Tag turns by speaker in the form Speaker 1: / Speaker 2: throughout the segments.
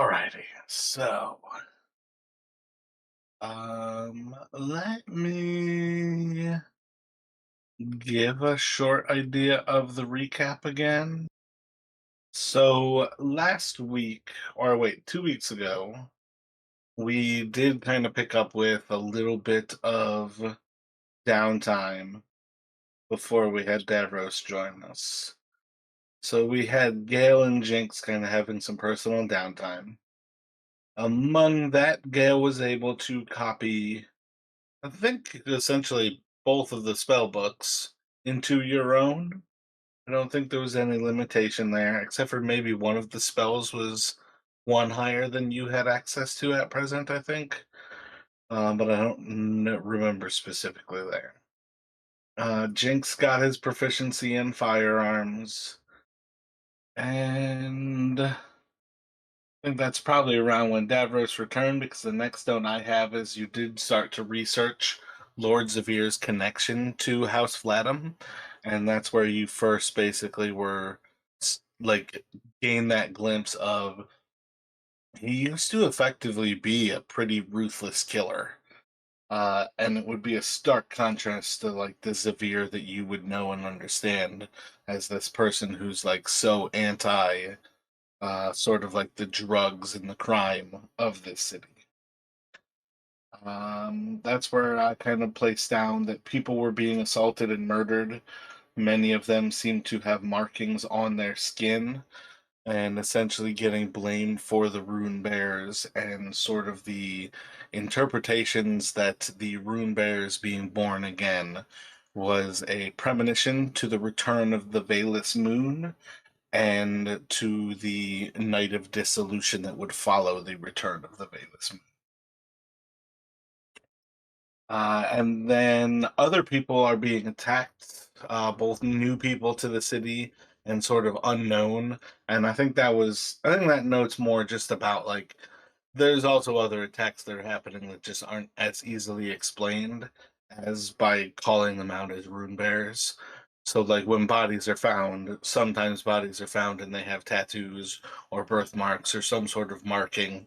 Speaker 1: Alrighty, so let me give a short idea of the recap again. So last week, or wait, 2 weeks ago, we did kind of pick up with a little bit of downtime before we had Davros join us. So we had Gale and Jinx kind of having some personal downtime. Among that, Gale was able to copy I think essentially both of the spell books into your own. I don't think there was any limitation there, except for maybe one of the spells was one higher than you had access to at present, I think. But I don't remember specifically there. Jinx got his proficiency in firearms, and I think that's probably around when Davros returned because the next note I have is you did start to research Lord Zavir's connection to House Vlaadam, and that's where you first basically were like gained that glimpse of he used to effectively be a pretty ruthless killer. And it would be a stark contrast to like the Zavir that you would know and understand as this person who's like so anti sort of like the drugs and the crime of this city. That's where I kind of placed down that people were being assaulted and murdered. Many of them seem to have markings on their skin and essentially getting blamed for the rune bears and sort of the interpretations that the rune bears being born again was a premonition to the return of the Veilous Moon and to the night of dissolution that would follow the return of the Veilous Moon. And then other people are being attacked, both new people to the city and sort of unknown. And I think that note's more just about like, there's also other attacks that are happening that just aren't as easily explained as by calling them out as rune bears. So, like when bodies are found, sometimes bodies are found and they have tattoos or birthmarks or some sort of marking,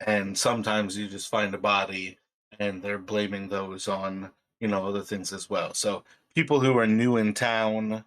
Speaker 1: and sometimes you just find a body and they're blaming those on other things as well. So people who are new in town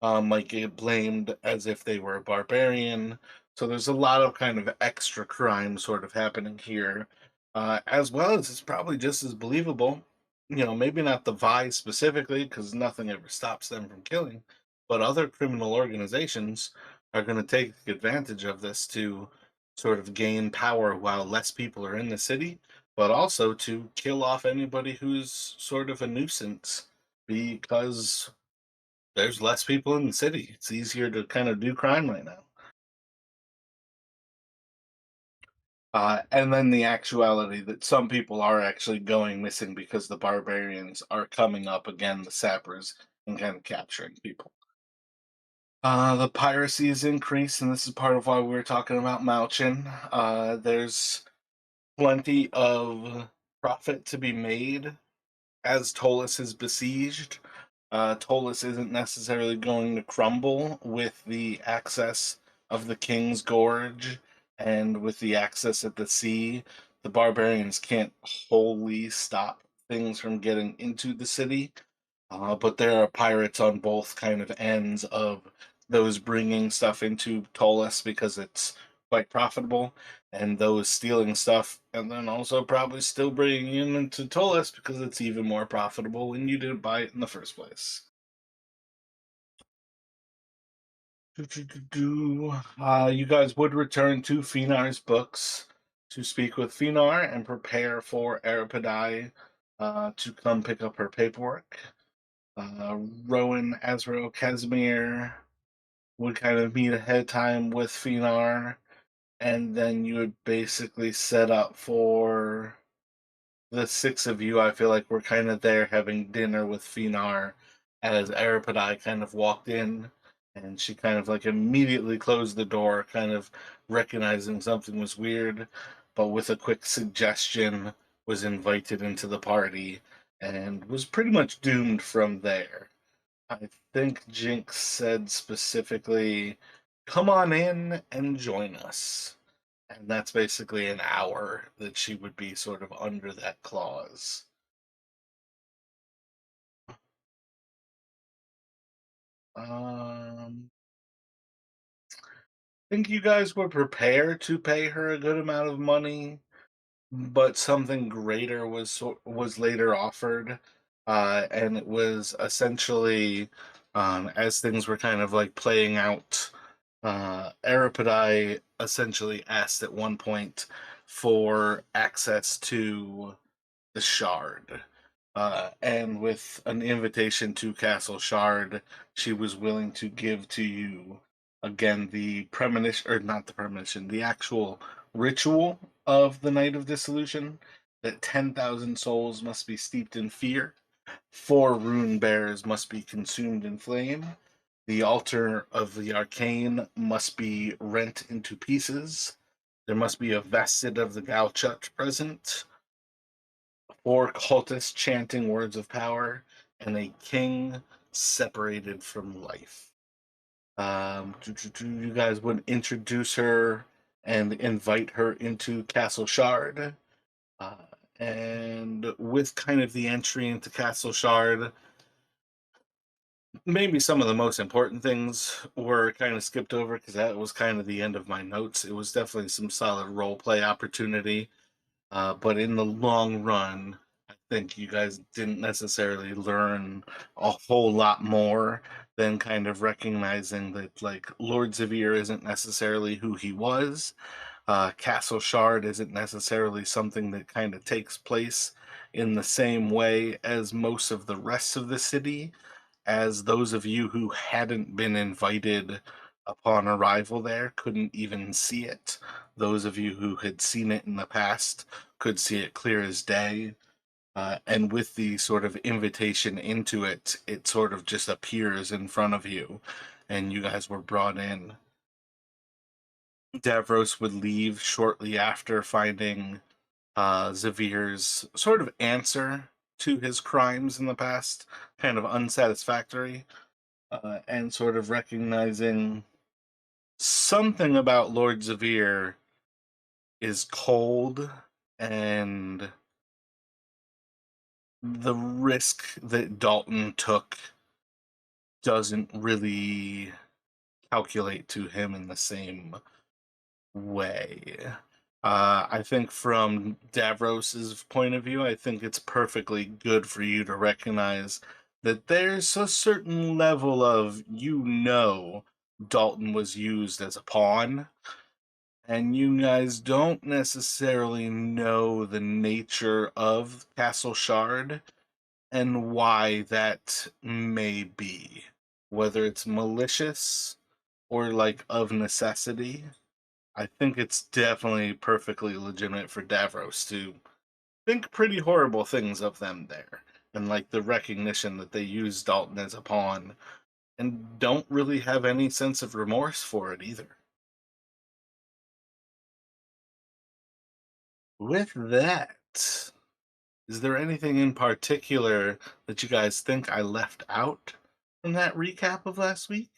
Speaker 1: might get blamed as if they were a barbarian. So there's a lot of kind of extra crime sort of happening here, as well as it's probably just as believable. Maybe not the Vi specifically, because nothing ever stops them from killing, but other criminal organizations are going to take advantage of this to sort of gain power while less people are in the city, but also to kill off anybody who's sort of a nuisance because there's less people in the city. It's easier to kind of do crime right now. And then the actuality that some people are actually going missing because the barbarians are coming up again, the sappers, and kind of capturing people. The piracy is increased, and this is part of why we were talking about Malchin. There's plenty of profit to be made as Ptolus is besieged. Ptolus isn't necessarily going to crumble with the access of the King's Gorge and with the access at the sea. The barbarians can't wholly stop things from getting into the city, but there are pirates on both kind of ends of those bringing stuff into Ptolus because it's quite profitable, and those stealing stuff, and then also probably still bringing it into Ptolus because it's even more profitable when you didn't buy it in the first place. You guys would return to Finar's books to speak with Finar and prepare for Arapidai to come pick up her paperwork. Rowan, Azrael, Casimir would kind of meet ahead of time with Finar, and then you would basically set up for the six of you. I feel like we're kind of there having dinner with Finar as Arapidai kind of walked in, and she kind of like immediately closed the door, kind of recognizing something was weird, but with a quick suggestion was invited into the party and was pretty much doomed from there. I think Jinx said specifically, "Come on in and join us." and that's basically an hour that she would be sort of under that clause. Um, I think you guys were prepared to pay her a good amount of money, but something greater was later offered, and it was essentially, as things were kind of like playing out. Aripidai essentially asked at one point for access to the Shard. And with an invitation to Castle Shard, she was willing to give to you again the premonition, or not the premonition, the actual ritual of the Night of Dissolution, that 10,000 souls must be steeped in fear, 4 rune bears must be consumed in flame, the altar of the arcane must be rent into pieces, there must be a vested of the Gauchut present, 4 cultists chanting words of power, and a king separated from life. You guys would introduce her and invite her into Castle Shard. Uh, and with kind of the entry into Castle Shard, maybe some of the most important things were kind of skipped over because that was kind of the end of my notes. It was definitely some solid role play opportunity. But in the long run, I think you guys didn't necessarily learn a whole lot more than kind of recognizing that, like, Lord Xavier isn't necessarily who he was. Castle Shard isn't necessarily something that kind of takes place in the same way as most of the rest of the city, as those of you who hadn't been invited upon arrival there couldn't even see it. Those of you who had seen it in the past could see it clear as day. And with the sort of invitation into it, it sort of just appears in front of you, and you guys were brought in. Davros would leave shortly after finding Xavier's sort of answer to his crimes in the past kind of unsatisfactory, and sort of recognizing something about Lord Xavier is cold, and the risk that Dalton took doesn't really calculate to him in the same way. I think from Davros's point of view, I think it's perfectly good for you to recognize that there's a certain level of, Dalton was used as a pawn, and you guys don't necessarily know the nature of Castle Shard and why that may be. Whether it's malicious or like of necessity, I think it's definitely perfectly legitimate for Davros to think pretty horrible things of them there. And like the recognition that they use Dalton as a pawn and don't really have any sense of remorse for it either. With that, is there anything in particular that you guys think I left out from that recap of last week?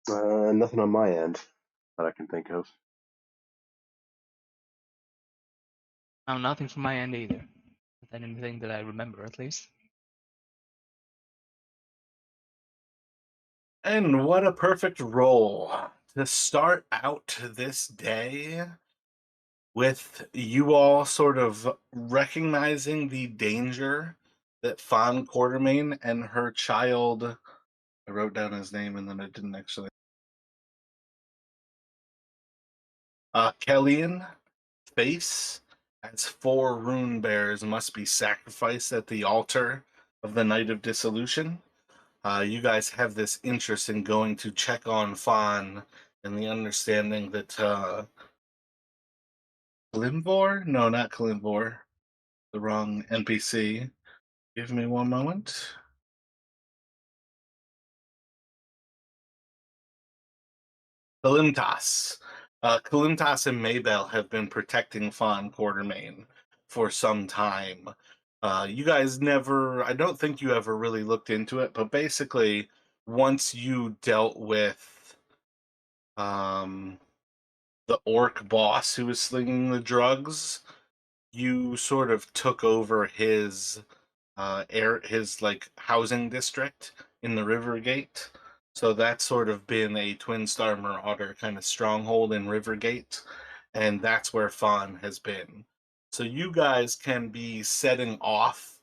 Speaker 2: Nothing on my end that I can think of.
Speaker 3: No, nothing from my end either. Not anything that I remember, at least.
Speaker 1: And what a perfect role to start out this day with you all sort of recognizing the danger that Fawn Quartermain and her child, I wrote down his name and then I didn't actually, Kellyan, face, as 4 rune bears must be sacrificed at the altar of the Night of Dissolution. You guys have this interest in going to check on Fawn, and the understanding that Kalimvor? No, not Kalimvor. The wrong NPC. Give me one moment. Kalimtas. Kalimtas and Maybell have been protecting Fawn Quartermain for some time. You guys never, I don't think you ever really looked into it, but basically, once you dealt with um, the orc boss who was slinging the drugs, you sort of took over his like housing district in the Rivergate. So that's sort of been a Twin Star Marauder kind of stronghold in Rivergate, and that's where Fawn has been. So you guys can be setting off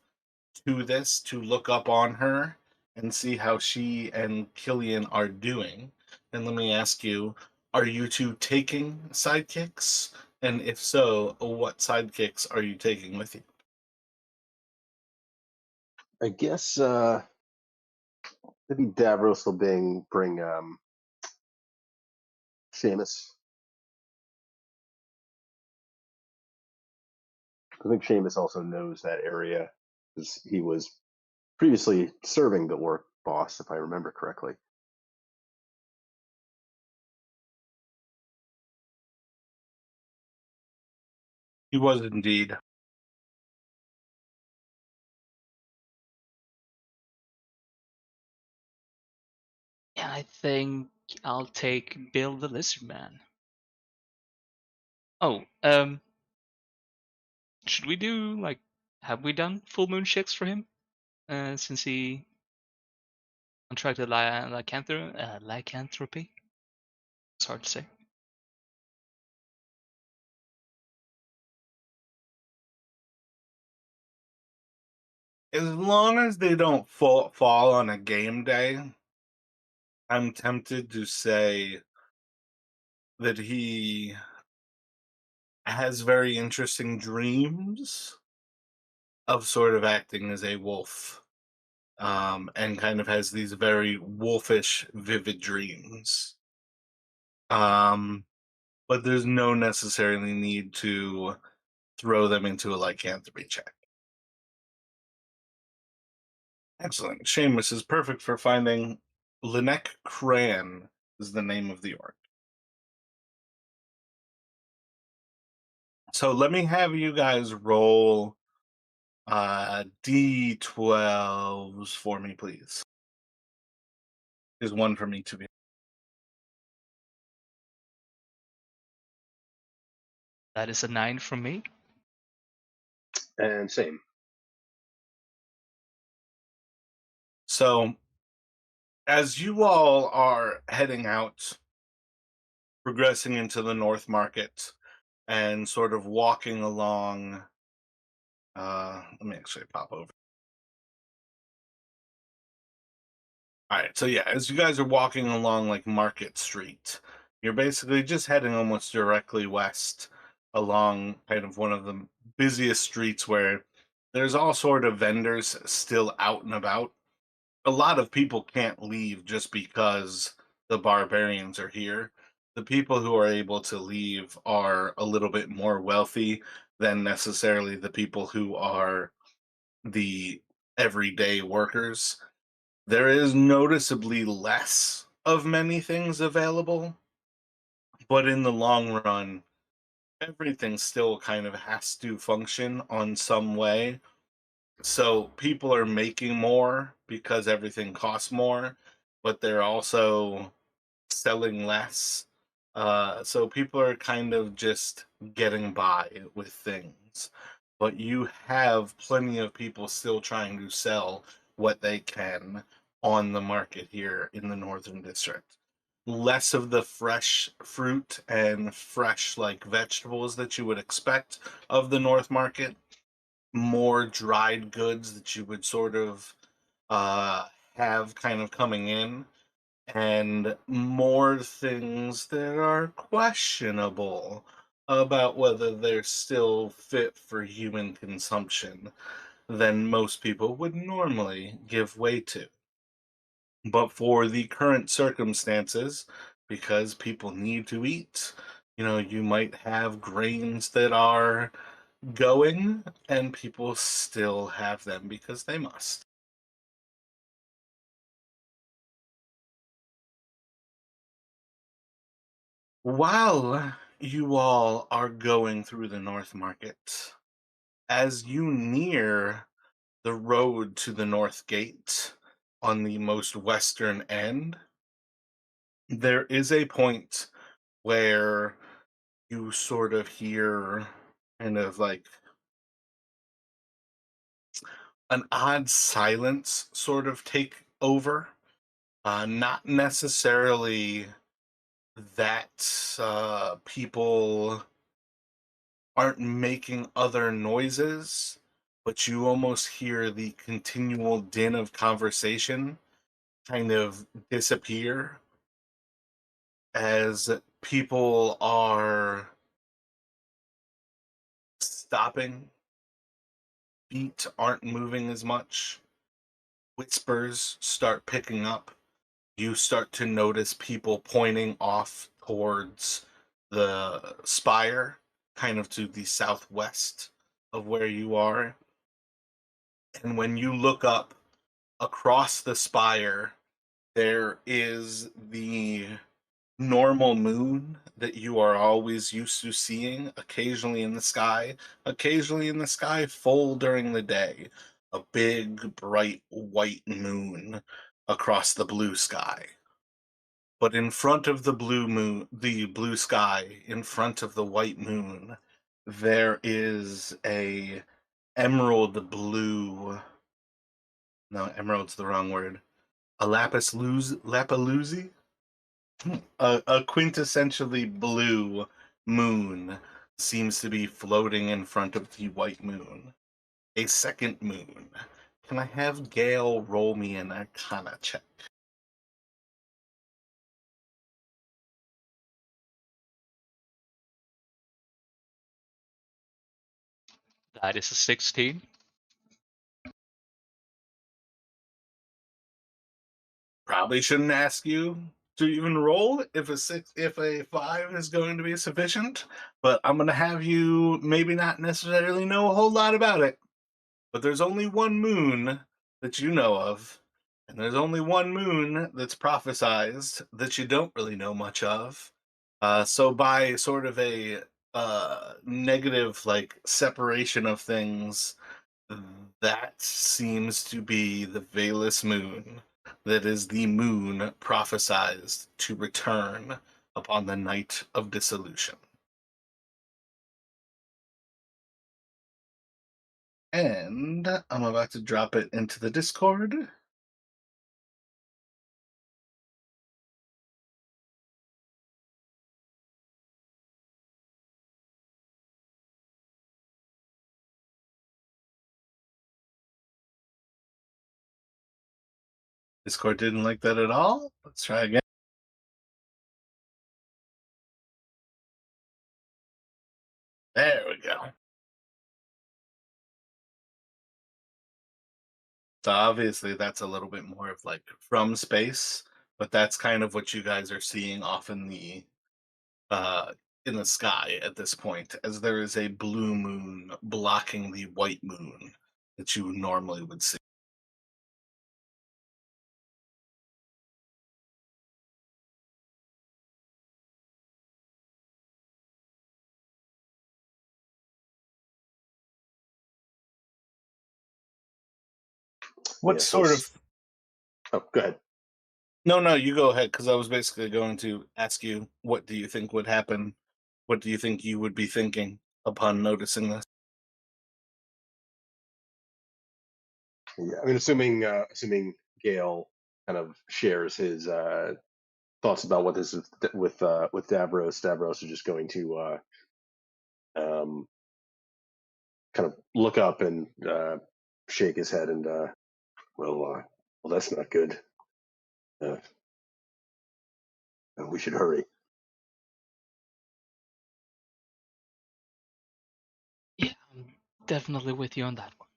Speaker 1: to this to look up on her and see how she and Killian are doing. And let me ask you, are you two taking sidekicks? And if so, what sidekicks are you taking with you?
Speaker 2: I guess maybe Davros will bring Seamus. I think Seamus also knows that area because he was previously serving the orc boss, if I remember correctly.
Speaker 1: He was indeed.
Speaker 3: Yeah, I think I'll take Bill the Lizard Man. Oh, should we do like, have we done full moon checks for him? Since he contracted lycanthropy? It's hard to say.
Speaker 1: As long as they don't fall on a game day, I'm tempted to say that he has very interesting dreams of sort of acting as a wolf, and kind of has these very wolfish, vivid dreams. Um, but there's no necessarily need to throw them into a lycanthropy check. Excellent. Seamus is perfect for finding Linek Cran is the name of the orc. So let me have you guys roll D12s for me, please. There's one for me to be.
Speaker 3: That is a 9 from me.
Speaker 2: And same.
Speaker 1: So as you all are heading out, progressing into the North Market, and sort of walking along, let me actually pop over. All right, so yeah, as you guys are walking along like Market Street, you're basically just heading almost directly west along kind of one of the busiest streets where there's all sort of vendors still out and about. A lot of people can't leave just because the barbarians are here. The people who are able to leave are a little bit more wealthy than necessarily the people who are the everyday workers. There is noticeably less of many things available, but in the long run, everything still kind of has to function on some way. So people are making more because everything costs more, but they're also selling less. So people are kind of just getting by with things. But you have plenty of people still trying to sell what they can on the market here in the Northern District. Less of the fresh fruit and fresh like vegetables that you would expect of the North Market, more dried goods that you would sort of uh, have kind of coming in, and more things that are questionable about whether they're still fit for human consumption than most people would normally give way to. But for the current circumstances, because people need to eat, you might have grains that are going, and people still have them because they must. While you all are going through the North Market, as you near the road to the north gate on the most western end, there is a point where you sort of hear kind of like an odd silence sort of take over. Not necessarily that people aren't making other noises, but you almost hear the continual din of conversation kind of disappear as people are stopping, feet aren't moving as much, whispers start picking up. You start to notice people pointing off towards the spire, kind of to the southwest of where you are. And when you look up across the spire, there is the normal moon that you are always used to seeing occasionally in the sky full during the day. A big, bright white moon across the blue sky. But in front of the blue sky, in front of the white moon, there is a emerald blue. No, emerald's the wrong word. A lapaloozy, a quintessentially blue moon seems to be floating in front of the white moon. A second moon. Can I have Gale roll me an Arcana check?
Speaker 3: That is a 16.
Speaker 1: Probably shouldn't ask you to even roll if a 5 is going to be sufficient, but I'm gonna have you maybe not necessarily know a whole lot about it. But there's only one moon that you know of, and there's only one moon that's prophesized that you don't really know much of. So by sort of a negative like separation of things, that seems to be the Valus moon. That is the moon prophesized to return upon the night of dissolution. And I'm about to drop it into the Discord. Discord didn't like that at all. Let's try again. There we go. So obviously that's a little bit more of like from space, but that's kind of what you guys are seeing off uh in the sky at this point, as there is a blue moon blocking the white moon that you normally would see. What
Speaker 2: Yeah. So,
Speaker 1: sort of
Speaker 2: oh, go ahead.
Speaker 1: no, you go ahead, because I was basically going to ask you, what do you think would happen? What do you think you would be thinking upon noticing this?
Speaker 2: Yeah, I mean, assuming Gale kind of shares his thoughts about what this is with Davros. Davros is just going to um, kind of look up and shake his head and well, that's not good. Uh, we should hurry.
Speaker 3: Yeah, I'm definitely with you on that one.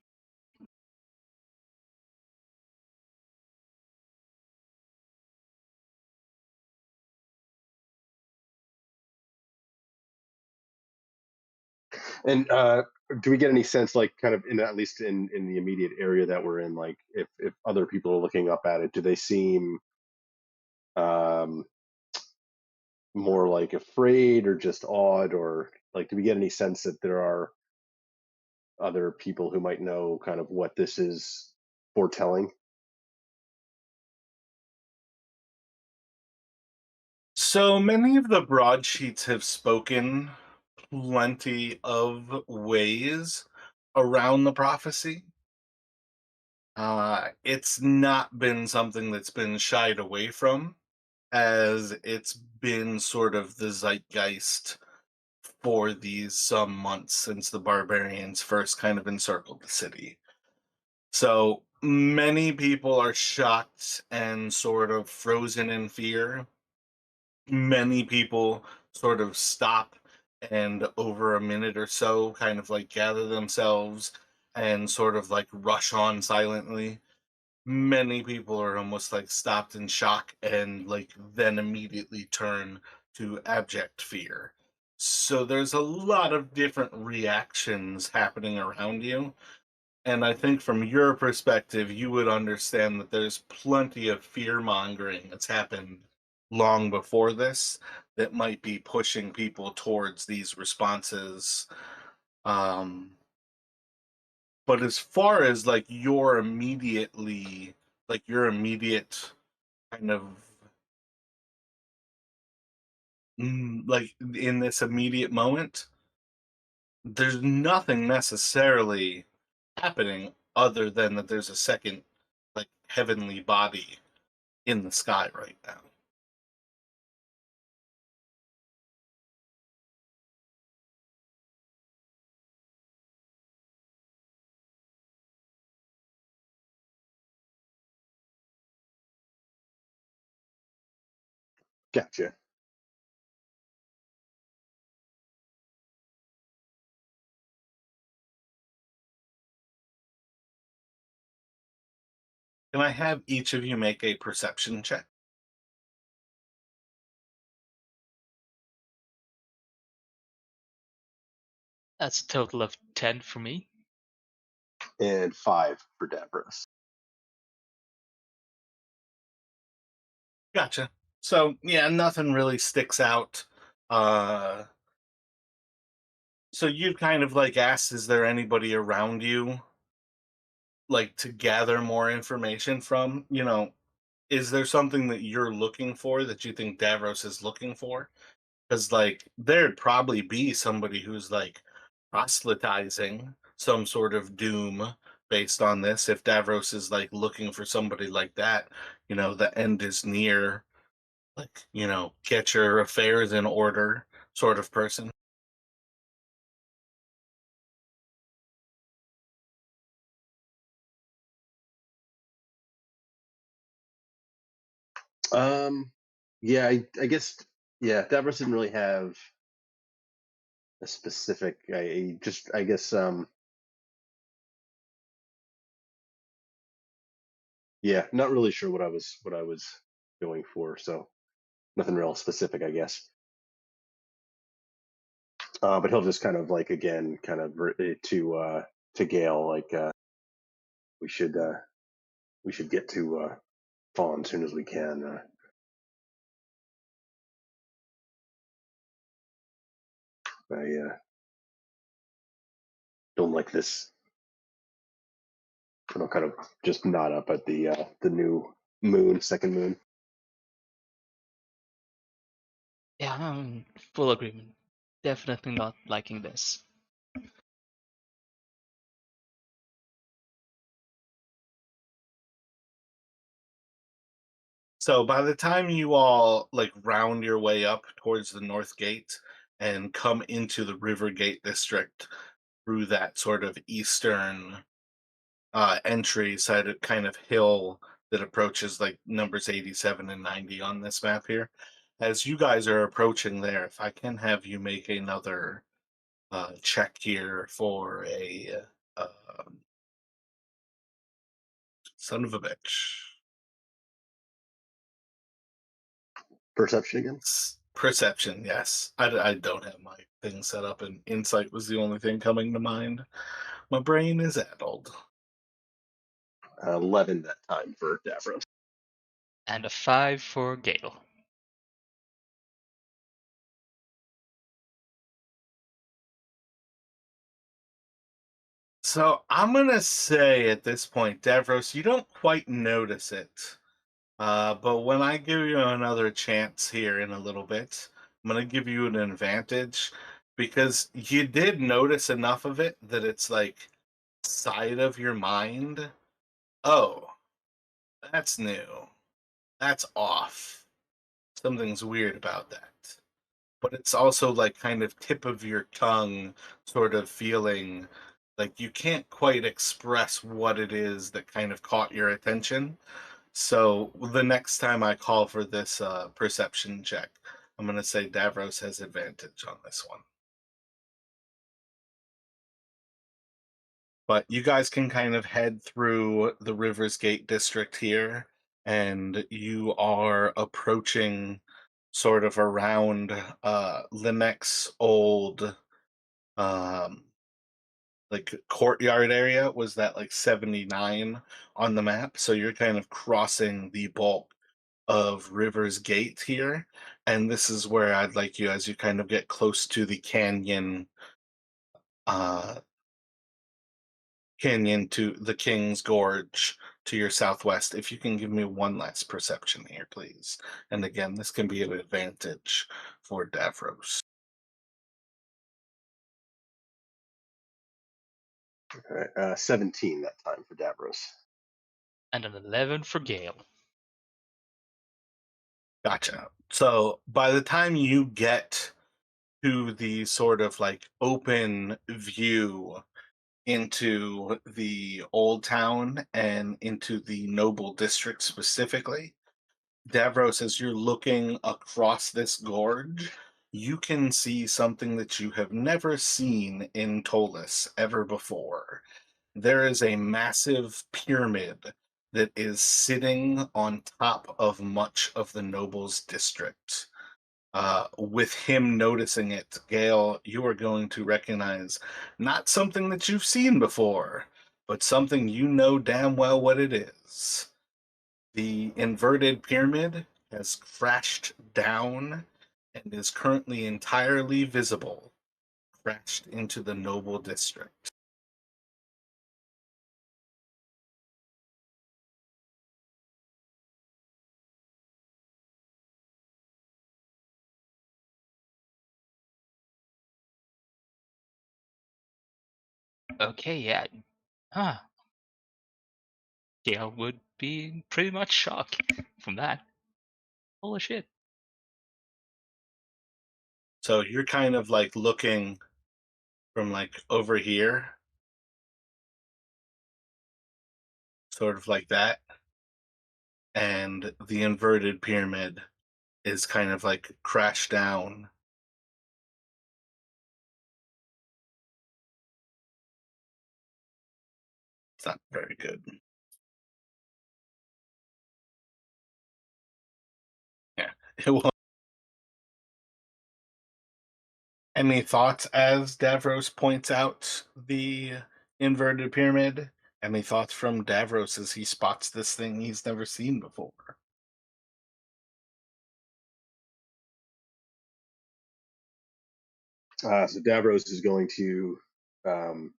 Speaker 2: And do we get any sense, like, kind of in at least in the immediate area that we're in, like, if other people are looking up at it, do they seem um, more like afraid or just awed, or like, do we get any sense that there are other people who might know kind of what this is foretelling?
Speaker 1: So many of the broadsheets have spoken plenty of ways around the prophecy. It's not been something that's been shied away from, as it's been sort of the zeitgeist for these some months since the barbarians first kind of encircled the city. So many people are shocked and sort of frozen in fear. Many people sort of stop and over a minute or so kind of like gather themselves and sort of like rush on silently. Many people are almost like stopped in shock and like then immediately turn to abject fear. So there's a lot of different reactions happening around you, and I think from your perspective, you would understand that there's plenty of fear mongering that's happened long before this that might be pushing people towards these responses. Um, but as far as like your immediate kind of like in this immediate moment, there's nothing necessarily happening other than that there's a second like heavenly body in the sky right now.
Speaker 2: Gotcha.
Speaker 1: Can I have each of you make a perception check?
Speaker 3: That's a total of 10 for me.
Speaker 2: And 5 for Davros.
Speaker 1: Gotcha. So yeah, nothing really sticks out. Uh so you kind of like asked, is there anybody around you like to gather more information from? Is there something that you're looking for that you think Davros is looking for? Because like there'd probably be somebody who's like proselytizing some sort of doom based on this. If Davros is like looking for somebody like that, the end is near, like, get your affairs in order sort of person.
Speaker 2: Um, yeah, I guess yeah, Davros didn't really have a specific. I guess yeah, not really sure what I was going for. So nothing real specific, I guess. But he'll just kind of like again, kind of to Gale, like we should uh, we should get to Fawn as soon as we can. I don't like this. And I'll kind of just nod up at the new moon, second moon.
Speaker 3: Yeah, I'm in full agreement. Definitely not liking this.
Speaker 1: So by the time you all like round your way up towards the north gate and come into the River Gate district through that sort of eastern entry side of kind of hill that approaches like numbers 87 and 90 on this map here. As you guys are approaching there, if I can have you make another check here for a son of a bitch.
Speaker 2: Perception again.
Speaker 1: Perception, yes. I don't have my thing set up, and insight was the only thing coming to mind. My brain is addled.
Speaker 2: 11 that time for Davros.
Speaker 3: And a 5 for Gale.
Speaker 1: So I'm gonna say at this point, Davros, you don't quite notice it. But when I give you another chance here in a little bit, I'm gonna give you an advantage because you did notice enough of it that it's like side of your mind. Oh, that's new. That's off. Something's weird about that. But it's also like kind of tip of your tongue sort of feeling like you can't quite express what it is that kind of caught your attention. So the next time I call for this perception check, I'm going to say Davros has advantage on this one. But you guys can kind of head through the Rivers Gate district here, and you are approaching sort of around Limek's old um like courtyard area. Was that like 79 on the map? So you're kind of crossing the bulk of River's Gate here, and this is where I'd like you, as you kind of get close to the uh canyon to the King's Gorge to your southwest. If you can give me one last perception here, please. And again, this can be an advantage for Davros.
Speaker 2: All right, 17 that time for Davros.
Speaker 3: And an 11 for Gale.
Speaker 1: Gotcha. So by the time you get to the sort of like open view into the old town and into the noble district specifically, Davros, as you're looking across this gorge, you can see something that you have never seen in Ptolus ever before. There is a massive pyramid that is sitting on top of much of the nobles district. With him noticing it, Gale, you are going to recognize not something that you've seen before, but something you know damn well what it is. The inverted pyramid has crashed down and is currently entirely visible, crashed into the noble district.
Speaker 3: Okay, yeah. Huh. Gale would be pretty much shocked from that. Holy shit.
Speaker 1: So you're kind of like looking from like over here, sort of like that, and the inverted pyramid is kind of like crashed down. It's not very good. Yeah. It will. Any thoughts as Davros points out the inverted pyramid? Any thoughts from Davros as he spots this thing he's never seen before?
Speaker 2: So Davros is going to um,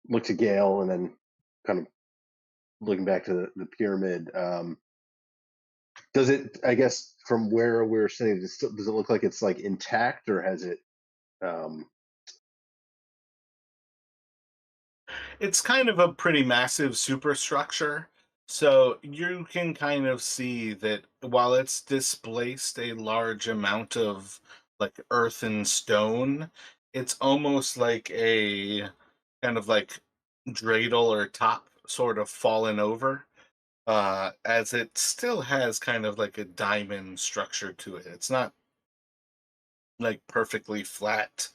Speaker 2: look to Gale and then kind of looking back to the pyramid. Does it? I guess from where we're sitting, does it look like it's like intact, or has it? Um,
Speaker 1: It's kind of a pretty massive superstructure. So you can kind of see that while it's displaced a large amount of like earth and stone, it's almost like a kind of like dreidel or top sort of fallen over, as it still has kind of like a diamond structure to it. It's not like perfectly flat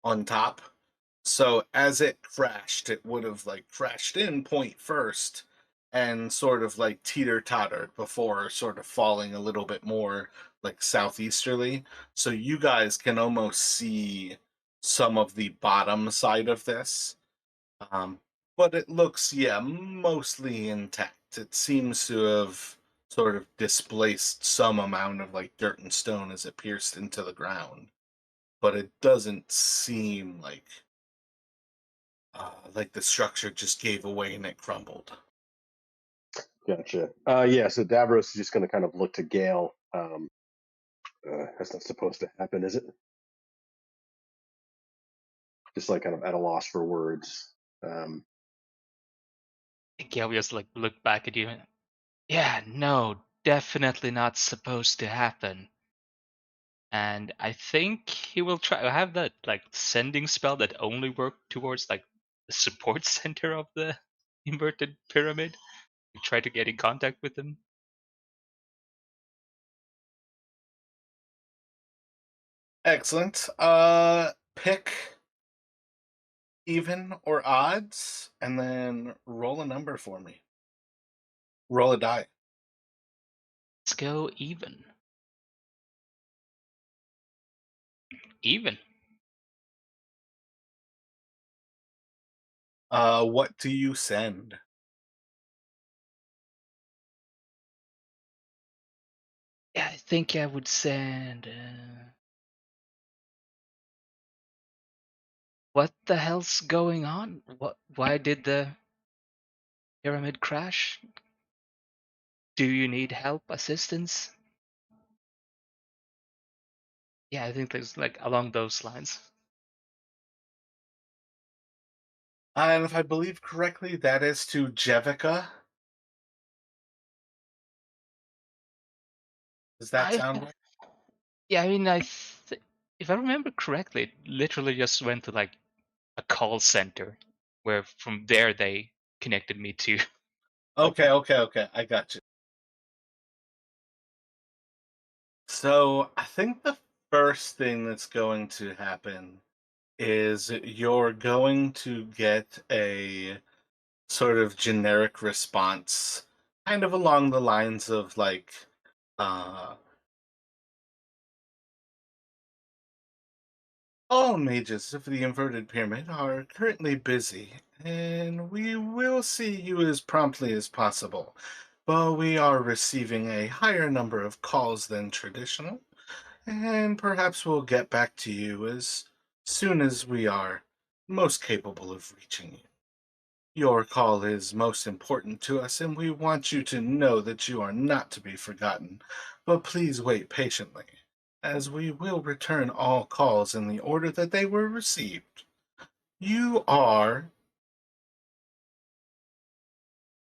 Speaker 1: on top. So as it crashed, it would have like crashed in point first and sort of like teeter tottered before sort of falling a little bit more like southeasterly. So you guys can almost see some of the bottom side of this. Um, but it looks, yeah, mostly intact. It seems to have sort of displaced some amount of like dirt and stone as it pierced into the ground. But it doesn't seem like like the structure just gave away and it crumbled.
Speaker 2: Gotcha. Yeah. So Davros is just going to kind of look to Gale. That's not supposed to happen, is it? Just like kind of at a loss for words. Um,
Speaker 3: Gail just like look back at you. And, yeah, no, definitely not supposed to happen. And I think he will try to have that like sending spell that only worked towards like the support center of the inverted pyramid. You try to get in contact with them.
Speaker 1: Excellent. Pick even or odds, and then roll a number for me. Roll a die.
Speaker 3: Let's go even. Even.
Speaker 1: What do you send?
Speaker 3: Yeah, I think I would send. What the hell's going on? What? Why did the pyramid crash? Do you need help, assistance? Yeah, I think there's like along those lines.
Speaker 1: And if I believe correctly, that is to Jevica. Does that
Speaker 3: I
Speaker 1: sound right?
Speaker 3: Yeah, I mean, if I remember correctly, it literally just went to like a call center, where from there they connected me to. Like,
Speaker 1: Okay, okay, okay. I got you. So I think the first thing that's going to happen is you're going to get a sort of generic response, kind of along the lines of like, uh, all mages of the inverted pyramid are currently busy, and we will see you as promptly as possible. But we are receiving a higher number of calls than traditional, and perhaps we'll get back to you as soon as we are most capable of reaching you. Your call is most important to us, and we want you to know that you are not to be forgotten. But please wait patiently, as we will return all calls in the order that they were received. You are,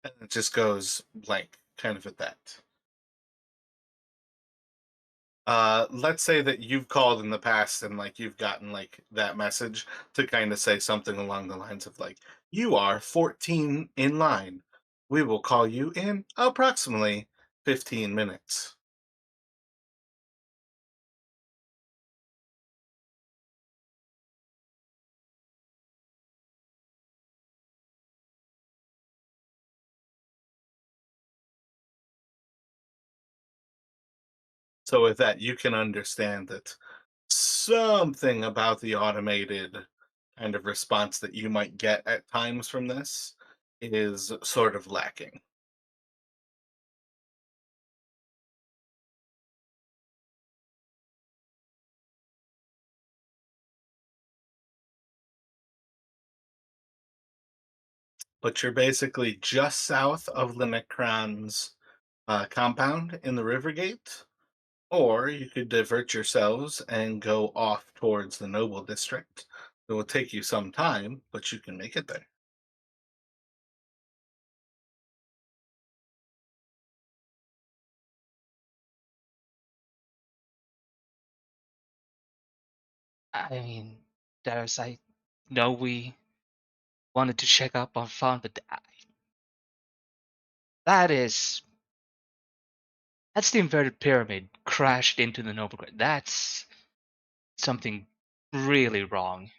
Speaker 1: and it just goes blank, kind of at that. Let's say that you've called in the past and like you've gotten like that message to kind of say something along the lines of like, you are 14 in line. We will call you in approximately 15 minutes. So with that, you can understand that something about the automated kind of response that you might get at times from this is sort of lacking. But you're basically just south of Linicron's compound in the Rivergate, or you could divert yourselves and go off towards the Noble District. It will take you some time, but you can make it there.
Speaker 3: I mean, I know we wanted to check up on fun, but that is that's the inverted pyramid crashed into the Noble Grid. That's something really wrong.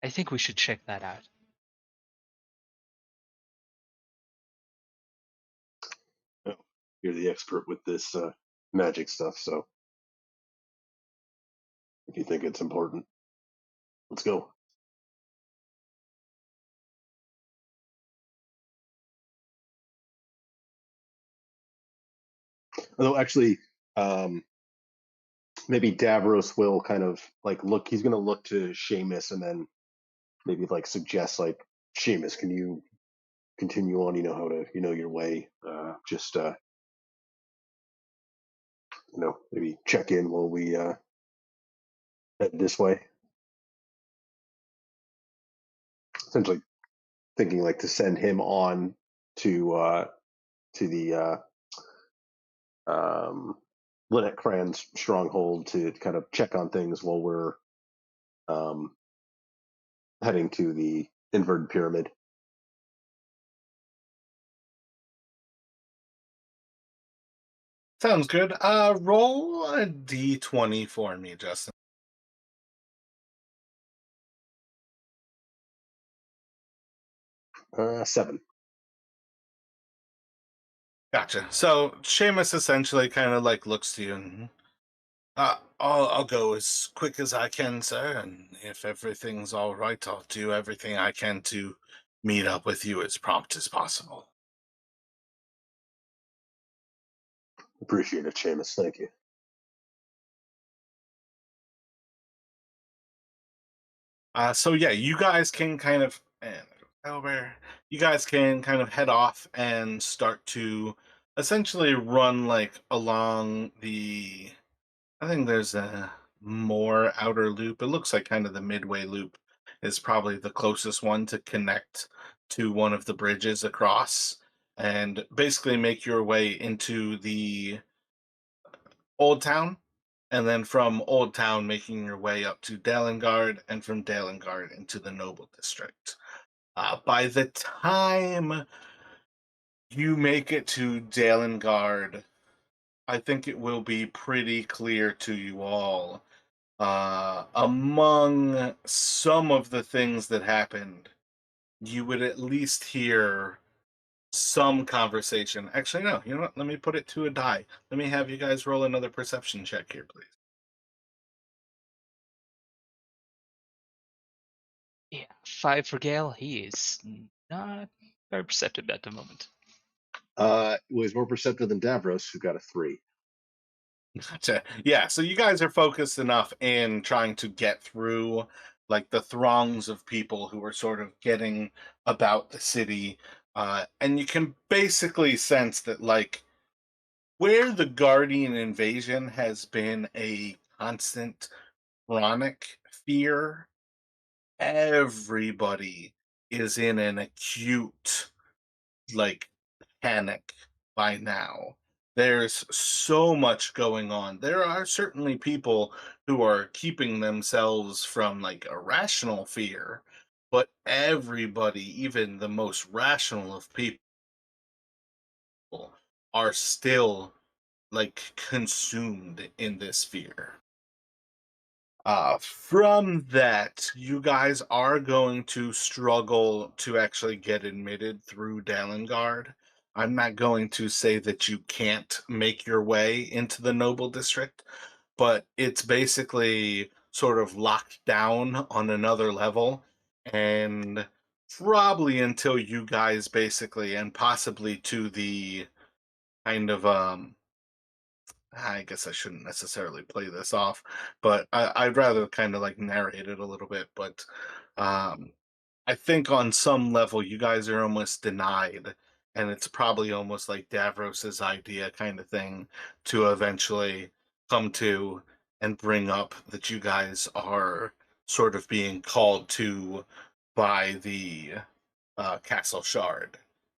Speaker 3: I think we should check that out.
Speaker 2: oh, you're the expert with this magic stuff, so if you think it's important, let's go. Although actually, um, maybe Davros will kind of like look. He's going to look to Seamus and then maybe like suggest like, Seamus, can you continue on? You know how to, you know your way. Just maybe check in while we head this way. Essentially, thinking like to send him on to the um, Lynette Cran's stronghold to kind of check on things while we're um, heading to the inverted pyramid.
Speaker 1: Sounds good. Roll a d20 for me, Justin.
Speaker 2: 7.
Speaker 1: Gotcha. So Seamus essentially kind of like looks to you and I'll go as quick as I can, sir, and if everything's all right, I'll do everything I can to meet up with you as prompt as possible.
Speaker 2: Appreciate it, Seamus. Thank you.
Speaker 1: So yeah, you guys can kind of and over. You guys can kind of head off and start to essentially run like along the. I think there's a more outer loop. It looks like kind of the midway loop is probably the closest one to connect to one of the bridges across, and basically make your way into the Old Town, and then from Old Town making your way up to Dalengard, and from Dalengard into the Noble District. By the time you make it to Dalengard, I think it will be pretty clear to you all. Among some of the things that happened, you would at least hear some conversation. Actually, no, you know what? Let me put it to a die. Let me have you guys roll another perception check here, please.
Speaker 3: Yeah, 5 for Gale. He is not very perceptive at the moment.
Speaker 2: Was more perceptive than Davros, who got a 3.
Speaker 1: Gotcha. Yeah, so you guys are focused enough in trying to get through like the throngs of people who are sort of getting about the city. And you can basically sense that like where the Guardian invasion has been a constant chronic fear, everybody is in an acute like panic by now. There's so much going on. There are certainly people who are keeping themselves from like irrational fear, but everybody, even the most rational of people, are still like consumed in this fear. From that, you guys are going to struggle to actually get admitted through Dalengard. I'm not going to say that you can't make your way into the Noble District, but it's basically sort of locked down on another level. And probably until you guys basically, and possibly to the kind of I guess I shouldn't necessarily play this off, but I'd rather kind of like narrate it a little bit. But um, I think on some level, you guys are almost denied, and it's probably almost like Davros's idea kind of thing to eventually come to and bring up that you guys are sort of being called to by the Castle Shard.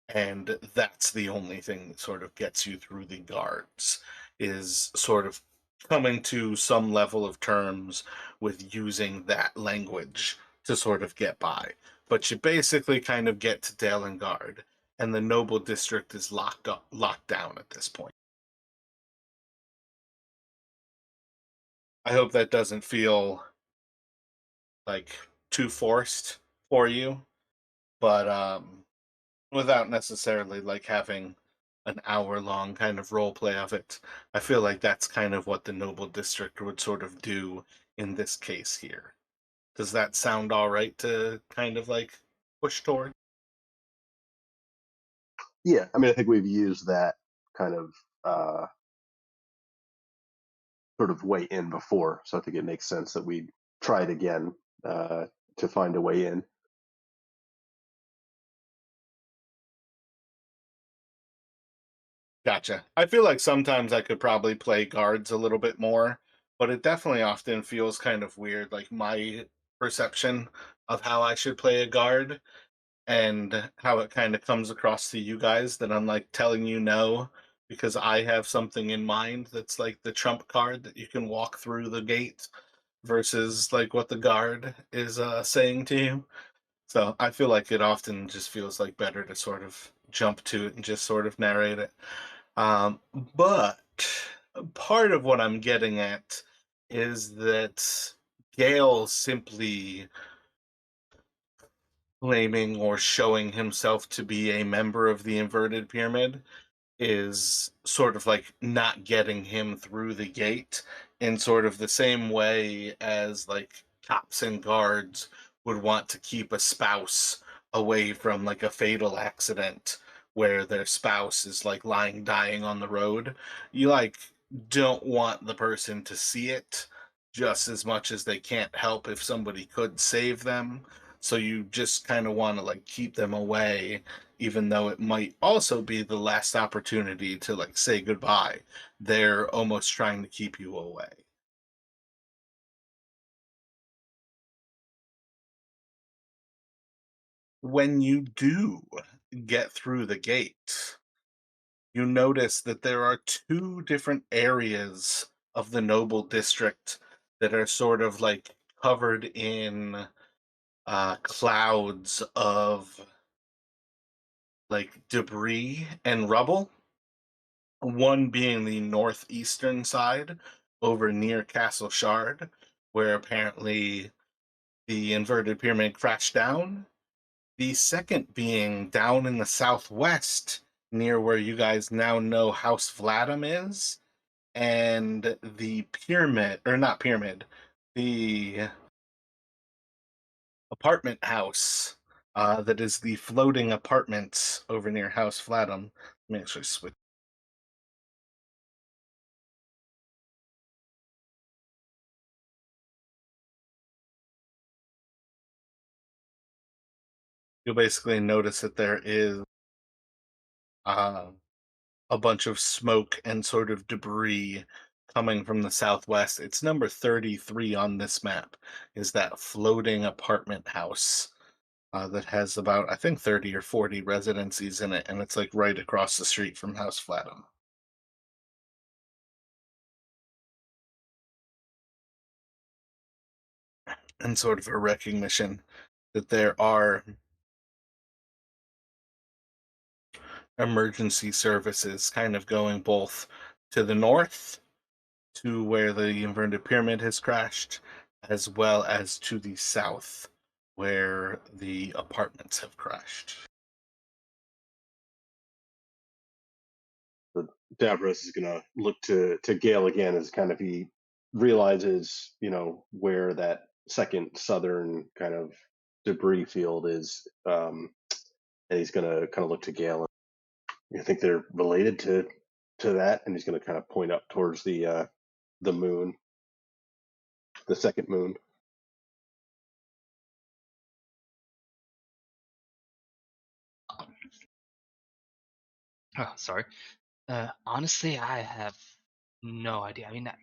Speaker 1: And that's the only thing that sort of gets you through the guards, is sort of coming to some level of terms with using that language to sort of get by. But you basically kind of get to Dalengard, and the Noble District is locked down at this point. I hope that doesn't feel like too forced for you, but without necessarily like having an hour long kind of role play of it. I feel like that's kind of what the Noble District would sort of do in this case here. Does that sound all right to kind of like push toward?
Speaker 2: Yeah, I mean, I think we've used that kind of uh, sort of way in before, so I think it makes sense that we try it again uh, to find a way in.
Speaker 1: Gotcha. I feel like sometimes I could probably play guards a little bit more, but it definitely often feels kind of weird, like my perception of how I should play a guard and how it kind of comes across to you guys that I'm like telling you no because I have something in mind that's like the trump card that you can walk through the gate versus like what the guard is saying to you. So I feel like it often just feels like better to sort of jump to it and just sort of narrate it. But part of what I'm getting at is that Gale simply claiming or showing himself to be a member of the inverted pyramid is sort of like not getting him through the gate in sort of the same way as like cops and guards would want to keep a spouse away from like a fatal accident where their spouse is like lying dying on the road. You like don't want the person to see it just as much as they can't help if somebody could save them. So you just kind of want to like keep them away even though it might also be the last opportunity to like say goodbye. They're almost trying to keep you away. When you do get through the gate, you notice that there are two different areas of the noble district that are sort of like covered in clouds of like debris and rubble. One being the northeastern side over near Castle Shard, where apparently the inverted pyramid crashed down. The second being down in the southwest, near where you guys now know House Vlaadam is, and the pyramid, or not pyramid, the apartment house that is the floating apartments over near House Vlaadam. Let me actually switch. You'll basically notice that there is uh, a bunch of smoke and sort of debris coming from the southwest. It's number 33 on this map, is that floating apartment house that has about, I think, 30 or 40 residencies in it, and it's like right across the street from House Flatham. And sort of a recognition that there are emergency services kind of going both to the north to where the inverted pyramid has crashed, as well as to the south, where the apartments have crashed.
Speaker 2: So Davros is gonna look to Gale again as kind of he realizes, where that second southern kind of debris field is, and he's gonna kind of look to Gale. You think they're related to that, and he's gonna kind of point up towards the moon, the second moon.
Speaker 3: Oh, sorry. Honestly, I have no idea. I mean, I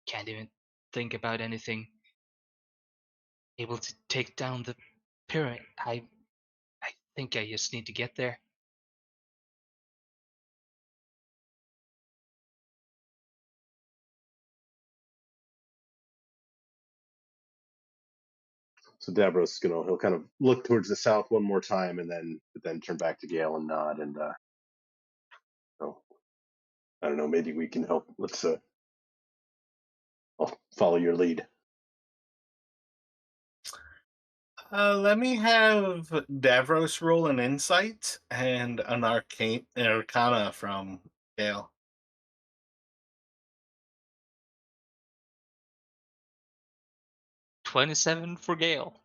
Speaker 3: can't even think about anything able to take down the pyramid. I think I just need to get there.
Speaker 2: So Davros is he'll kind of look towards the south one more time, and then turn back to Gale and nod, and so I don't know, maybe we can help. I'll follow your lead.
Speaker 1: Let me have Davros roll an insight and an arcane arcana from Gale.
Speaker 3: 27 for Gale.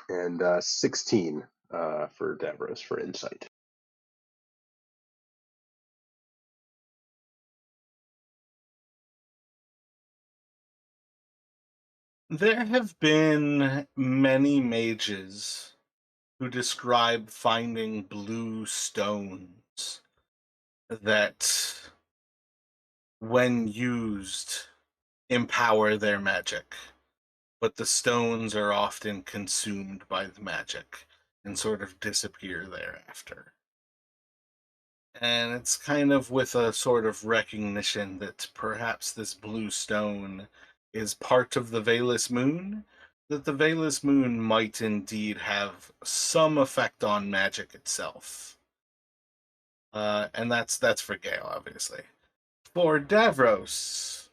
Speaker 2: And 16 for Davros for insight.
Speaker 1: There have been many mages who describe finding blue stones that, when used, empower their magic, but the stones are often consumed by the magic and sort of disappear thereafter. And it's kind of with a sort of recognition that perhaps this blue stone is part of the Valus moon, that the Valus moon might indeed have some effect on magic itself. And that's for Gale, obviously. For Davros,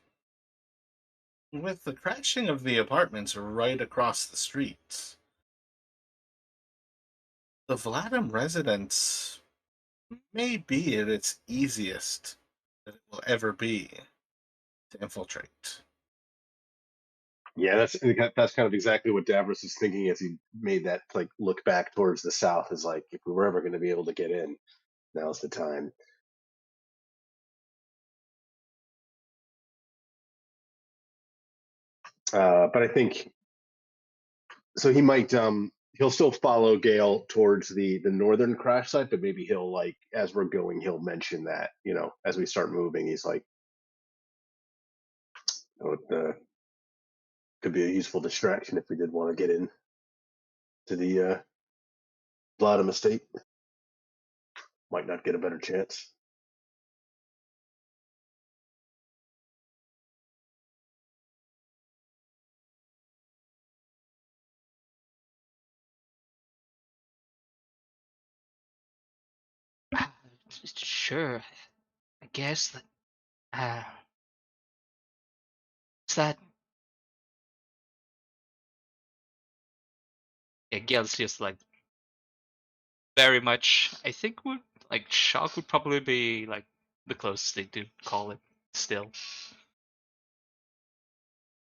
Speaker 1: with the crashing of the apartments right across the street, the Vlaadam residence may be at its easiest that it will ever be to infiltrate.
Speaker 2: Yeah, that's kind of exactly what Davros is thinking as he made that like look back towards the south. Is like, if we were ever going to be able to get in, now's the time. But I think so. He might he'll still follow Gale towards the northern crash site, but maybe he'll, like, as we're going, he'll mention that, as we start moving, he's like, it could be a useful distraction if we did want to get in to the Vlaadam estate. Might not get a better chance.
Speaker 3: Sure, I guess that. Is that? Yeah, Gale's just like very much. I think would like shock would probably be like the closest thing to call it. Still,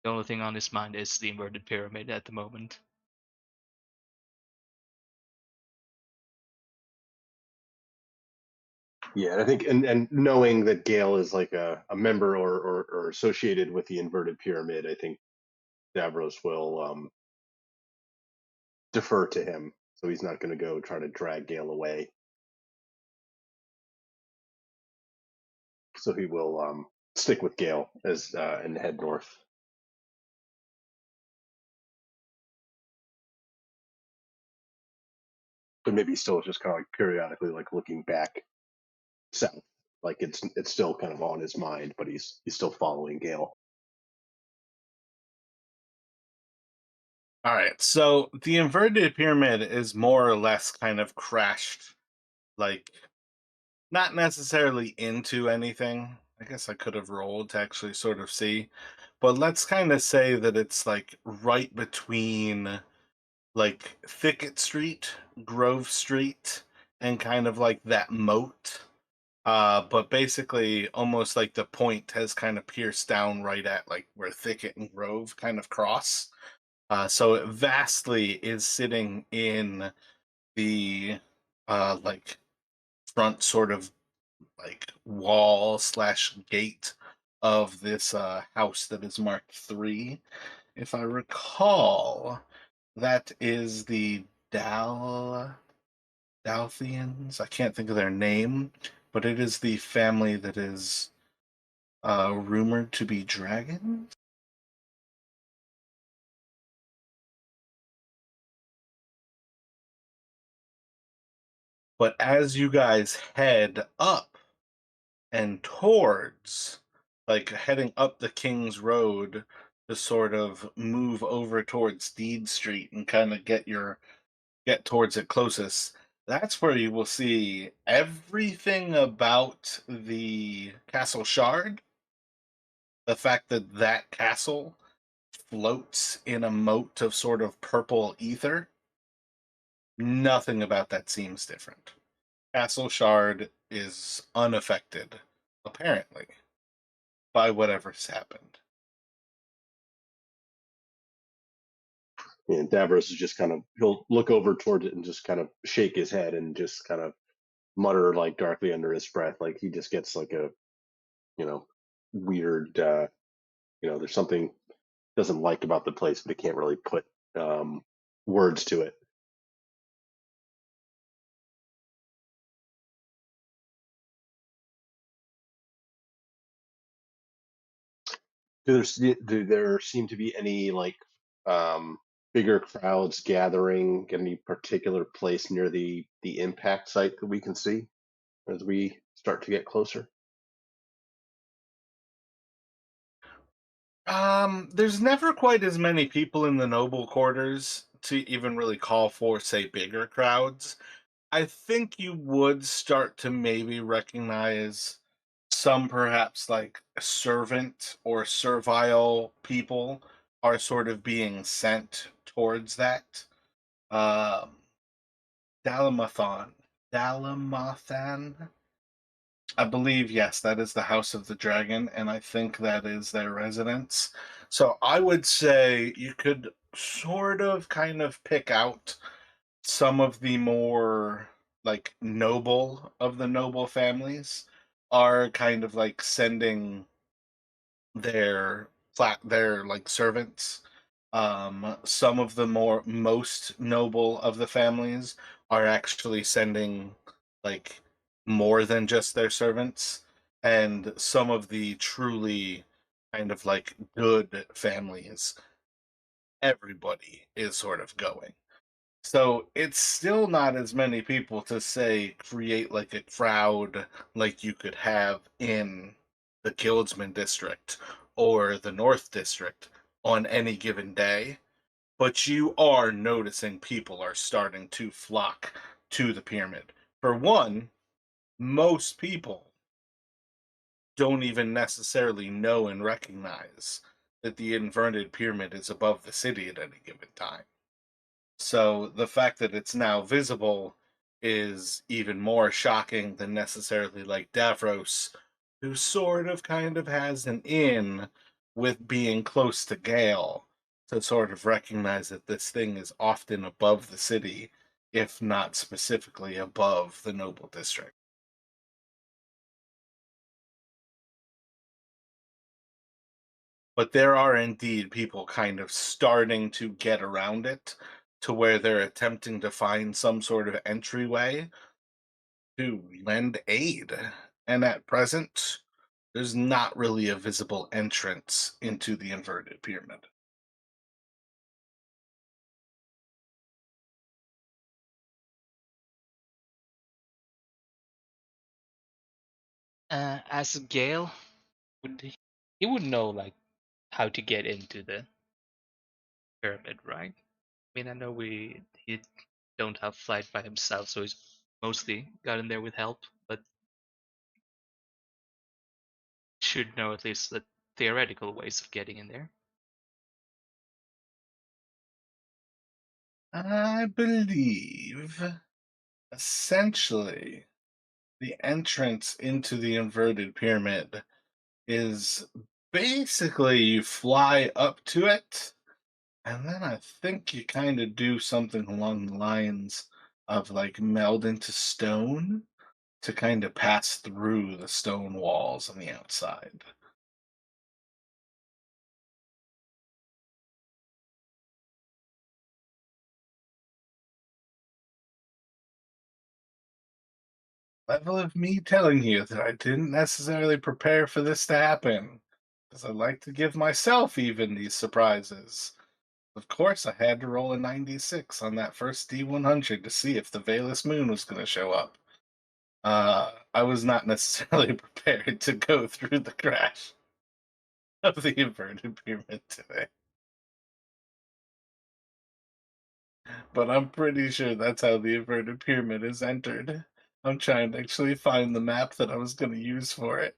Speaker 3: the only thing on his mind is the inverted pyramid at the moment.
Speaker 2: Yeah, and I think, and knowing that Gale is like a member or associated with the inverted pyramid, I think Davros will defer to him. So he's not going to go try to drag Gale away. So he will stick with Gale as and head north. But maybe still just kind of like periodically like looking back south. Like it's still kind of on his mind, but he's still following Gale.
Speaker 1: All right, so the inverted pyramid is more or less kind of crashed, like not necessarily into anything. I guess I could have rolled to actually sort of see, but let's kind of say that it's like right between like Thicket Street, Grove Street, and kind of like that moat. But basically, almost like the point has kind of pierced down right at like where Thicket and Grove kind of cross. So it vastly is sitting in the like front sort of like wall slash gate of this house that is marked 3. If I recall, that is the Dalthians. I can't think of their name, but it is the family that is rumored to be dragons. But as you guys head up and towards, like heading up the King's Road to sort of move over towards Steed Street and kind of get towards it closest, that's where you will see everything about the Castle Shard. The fact that that castle floats in a moat of sort of purple ether, nothing about that seems different. Castle Shard is unaffected, apparently, by whatever's happened.
Speaker 2: And Davros is just kind of, he'll look over towards it and just kind of shake his head and just kind of mutter like darkly under his breath, like he just gets like a weird there's something doesn't like about the place, but he can't really put words to it. Do there seem to be any like um, bigger crowds gathering at any particular place near the impact site that we can see as we start to get closer?
Speaker 1: There's never quite as many people in the noble quarters to even really call for, say, bigger crowds. I think you would start to maybe recognize some perhaps like servant or servile people are sort of being sent towards that. Um, Dalamathan. Dalamathan? I believe, yes, that is the House of the Dragon, and I think that is their residence. So I would say you could sort of kind of pick out some of the more like noble of the noble families are kind of like sending their like servants. Some of the more most noble of the families are actually sending like more than just their servants, and some of the truly kind of like good families, everybody is sort of going. So it's still not as many people to say create like a crowd like you could have in the Guildsman district or the North district on any given day, but you are noticing people are starting to flock to the pyramid. For one, most people don't even necessarily know and recognize that the inverted pyramid is above the city at any given time. So the fact that it's now visible is even more shocking than necessarily like Davros, who sort of kind of has an in with being close to Gale to sort of recognize that this thing is often above the city, if not specifically above the noble district. But there are indeed people kind of starting to get around it to where they're attempting to find some sort of entryway to lend aid. And at present, there's not really a visible entrance into the inverted pyramid.
Speaker 3: As Gale, would he would know like how to get into the pyramid, right? I mean, I know he don't have flight by himself, so he's mostly got in there with help, but should know at least the theoretical ways of getting in there.
Speaker 1: I believe, essentially, the entrance into the inverted pyramid is basically you fly up to it. And then I think you kind of do something along the lines of like meld into stone to kind of pass through the stone walls on the outside. Level of me telling you that I didn't necessarily prepare for this to happen, because I like to give myself even these surprises. Of course, I had to roll a 96 on that first D100 to see if the Valus Moon was going to show up. I was not necessarily prepared to go through the crash of the inverted pyramid today. But I'm pretty sure that's how the inverted pyramid is entered. I'm trying to actually find the map that I was going to use for it.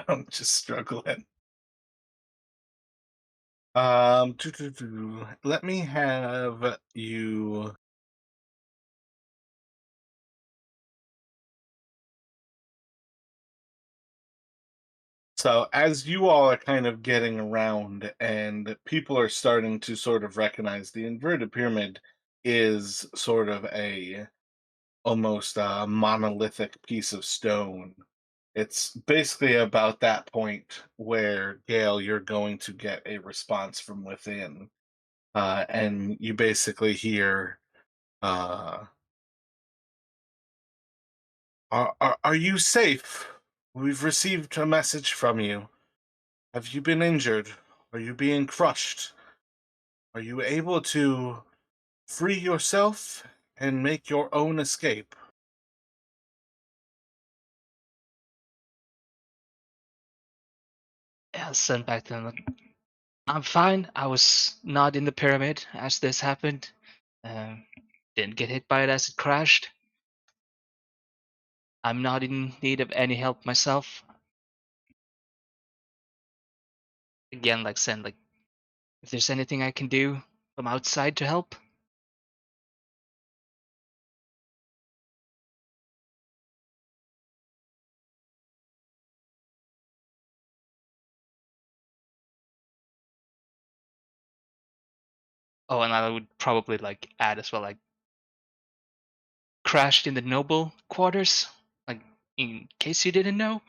Speaker 1: I'm just struggling. Let me have you. So, as you all are kind of getting around and people are starting to sort of recognize the inverted pyramid is sort of a almost a monolithic piece of stone. It's basically about that point where, Gale, you're going to get a response from within. And you basically hear, uh, are you safe? We've received a message from you. Have you been injured? Are you being crushed? Are you able to free yourself and make your own escape?
Speaker 3: I'll send back to them. Like, I'm fine. I was not in the pyramid as this happened. Um, didn't get hit by it as it crashed. I'm not in need of any help myself. Again, like send like if there's anything I can do from outside to help. Oh, and I would probably like add as well, like crashed in the noble quarters, like in case you didn't know.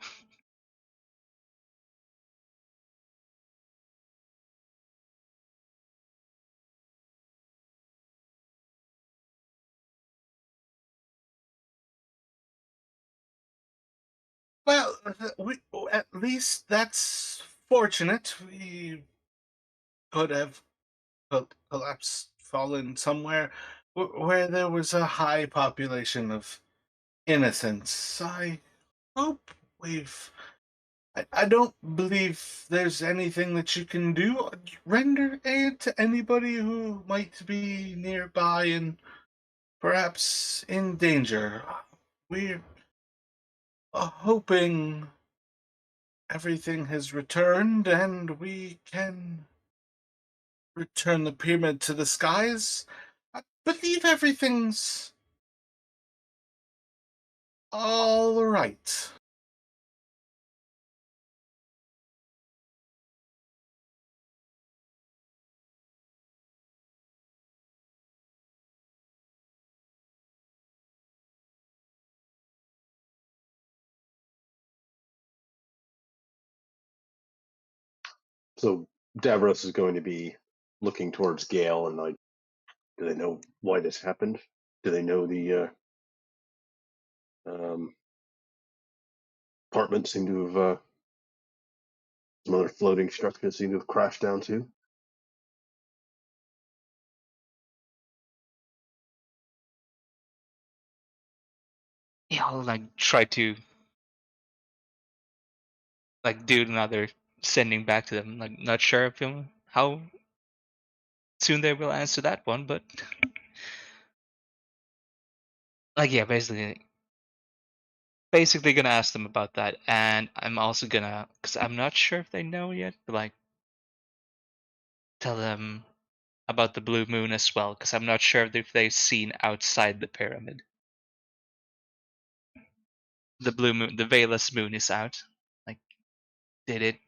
Speaker 1: Well, at least that's fortunate. We could have collapsed, fallen somewhere where there was a high population of innocents. I hope we've. I don't believe there's anything that you can do. Render aid to anybody who might be nearby and perhaps in danger. We're hoping everything has returned and we can return the pyramid to the skies. I believe everything's all right.
Speaker 2: So Davros is going to be looking towards Gale and like, do they know why this happened? Do they know the um, apartment seem to have some other floating structures seem to have crashed down too?
Speaker 3: Yeah, I'll like try to like do another sending back to them. Like not sure if how soon they will answer that one, but like yeah, basically gonna ask them about that, and I'm also gonna because I'm not sure if they know yet, but like tell them about the blue moon as well, because I'm not sure if they've seen outside the pyramid. The blue moon, the veilless moon is out. Like, did it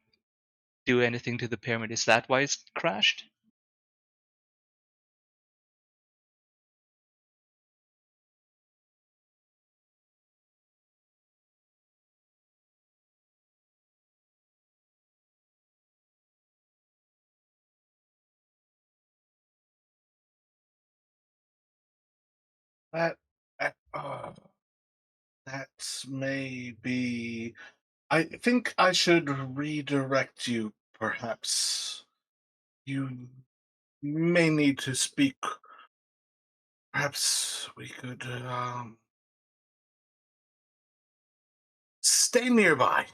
Speaker 3: do anything to the pyramid? Is that why it's crashed?
Speaker 1: That, that, uh, that may be. I think I should redirect you, perhaps. You may need to speak. Perhaps we could stay nearby.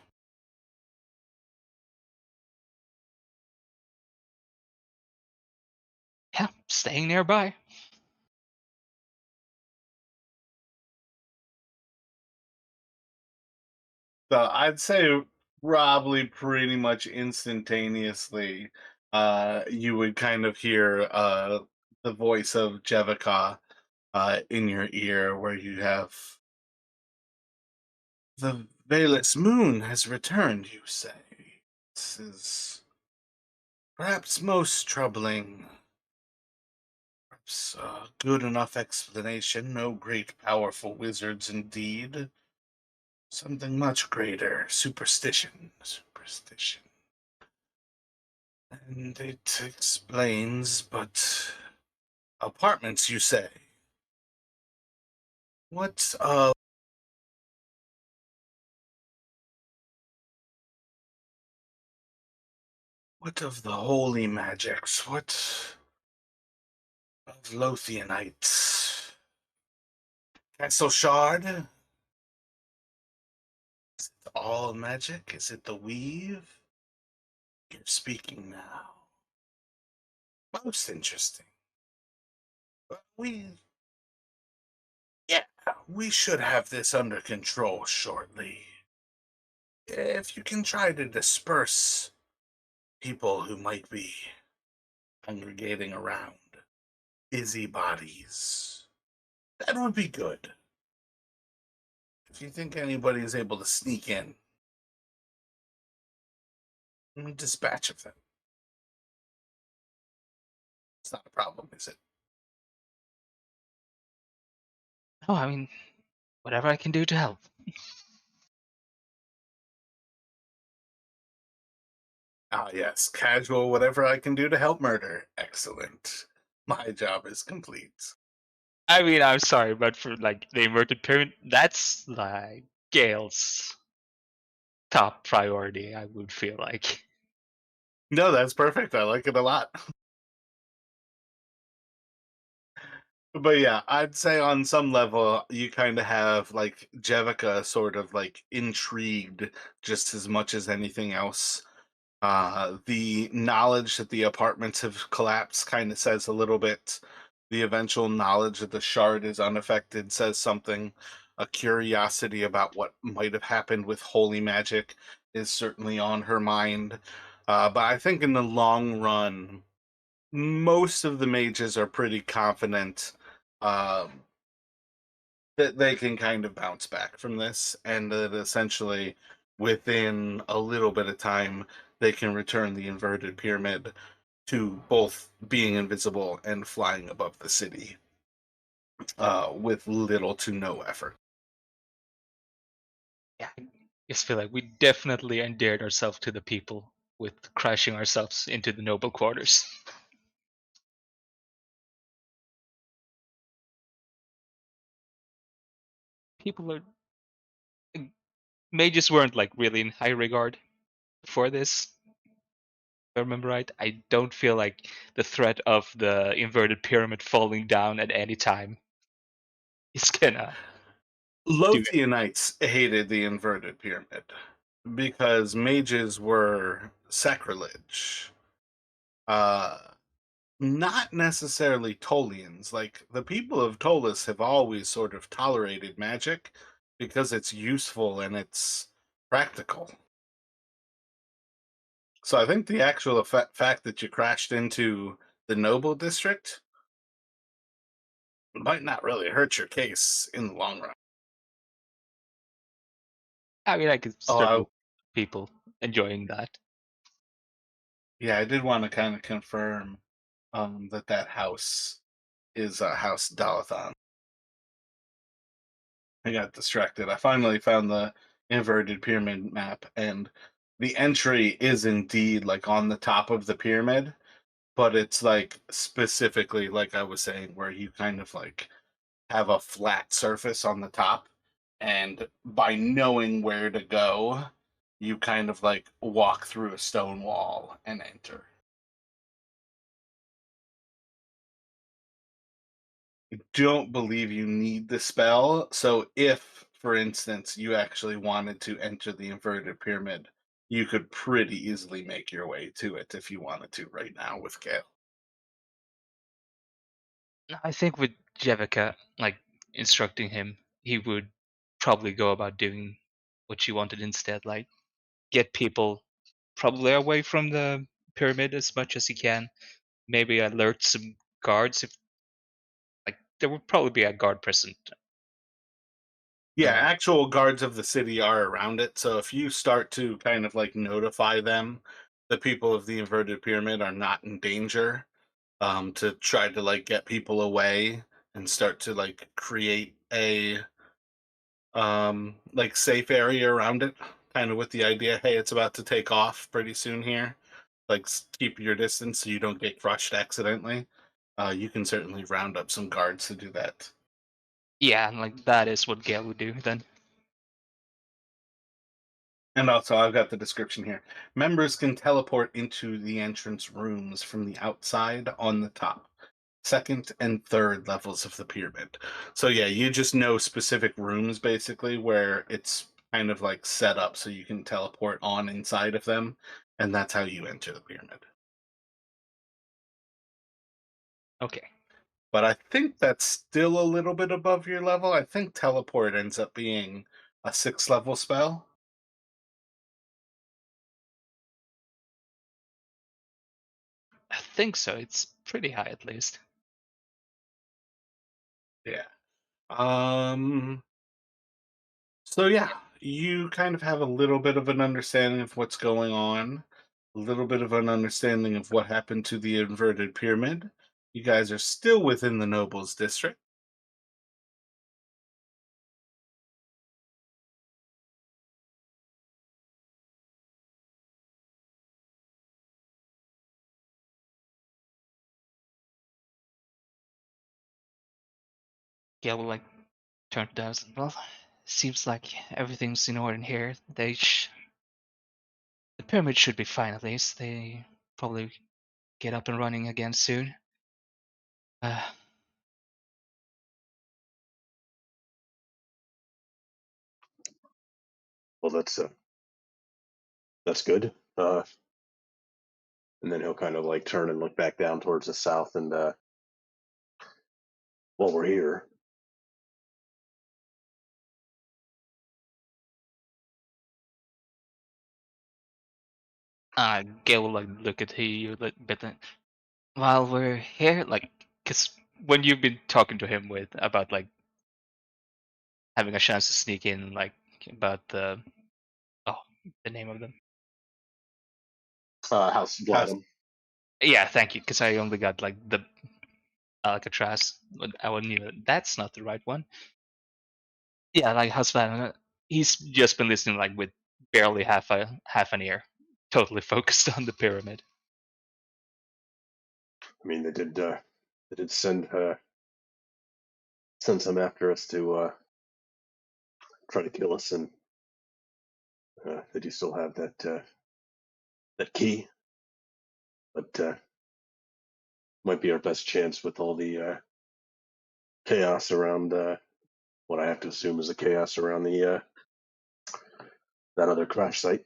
Speaker 3: Yeah, staying nearby.
Speaker 1: So I'd say probably pretty much instantaneously, you would kind of hear the voice of Jevika in your ear, where you have the Valus moon has returned. You say this is perhaps most troubling. Perhaps a good enough explanation. No great powerful wizards indeed. Something much greater. Superstition. Superstition. And it explains, but apartments, you say? What, What of the holy magics? What of Lothianites? Castle Shard? Is it all magic? Is it the weave? You're speaking now. Most interesting. But yeah, we should have this under control shortly. If you can try to disperse people who might be congregating around busybodies, that would be good. If you think anybody is able to sneak in, dispatch of them. It's not a problem, is it?
Speaker 3: Oh, I mean, whatever I can do to help.
Speaker 1: Ah, yes, casual, whatever I can do to help murder. Excellent. My job is complete.
Speaker 3: I mean, I'm sorry, but for like the inverted pyramid, that's like Gale's top priority, I would feel like.
Speaker 1: No, that's perfect. I like it a lot. But yeah, I'd say on some level, you kind of have like Jevica sort of like intrigued just as much as anything else. The knowledge that the apartments have collapsed kind of says a little bit. The eventual knowledge that the shard is unaffected says something. A curiosity about what might have happened with holy magic is certainly on her mind. But I think in the long run, most of the mages are pretty confident um, that they can kind of bounce back from this, and that essentially within a little bit of time they can return the inverted pyramid to both being invisible and flying above the city with little to no effort.
Speaker 3: Yeah, I just feel like we definitely endeared ourselves to the people with crashing ourselves into the noble quarters. People are mages weren't like really in high regard for this. If I remember right, I don't feel like the threat of the inverted pyramid falling down at any time is gonna do it.
Speaker 1: Lothianites hated the inverted pyramid because mages were sacrilege. Uh, Not necessarily Tolians. Like the people of Ptolus have always sort of tolerated magic because it's useful and it's practical. So I think the actual fact that you crashed into the noble district might not really hurt your case in the long run.
Speaker 3: I mean, I could
Speaker 1: Oh,
Speaker 3: certainly people enjoying that.
Speaker 1: yeah, I did want to kind of confirm that that house is House Dalathon. I got distracted. I finally found the inverted pyramid map, and the entry is indeed like on the top of the pyramid, but it's like specifically like I was saying, where you kind of like have a flat surface on the top, and by knowing where to go, you kind of like walk through a stone wall and enter. Don't believe you need the spell. So if, for instance, you actually wanted to enter the inverted pyramid, you could pretty easily make your way to it if you wanted to right now with Gale.
Speaker 3: I think with Jevica, like instructing him, he would probably go about doing what she wanted instead, like get people probably away from the pyramid as much as he can. Maybe alert some guards if like there would probably be a guard present.
Speaker 1: Yeah,
Speaker 3: Uh,
Speaker 1: actual guards of the city are around it. So if you start to kind of like notify them, the people of the inverted pyramid are not in danger, to try to like get people away and start to like create a like safe area around it, kind of with the idea, hey, it's about to take off pretty soon here. Like keep your distance so you don't get crushed accidentally. You can certainly round up some guards to do that.
Speaker 3: yeah, and like that is what Gale would do then.
Speaker 1: And also, I've got the description here. Members can teleport into the entrance rooms from the outside on the top, second and third levels of the pyramid. So, yeah, you just know specific rooms basically where it's kind of like set up so you can teleport on inside of them. And that's how you enter the pyramid.
Speaker 3: Okay.
Speaker 1: But I think that's still a little bit above your level. I think teleport ends up being a sixth level spell.
Speaker 3: I think so. It's pretty high at least.
Speaker 1: Yeah. Um So yeah, you kind of have a little bit of an understanding of what's going on, a little bit of an understanding of what happened to the inverted pyramid. You guys are still within the nobles district.
Speaker 3: Yeah, we'll like turn to Daz. Well, seems like everything's in order here. The pyramid should be fine at least. They probably get up and running again soon. Uh,
Speaker 2: Well, that's good. And then he'll kind of like turn and look back down towards the south, and while we're here,
Speaker 3: Gail will like look at you a little bit. While we're here, like, cause when you've been talking to him with about like having a chance to sneak in, like about the oh the name of them.
Speaker 2: House
Speaker 1: How's
Speaker 2: Vlaadam.
Speaker 3: Yeah, thank you. Cause I only got like the Alcatraz. But I knew that's not the right one. Yeah, like House Vlaadam. He's just been listening like with barely half an ear, totally focused on the pyramid.
Speaker 2: I mean, they did send some after us to try to kill us, and they do still have that key, but might be our best chance with all the chaos around what I have to assume is the chaos around the that other crash site.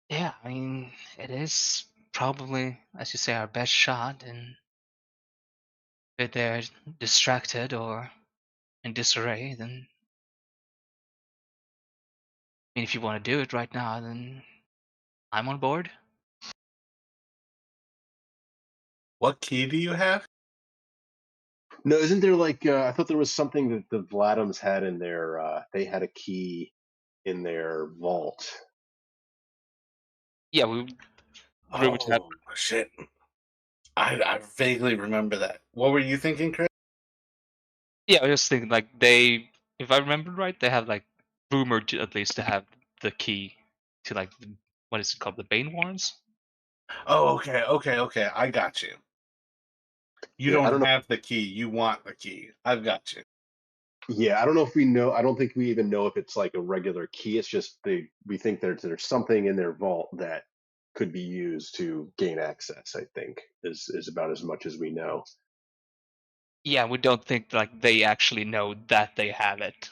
Speaker 3: Yeah, I mean it is probably, as you say, our best shot, and if they're distracted or in disarray, then I mean, if you want to do it right now, then I'm on board.
Speaker 1: what key do you have?
Speaker 2: No, isn't there like I thought there was something that the Vladams had in their they had a key in their vault.
Speaker 3: Yeah, we pretty much have.
Speaker 1: Oh shit. I vaguely remember that. What were you thinking, Chris?
Speaker 3: Yeah, I was just thinking like they, if I remember right, they have like rumored at least to have the key to like what is it called, the Bane Warrens?
Speaker 1: Oh, okay. I got you. You
Speaker 2: Yeah, I
Speaker 1: don't
Speaker 2: don't know.
Speaker 1: have the key. You want the key. I've got you.
Speaker 2: Yeah, I don't know if we know. I don't think we even know if it's like a regular key. It's just we think there's something in their vault that could be used to gain access. I think is about as much as we know.
Speaker 3: Yeah, we don't think like they actually know that they have it.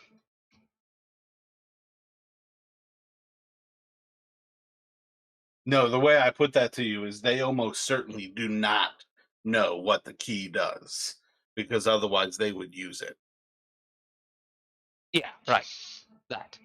Speaker 1: No, the way I put that to you is they almost certainly do not know what the key does because otherwise they would use it.
Speaker 3: Yeah, right. That.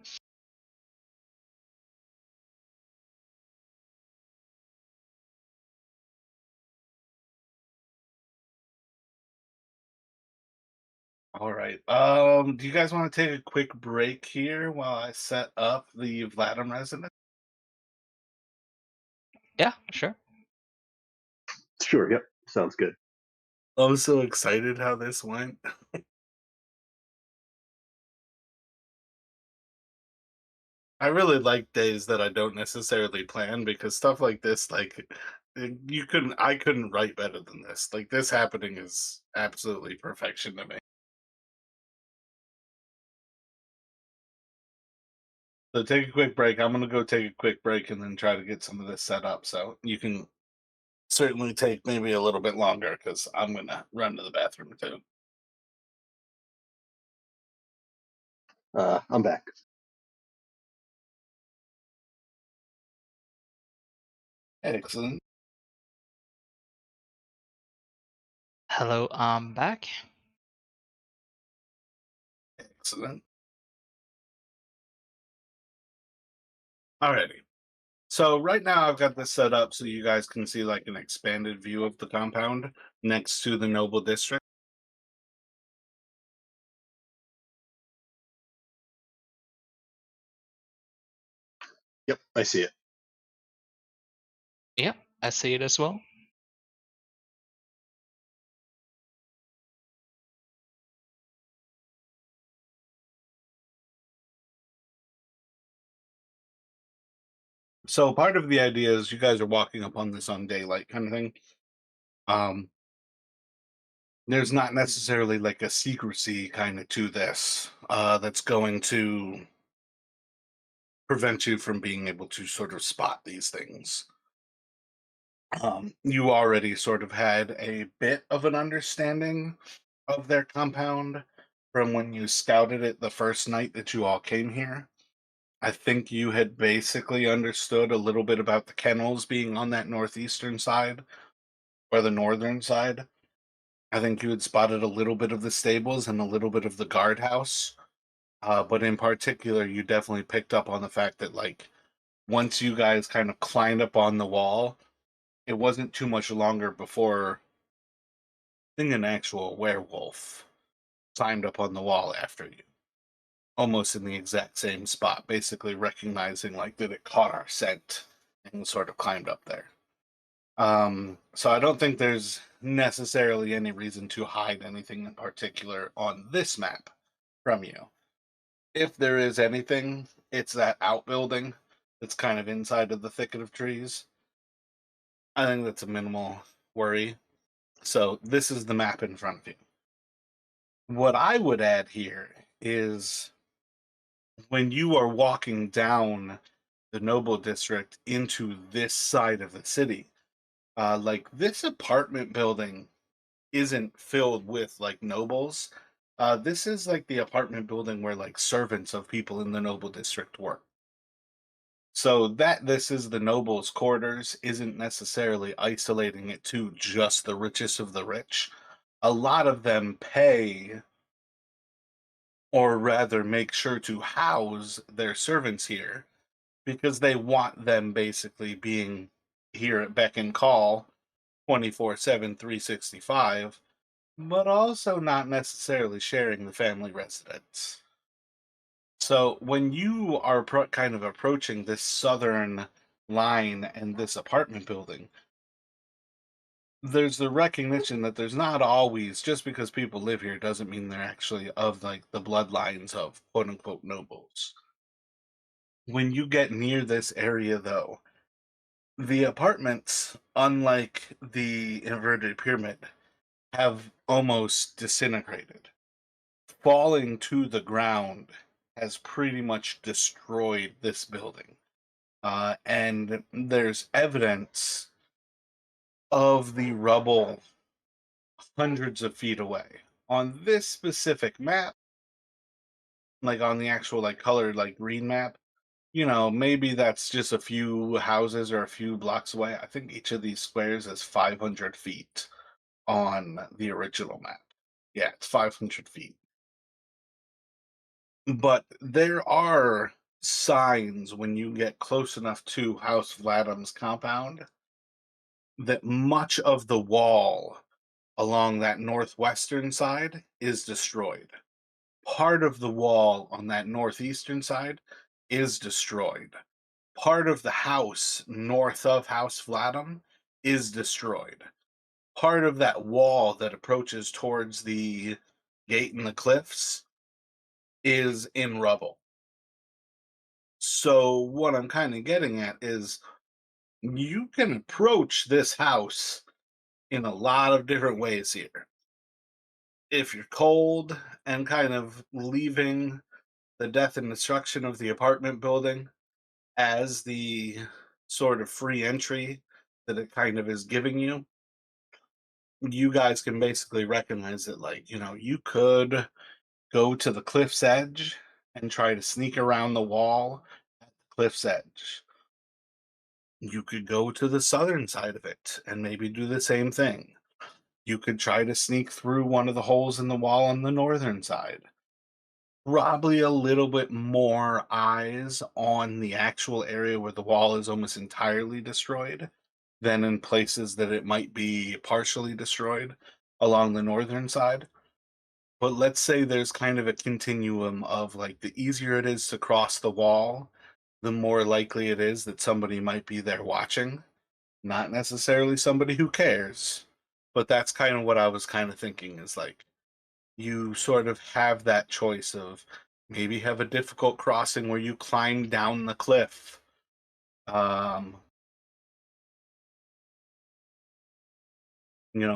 Speaker 1: All right. Do you guys want to take a quick break here while I set up the Vladim residence?
Speaker 3: Yeah, sure.
Speaker 2: Sure. Yep. Sounds good.
Speaker 1: I'm so excited how this went. I really like days that I don't necessarily plan because stuff like this, like I couldn't write better than this. Like this happening is absolutely perfection to me. So take a quick break. I'm gonna go take a quick break and then try to get some of this set up. So you can certainly take maybe a little bit longer because I'm gonna run to the bathroom too.
Speaker 2: I'm back.
Speaker 1: Excellent.
Speaker 3: Hello, I'm back.
Speaker 1: Excellent. Alrighty. So right now I've got this set up so you guys can see like an expanded view of the compound next to the noble district.
Speaker 2: Yep, I see it.
Speaker 3: Yep, I see it as well.
Speaker 1: So part of the idea is you guys are walking up on this on daylight kind of thing. Um, there's not necessarily like a secrecy kind of to this that's going to prevent you from being able to sort of spot these things. You already sort of had a bit of an understanding of their compound from when you scouted it the first night that you all came here. I think you had basically understood a little bit about the kennels being on that northeastern side or the northern side. I think you had spotted a little bit of the stables and a little bit of the guardhouse. But in particular, you definitely picked up on the fact that, like, once you guys kind of climbed up on the wall, it wasn't too much longer before I think an actual werewolf climbed up on the wall after you, almost in the exact same spot, basically recognizing like that it caught our scent and sort of climbed up there. So I don't think there's necessarily any reason to hide anything in particular on this map from you. If there is anything, it's that outbuilding that's kind of inside of the thicket of trees. I think that's a minimal worry. So this is the map in front of you. What I would add here is when you are walking down the Noble District into this side of the city, like this apartment building isn't filled with like nobles. This is like the apartment building where like servants of people in the Noble District work. So that this is the nobles' quarters isn't necessarily isolating it to just the richest of the rich. A lot of them pay, or rather make sure to house their servants here because they want them basically being here at beck and call 24/7, 365, but also not necessarily sharing the family residence. So when you are kind of approaching this southern line and this apartment building, there's the recognition that there's not always, just because people live here doesn't mean they're actually of like the bloodlines of quote unquote nobles. When you get near this area though, the apartments, unlike the inverted pyramid, have almost disintegrated. Falling to the ground has pretty much destroyed this building. And there's evidence of the rubble hundreds of feet away. On this specific map, like on the actual like colored like green map, maybe that's just a few houses or a few blocks away. I think each of these squares is 500 feet on the original map. Yeah, it's 500 feet. But there are signs when you get close enough to House Vladam's compound that much of the wall along that northwestern side is destroyed. Part of the wall on that northeastern side is destroyed. Part of the house north of House Vlaadam is destroyed. Part of that wall that approaches towards the gate in the cliffs is in rubble. So what I'm kind of getting at is you can approach this house in a lot of different ways here. If you're cold and kind of leaving the death and destruction of the apartment building as the sort of free entry that it kind of is giving you, you guys can basically recognize that, like, you could go to the cliff's edge and try to sneak around the wall at the cliff's edge. You could go to the southern side of it and maybe do the same thing. You could try to sneak through one of the holes in the wall on the northern side. Probably a little bit more eyes on the actual area where the wall is almost entirely destroyed than in places that it might be partially destroyed along the northern side. But let's say there's kind of a continuum of, like, the easier it is to cross the wall, the more likely it is that somebody might be there watching. Not necessarily somebody who cares, but that's kind of what I was kind of thinking is, like, you sort of have that choice of maybe have a difficult crossing where you climb down the cliff. Um,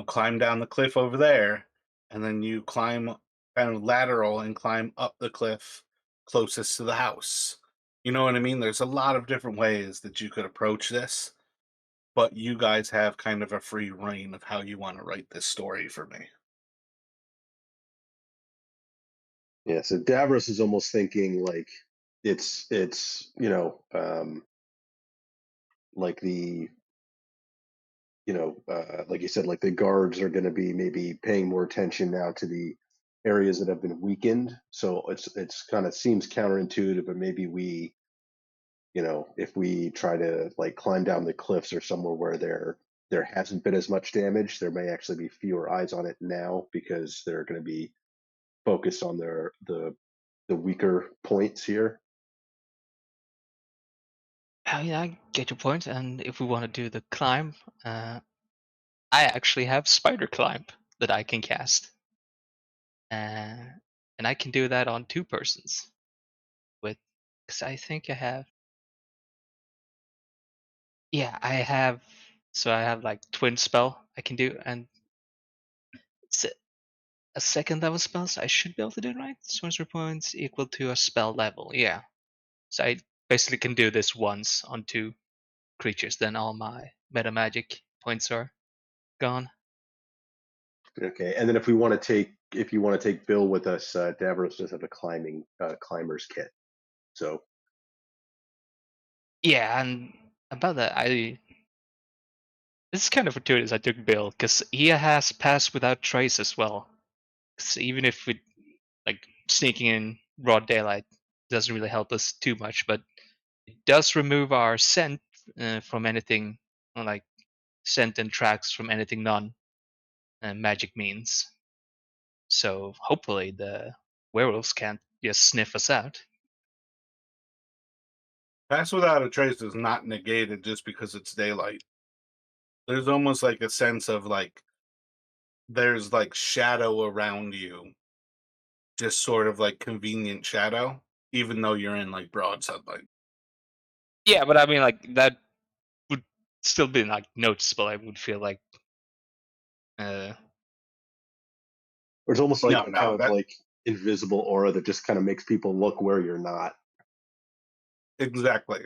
Speaker 1: climb down the cliff over there, and then you climb kind of lateral and climb up the cliff closest to the house. You know what I mean? There's a lot of different ways that you could approach this, but you guys have kind of a free reign of how you want to write this story for me.
Speaker 2: Yeah, so Davros is almost thinking like it's like the like you said, like the guards are going to be maybe paying more attention now to the areas that have been weakened. So it's kind of seems counterintuitive, but maybe if we try to like climb down the cliffs or somewhere where there hasn't been as much damage, there may actually be fewer eyes on it now because they're going to be focused on the weaker points here.
Speaker 3: Yeah, I get your point. And if we want to do the climb, I actually have spider climb that I can cast, uh, and I can do that on two persons. With, because I think I have, yeah, I have. So I have like twin spell I can do, and it's a second level spell, so I should be able to do it right. Sorcerer points equal to a spell level. Yeah, so I basically can do this once on two creatures. Then all my meta magic points are gone.
Speaker 2: Okay, and then if you want to take Bill with us, Davros does have a climber's kit. So
Speaker 3: Yeah, and about that, this is kind of fortuitous. I took Bill because he has pass without trace as well. 'Cause even if we like sneaking in broad daylight doesn't really help us too much, but it does remove our scent from anything like scent and tracks from anything non magic means. So hopefully the werewolves can't just sniff us out.
Speaker 1: Pass without a trace is not negated just because it's daylight. There's almost like a sense of, like, there's like shadow around you, just sort of like convenient shadow, even though you're in like broad sunlight.
Speaker 3: Yeah, but I mean, like that would still be like noticeable. I would feel like, uh,
Speaker 2: or it's almost like
Speaker 1: No,
Speaker 2: a kind
Speaker 1: no,
Speaker 2: of
Speaker 1: that
Speaker 2: like invisible aura that just kind of makes people look where you're not.
Speaker 1: exactly.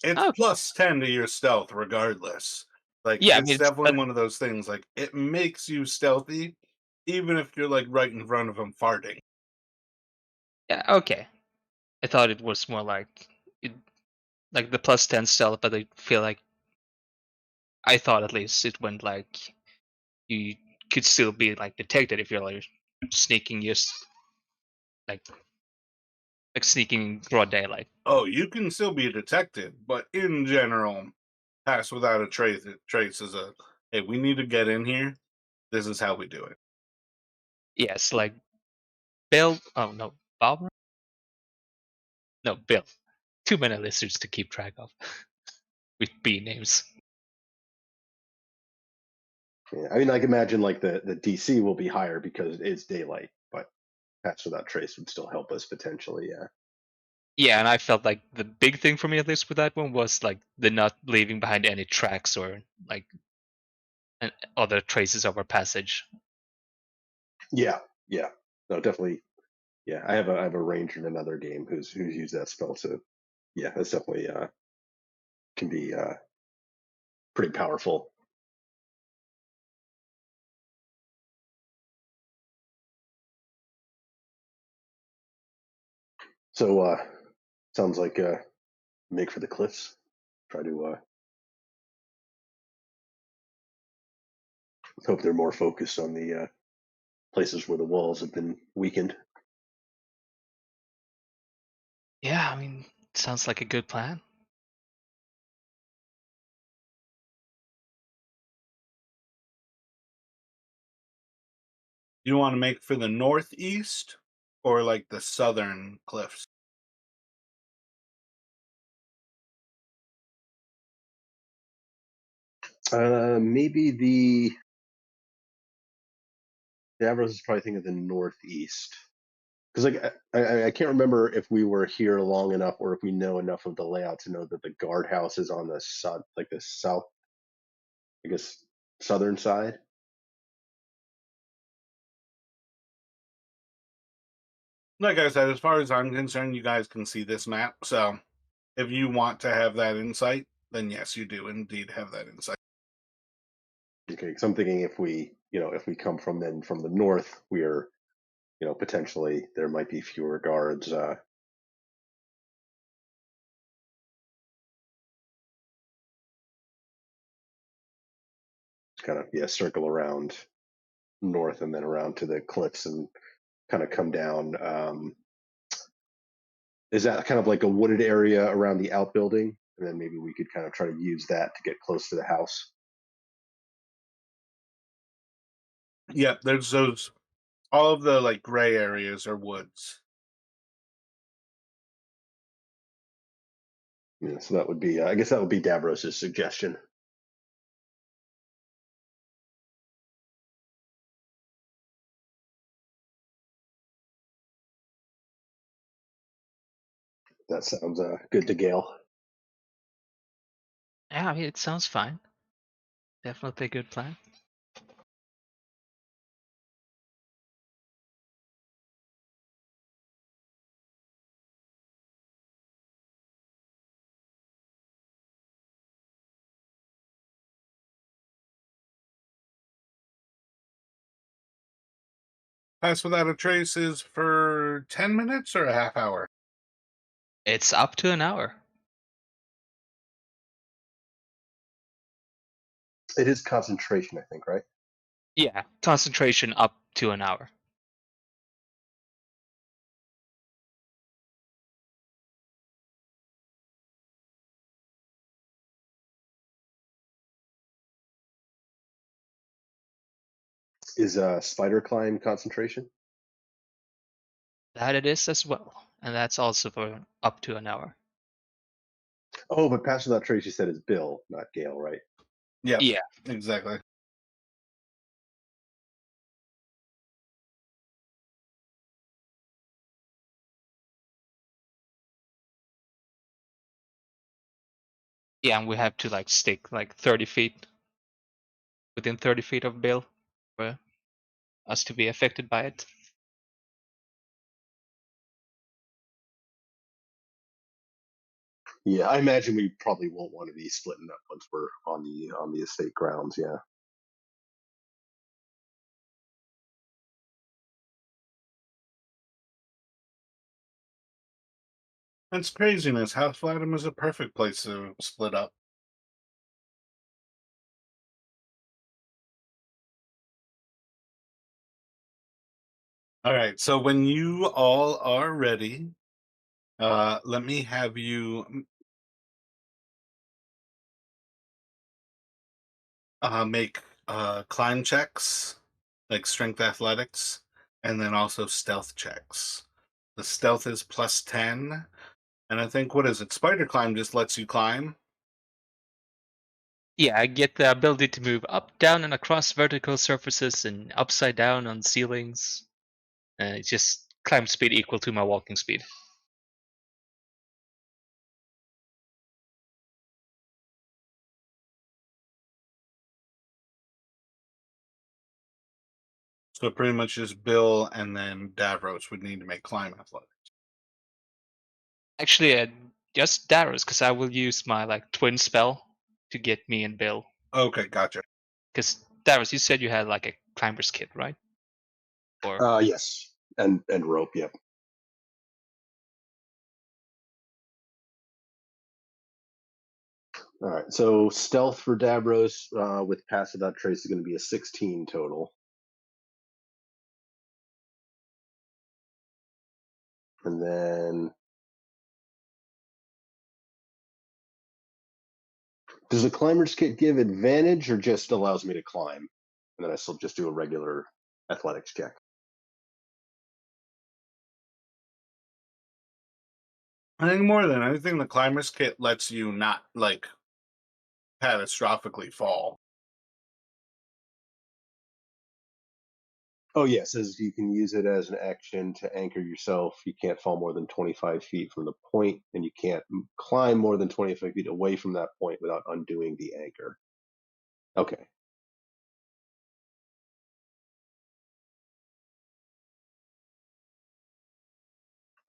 Speaker 1: It's
Speaker 3: oh
Speaker 1: plus 10 to your stealth regardless. Like,
Speaker 3: yeah, I
Speaker 1: it's
Speaker 3: mean,
Speaker 1: definitely one of those things, like, it makes you stealthy even if you're like right in front of them farting.
Speaker 3: yeah, okay. I thought it was more like it, like the plus 10 stealth, but I feel like I thought at least it went like you could still be like detected if you're like sneaking just like sneaking in broad daylight.
Speaker 1: Oh, you can still be detected, but in general, pass without a trace is a, hey, we need to get in here. This is how we do it.
Speaker 3: Yes, like Bill. Oh no, Bob. No, Bill. Too many lizards to keep track of with B names.
Speaker 2: Yeah, I mean, I can imagine like the DC will be higher because it's daylight, but Pass Without Trace would still help us potentially. Yeah.
Speaker 3: Yeah, and I felt like the big thing for me, at least with that one, was like the not leaving behind any tracks or like other traces of our passage.
Speaker 2: Yeah. Yeah. No, definitely. Yeah, I have a ranger in another game who's used that spell. So yeah, that's definitely can be pretty powerful. So sounds like make for the cliffs. Try to hope they're more focused on the places where the walls have been weakened.
Speaker 3: Yeah, I mean, sounds like a good plan.
Speaker 1: You want to make for the northeast or like the southern cliffs?
Speaker 2: Maybe the Avros is probably thinking of the northeast because like I can't remember if we were here long enough or if we know enough of the layout to know that the guardhouse is on the like the south, I guess, southern side.
Speaker 1: Like I said, as far as I'm concerned, you guys can see this map. So if you want to have that insight, then yes, you do indeed have that insight.
Speaker 2: Okay, because I'm thinking if we come from the north, we are potentially there might be fewer guards. Kind of circle around north and then around to the cliffs and kind of come down. Is that kind of like a wooded area around the outbuilding? And then maybe we could kind of try to use that to get close to the house.
Speaker 1: Yeah, there's those. All of the like gray areas are woods.
Speaker 2: Yeah, so that would be, I guess that would be Davros's suggestion. That sounds good to Gale.
Speaker 3: Yeah, I mean, it sounds fine. Definitely a good plan.
Speaker 1: Pass without a trace is for 10 minutes or a half hour.
Speaker 3: It's up to an hour.
Speaker 2: It is concentration, I think, right?
Speaker 3: Yeah, concentration up to an hour.
Speaker 2: Is spider climb concentration?
Speaker 3: That it is as well, and that's also for up to an hour.
Speaker 2: Oh, but pass without trace, you said is Bill, not Gale, right?
Speaker 1: Yep,
Speaker 3: Yeah,
Speaker 1: exactly.
Speaker 3: yeah, and we have to like stick like 30 feet within 30 feet of Bill for us to be affected by it.
Speaker 2: Yeah, I imagine we probably won't want to be splitting up once we're on the estate grounds. Yeah.
Speaker 1: That's craziness. House Vlaadam is a perfect place to split up. All right, so when you all are ready, let me have you make climb checks, like strength athletics, and then also stealth checks. The stealth is plus 10, and I think, what is it? Spider climb just lets you climb.
Speaker 3: Yeah, I get the ability to move up, down, and across vertical surfaces and upside down on ceilings. It's just climb speed equal to my walking speed.
Speaker 1: So pretty much just Bill and then Davros would need to make climb athletics.
Speaker 3: Actually, just Darius, because I will use my like twin spell to get me and Bill.
Speaker 1: Okay, gotcha.
Speaker 3: Because Darius, you said you had like a climber's kit, right? Or
Speaker 2: Yes, and rope. Yep. All right. So stealth for Davros with pass without trace is going to be a 16 total, and then does the climber's kit give advantage or just allows me to climb, and then I still just do a regular athletics check?
Speaker 1: I think more than anything, the climber's kit lets you not like catastrophically fall.
Speaker 2: Oh, yeah, it says you can use it as an action to anchor yourself. You can't fall more than 25 feet from the point, and you can't climb more than 25 feet away from that point without undoing the anchor. Okay.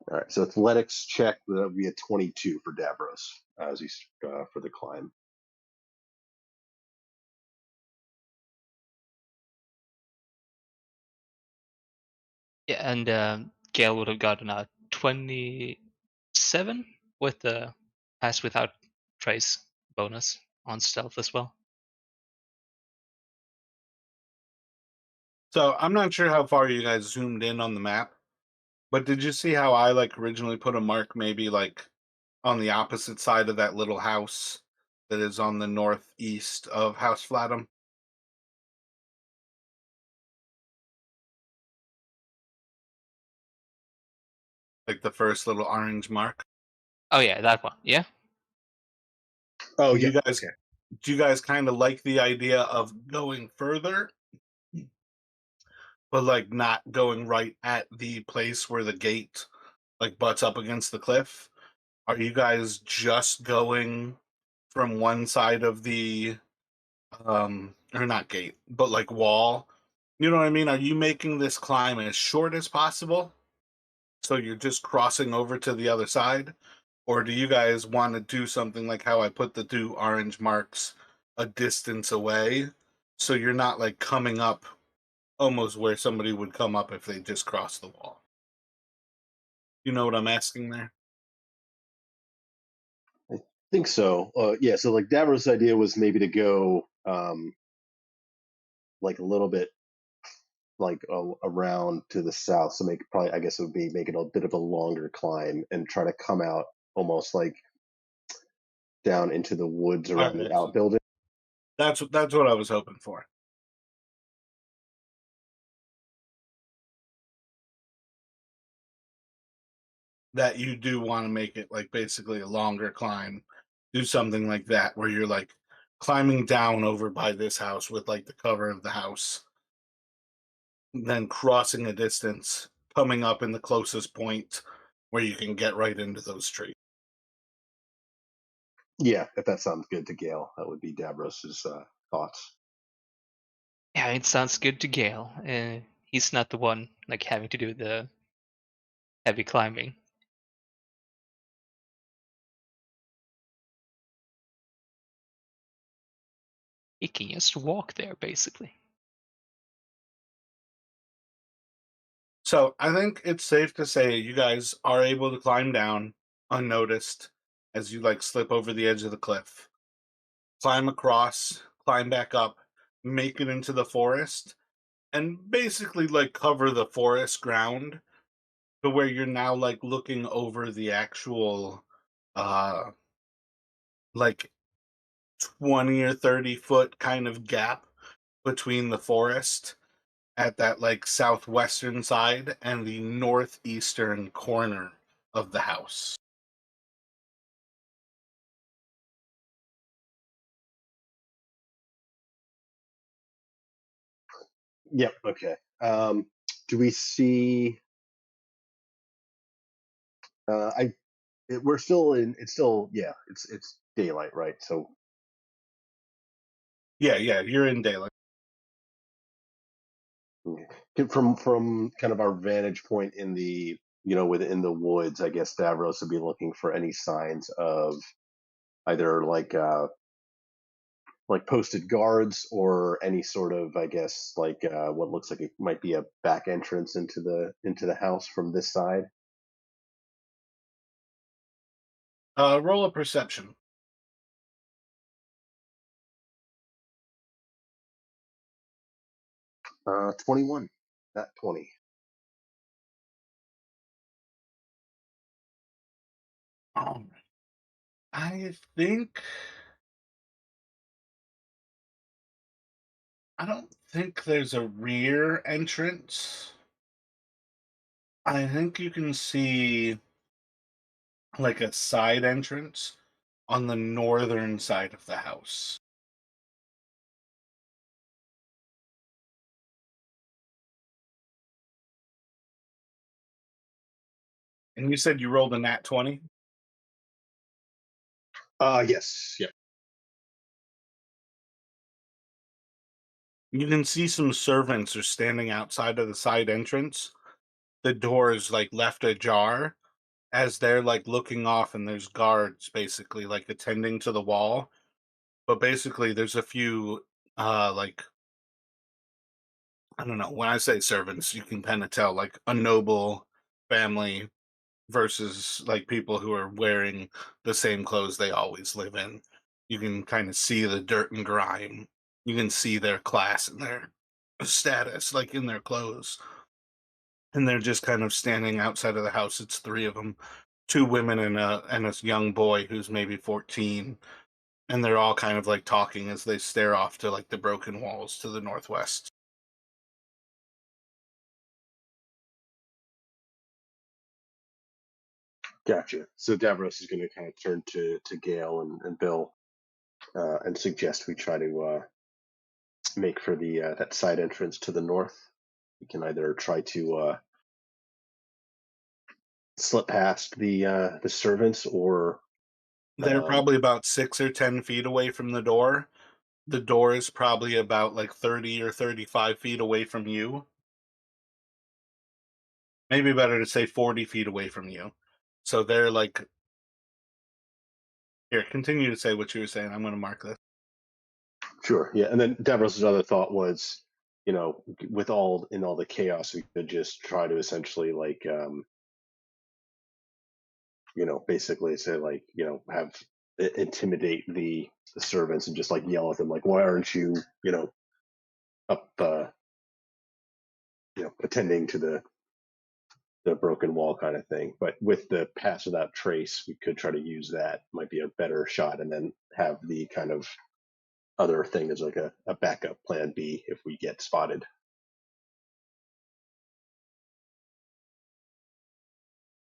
Speaker 2: All right. So athletics check, that would be a 22 for Davros as he's for the climb.
Speaker 3: yeah, and Gale would have gotten a 27 with the pass without trace bonus on stealth as well.
Speaker 1: So I'm not sure how far you guys zoomed in on the map, but did you see how I like originally put a mark maybe like on the opposite side of that little house that is on the northeast of House Vlaadam? Like the first little orange mark.
Speaker 3: Oh yeah, that one. Yeah.
Speaker 2: Oh,
Speaker 1: Do
Speaker 2: yeah.
Speaker 1: you guys
Speaker 2: Okay.
Speaker 1: do you guys kind of like the idea of going further, but like not going right at the place where the gate like butts up against the cliff? Are you guys just going from one side of the or not gate, but like wall? You know what I mean? Are you making this climb as short as possible? So you're just crossing over to the other side? Or do you guys want to do something like how I put the two orange marks a distance away? So you're not like coming up almost where somebody would come up if they just crossed the wall. You know what I'm asking there?
Speaker 2: I think so. Yeah. So like Davros' idea was maybe to go like a little bit like around to the south. So make probably, I guess it would be make it a bit of a longer climb and try to come out almost like down into the woods
Speaker 1: All
Speaker 2: around the
Speaker 1: right.
Speaker 2: outbuilding.
Speaker 1: That's what I was hoping for. That you do want to make it like basically a longer climb. Do something like that where you're like climbing down over by this house with like the cover of the house, then crossing a distance, coming up in the closest point where you can get right into those trees.
Speaker 2: Yeah, if that sounds good to Gail, that would be Davros's thoughts.
Speaker 3: Yeah, it sounds good to Gale. He's not the one like having to do the heavy climbing. He can just walk there, basically.
Speaker 1: So I think it's safe to say you guys are able to climb down unnoticed as you like slip over the edge of the cliff, climb across, climb back up, make it into the forest, and basically like cover the forest ground to where you're now like looking over the actual uh like 20 or 30 foot kind of gap between the forest at that like southwestern side and the northeastern corner of the house.
Speaker 2: Yep. Okay. Do we see? I we're still in. It's still yeah. It's daylight, right? So
Speaker 1: Yeah, yeah, you're in daylight.
Speaker 2: okay. From kind of our vantage point in the within the woods, I guess Davros would be looking for any signs of either like posted guards or any sort of, I guess, like what looks like it might be a back entrance into the house from this side.
Speaker 1: Roll a perception.
Speaker 2: 21, not 20.
Speaker 1: Um, think I don't think there's a rear entrance. I think you can see like a side entrance on the northern side of the house. And you said you rolled a nat 20?
Speaker 2: Yes, yep.
Speaker 1: You can see some servants are standing outside of the side entrance. The door is like left ajar as they're like looking off, and there's guards basically like attending to the wall. But basically there's a few like I don't know, when I say servants, you can kind of tell like a noble family versus like people who are wearing the same clothes they always live in. You can kind of see the dirt and grime. You can see their class and their status, like in their clothes. And they're just kind of standing outside of the house. It's three of them, two women and a young boy who's maybe 14. And they're all kind of like talking as they stare off to like the broken walls to the northwest.
Speaker 2: Gotcha. So Davros is going to kind of turn to Gale and Bill and suggest we try to make for the that side entrance to the north. We can either try to slip past the servants, or
Speaker 1: They're
Speaker 2: um,
Speaker 1: probably about 6 or 10 feet away from the door. The door is probably about like 30 or 35 feet away from you. Maybe better to say 40 feet away from you. So they're like, here, continue to say what you were saying. I'm going to mark this.
Speaker 2: sure, yeah. And then Davros's other thought was, with all the chaos, we could just try to essentially like basically say like have intimidate the servants and just like yell at them like, why aren't you up attending to the broken wall kind of thing. But with the pass without trace, we could try to use that. Might be a better shot, and then have the kind of other thing as like a backup plan B if we get spotted.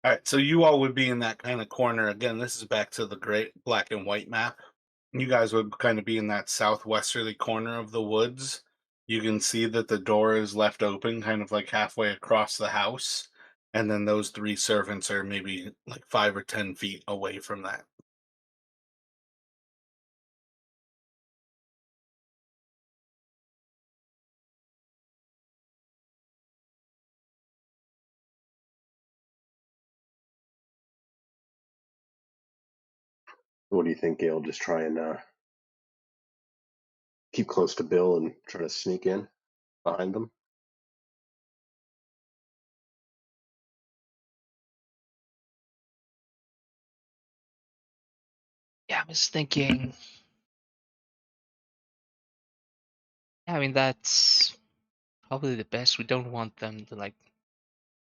Speaker 1: All right, so you all would be in that kind of corner. Again, this is back to the great black and white map. You guys would kind of be in that southwesterly corner of the woods. You can see that the door is left open, kind of like halfway across the house. And then those three servants are maybe like 5 or 10 feet away from that.
Speaker 2: What do you think, Gail? Just try and keep close to Bill and try to sneak in behind them.
Speaker 3: Yeah, I was thinking. Yeah, I mean that's probably the best. We don't want them to like.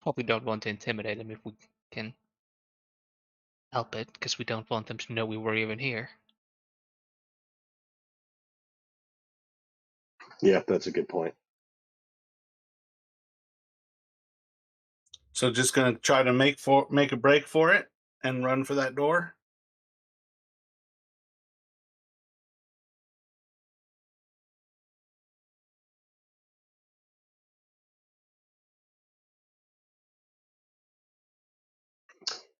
Speaker 3: Probably don't want to intimidate them if we can help it, because we don't want them to know we were even here.
Speaker 2: Yeah, that's a good point.
Speaker 1: So just gonna try to make a break for it and run for that door.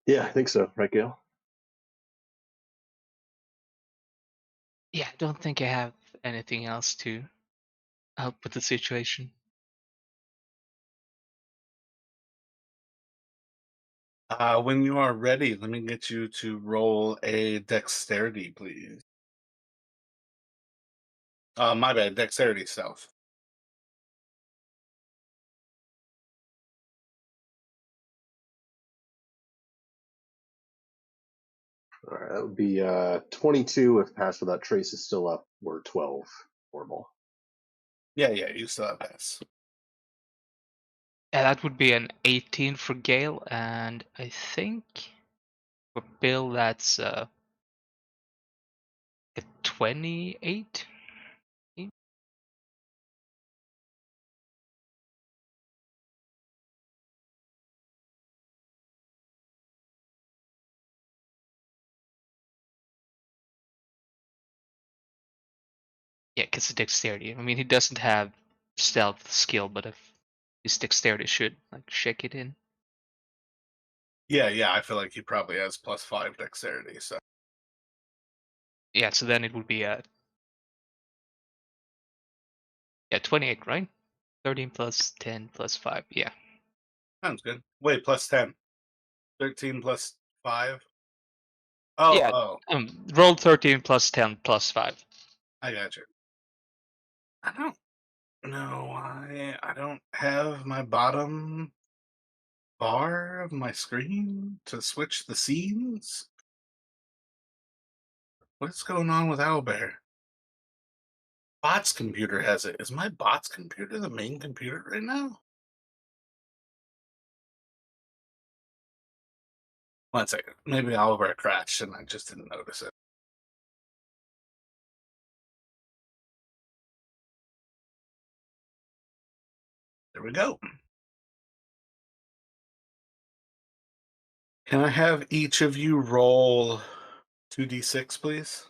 Speaker 2: Yeah, I think so. Right, Gail?
Speaker 3: Yeah, I don't think I have anything else to help with the situation.
Speaker 1: When you are ready, let me get you to roll a dexterity, please. My bad, dexterity stealth.
Speaker 2: All right, that would be 22 if Pass Without Trace is still up, or 12 normal.
Speaker 1: Yeah, yeah, you still have pass.
Speaker 3: Yeah, that would be an 18 for Gale, and I think for Bill that's a 28. Yeah, because of dexterity. I mean, he doesn't have stealth skill, but if his dexterity should like shake it in.
Speaker 1: Yeah, yeah, I feel like he probably has +5 dexterity, so
Speaker 3: Yeah, so then it would be a 28, right? 13 plus 10 plus 5. Yeah.
Speaker 1: sounds good. Wait, +10. 13 plus 5? Oh,
Speaker 3: Yeah.
Speaker 1: oh,
Speaker 3: Roll 13 plus 10 plus 5.
Speaker 1: I got you. I don't know why I don't have my bottom bar of my screen to switch the scenes. What's going on with Owlbear? Bot's computer has it. Is my bot's computer the main computer right now? One second. Maybe Owlbear crashed and I just didn't notice it. There we go. Can I have each of you roll 2d6, please?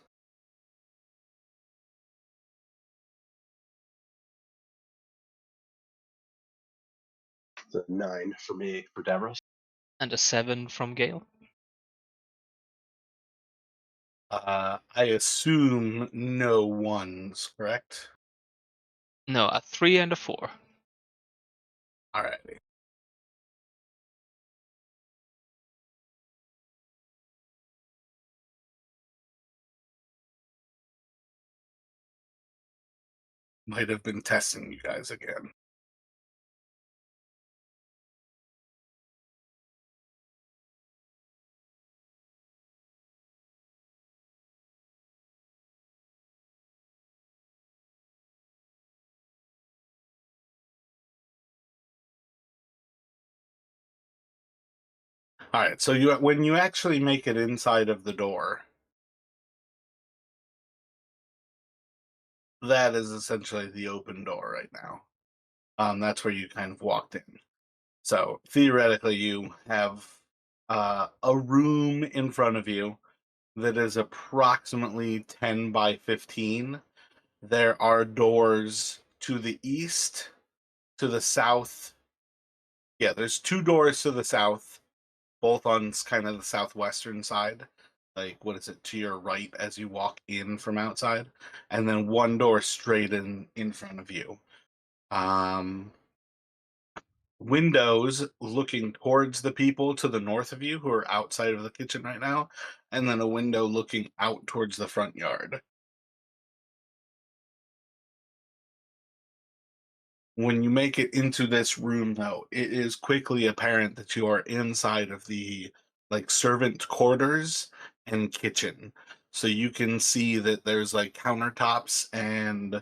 Speaker 2: It's a 9 for me for Davros.
Speaker 3: And a 7 from Gale.
Speaker 1: I assume no ones, correct?
Speaker 3: No, a 3 and a 4.
Speaker 1: Alrighty. Might have been testing you guys again. All right, so you when you actually make it inside of the door, that is essentially the open door right now. That's where you kind of walked in. So theoretically, you have a room in front of you that is approximately 10 by 15. There are doors to the east, to the south. Yeah, there's two doors to the south, both on kind of the southwestern side. Like, what is it, to your right as you walk in from outside, and then one door straight in front of you. Um, Windows looking towards the people to the north of you who are outside of the kitchen right now, and then a window looking out towards the front yard. When you make it into this room, though, it is quickly apparent that you are inside of the like servant quarters and kitchen. So you can see that there's like countertops and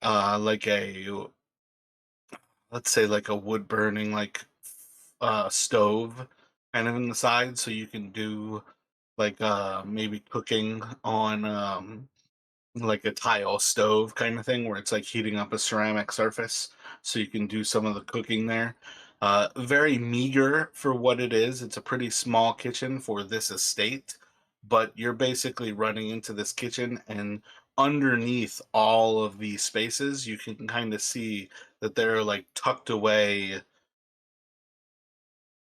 Speaker 1: like a, let's say, like a wood burning like stove kind of in the side, so you can do like maybe cooking on like a tile stove kind of thing where it's like heating up a ceramic surface, so you can do some of the cooking there. Very meager for what it is. It's a pretty small kitchen for this estate, but you're basically running into this kitchen, and underneath all of these spaces you can kind of see that they're like tucked away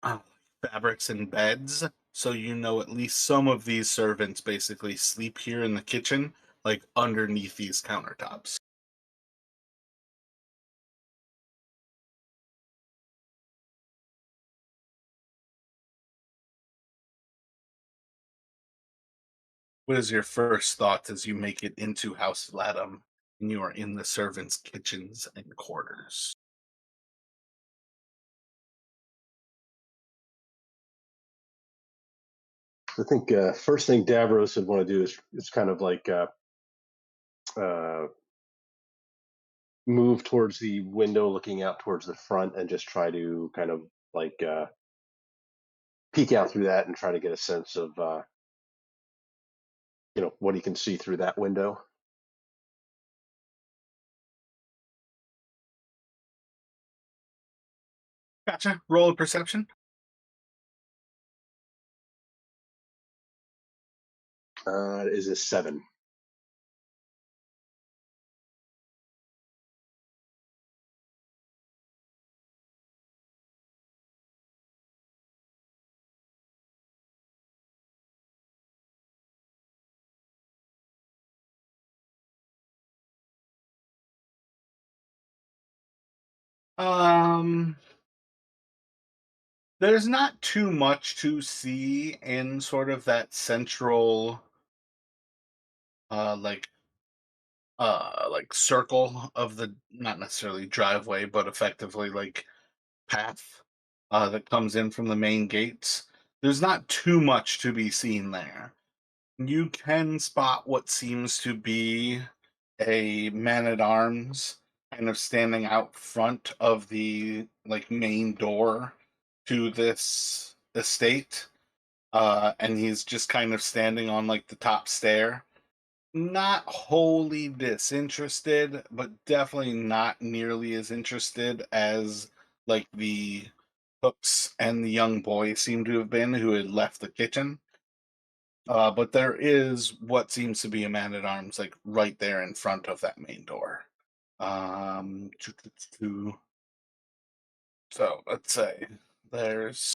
Speaker 1: uh, fabrics and beds. So you know at least some of these servants basically sleep here in the kitchen, like underneath these countertops. What is your first thoughts as you make it into House Vlaadam and you are in the servants' kitchens and quarters?
Speaker 2: I think first thing Davros would want to do is kind of like uh, move towards the window, looking out towards the front, and just try to kind of like peek out through that and try to get a sense of what he can see through that window.
Speaker 1: Gotcha. Roll a perception.
Speaker 2: It is a 7.
Speaker 1: Um, there's not too much to see in sort of that central, uh, like like circle of the not necessarily driveway, but effectively like path that comes in from the main gates. There's not too much to be seen there. You can spot what seems to be a man at arms kind of standing out front of the like main door to this estate. And he's just kind of standing on like the top stair, not wholly disinterested, but definitely not nearly as interested as like the Hooks and the young boy seem to have been who had left the kitchen. But there is what seems to be a man at arms, like right there in front of that main door. Choo- choo- choo. So let's say there's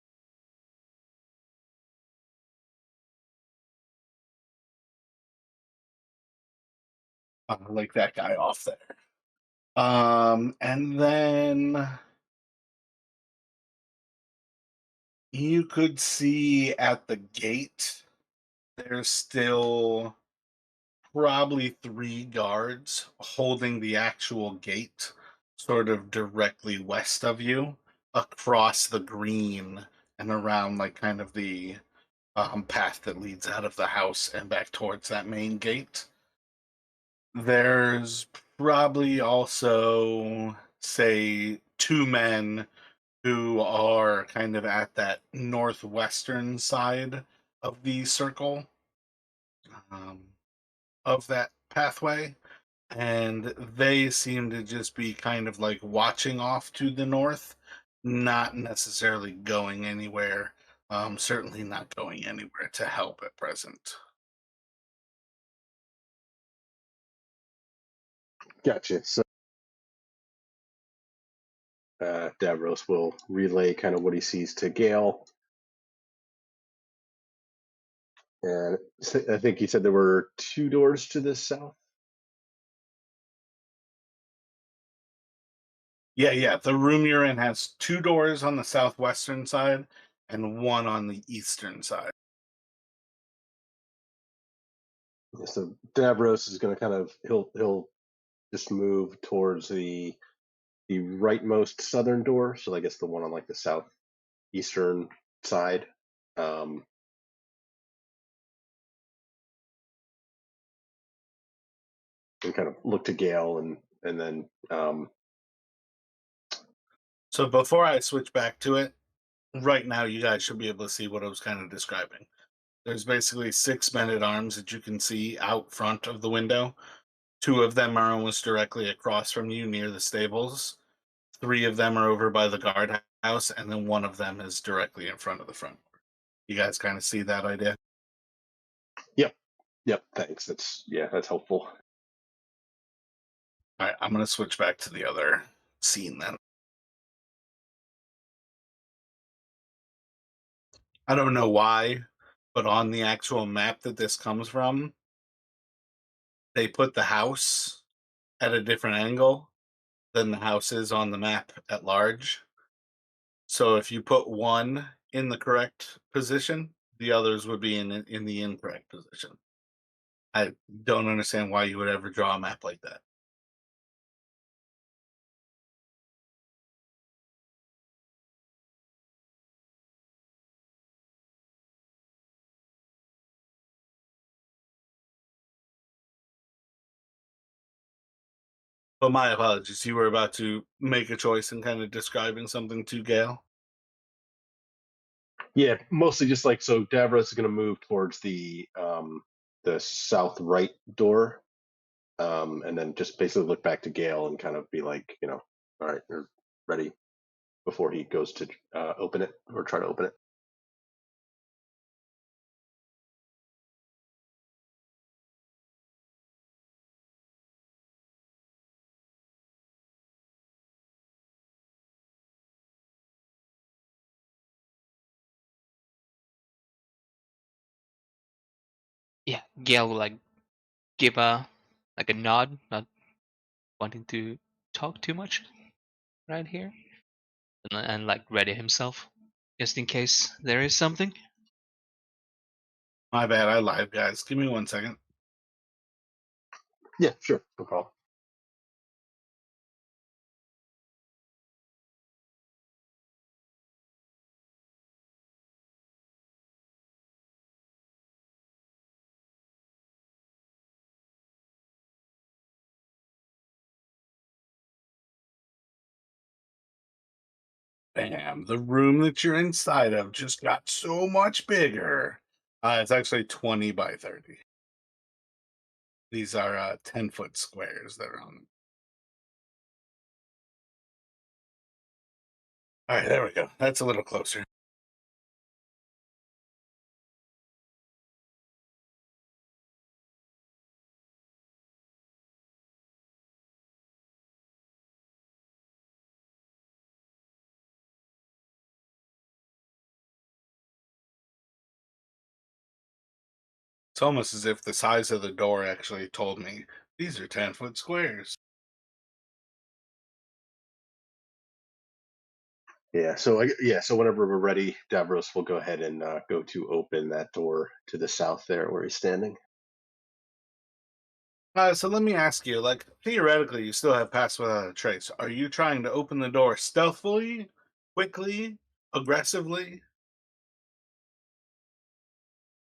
Speaker 1: like that guy off there. And then you could see at the gate, there's still probably three guards holding the actual gate, sort of directly west of you, across the green and around like kind of the path that leads out of the house and back towards that main gate. There's probably also, say, two men who are kind of at that northwestern side of the circle, um, of that pathway, and they seem to just be kind of like watching off to the north, not necessarily going anywhere. Certainly not going anywhere to help at present.
Speaker 2: Gotcha. So Davros will relay kind of what he sees to Gale. And I think he said there were 2 doors to the south.
Speaker 1: Yeah, yeah. The room you're in has two doors on the southwestern side and one on the eastern side.
Speaker 2: So Davros is going to kind of he'll just move towards the rightmost southern door. So I guess the one on like the southeastern side. Um, and kind of look to Gale and then
Speaker 1: So before I switch back to it, right now you guys should be able to see what I was kind of describing. There's basically six men at arms that you can see out front of the window. Two of them are almost directly across from you near the stables. Three of them are over by the guardhouse, and then one of them is directly in front of the front door. You guys kind of see that idea?
Speaker 2: yep, yep. Thanks. That's helpful.
Speaker 1: All right, I'm going to switch back to the other scene then. I don't know why, but on the actual map that this comes from, they put the house at a different angle than the house is on the map at large. So if you put one in the correct position, the others would be in the incorrect position. I don't understand why you would ever draw a map like that. But my apologies. You were about to make a choice and kind of describing something to Gale.
Speaker 2: Yeah, mostly just like so. Davros is going to move towards the south right door, and then just basically look back to Gale and kind of be like, all right, you're ready before he goes to open it or try to open it.
Speaker 3: Yeah, Gail will like give a nod, not wanting to talk too much right here, and like ready himself just in case there is something.
Speaker 1: My bad, I lied, guys. Give me 1 second.
Speaker 2: Yeah, sure, no problem.
Speaker 1: Bam. The room that you're inside of just got so much bigger. It's actually 20 by 30. These are 10-foot squares that are on. All right, there we go. That's a little closer. It's almost as if the size of the door actually told me these are 10-foot squares.
Speaker 2: So whenever we're ready, Davros will go ahead and go to open that door to the south there where he's standing.
Speaker 1: So let me ask you, like, theoretically, you still have pass without a trace. Are you trying to open the door stealthily, quickly, aggressively?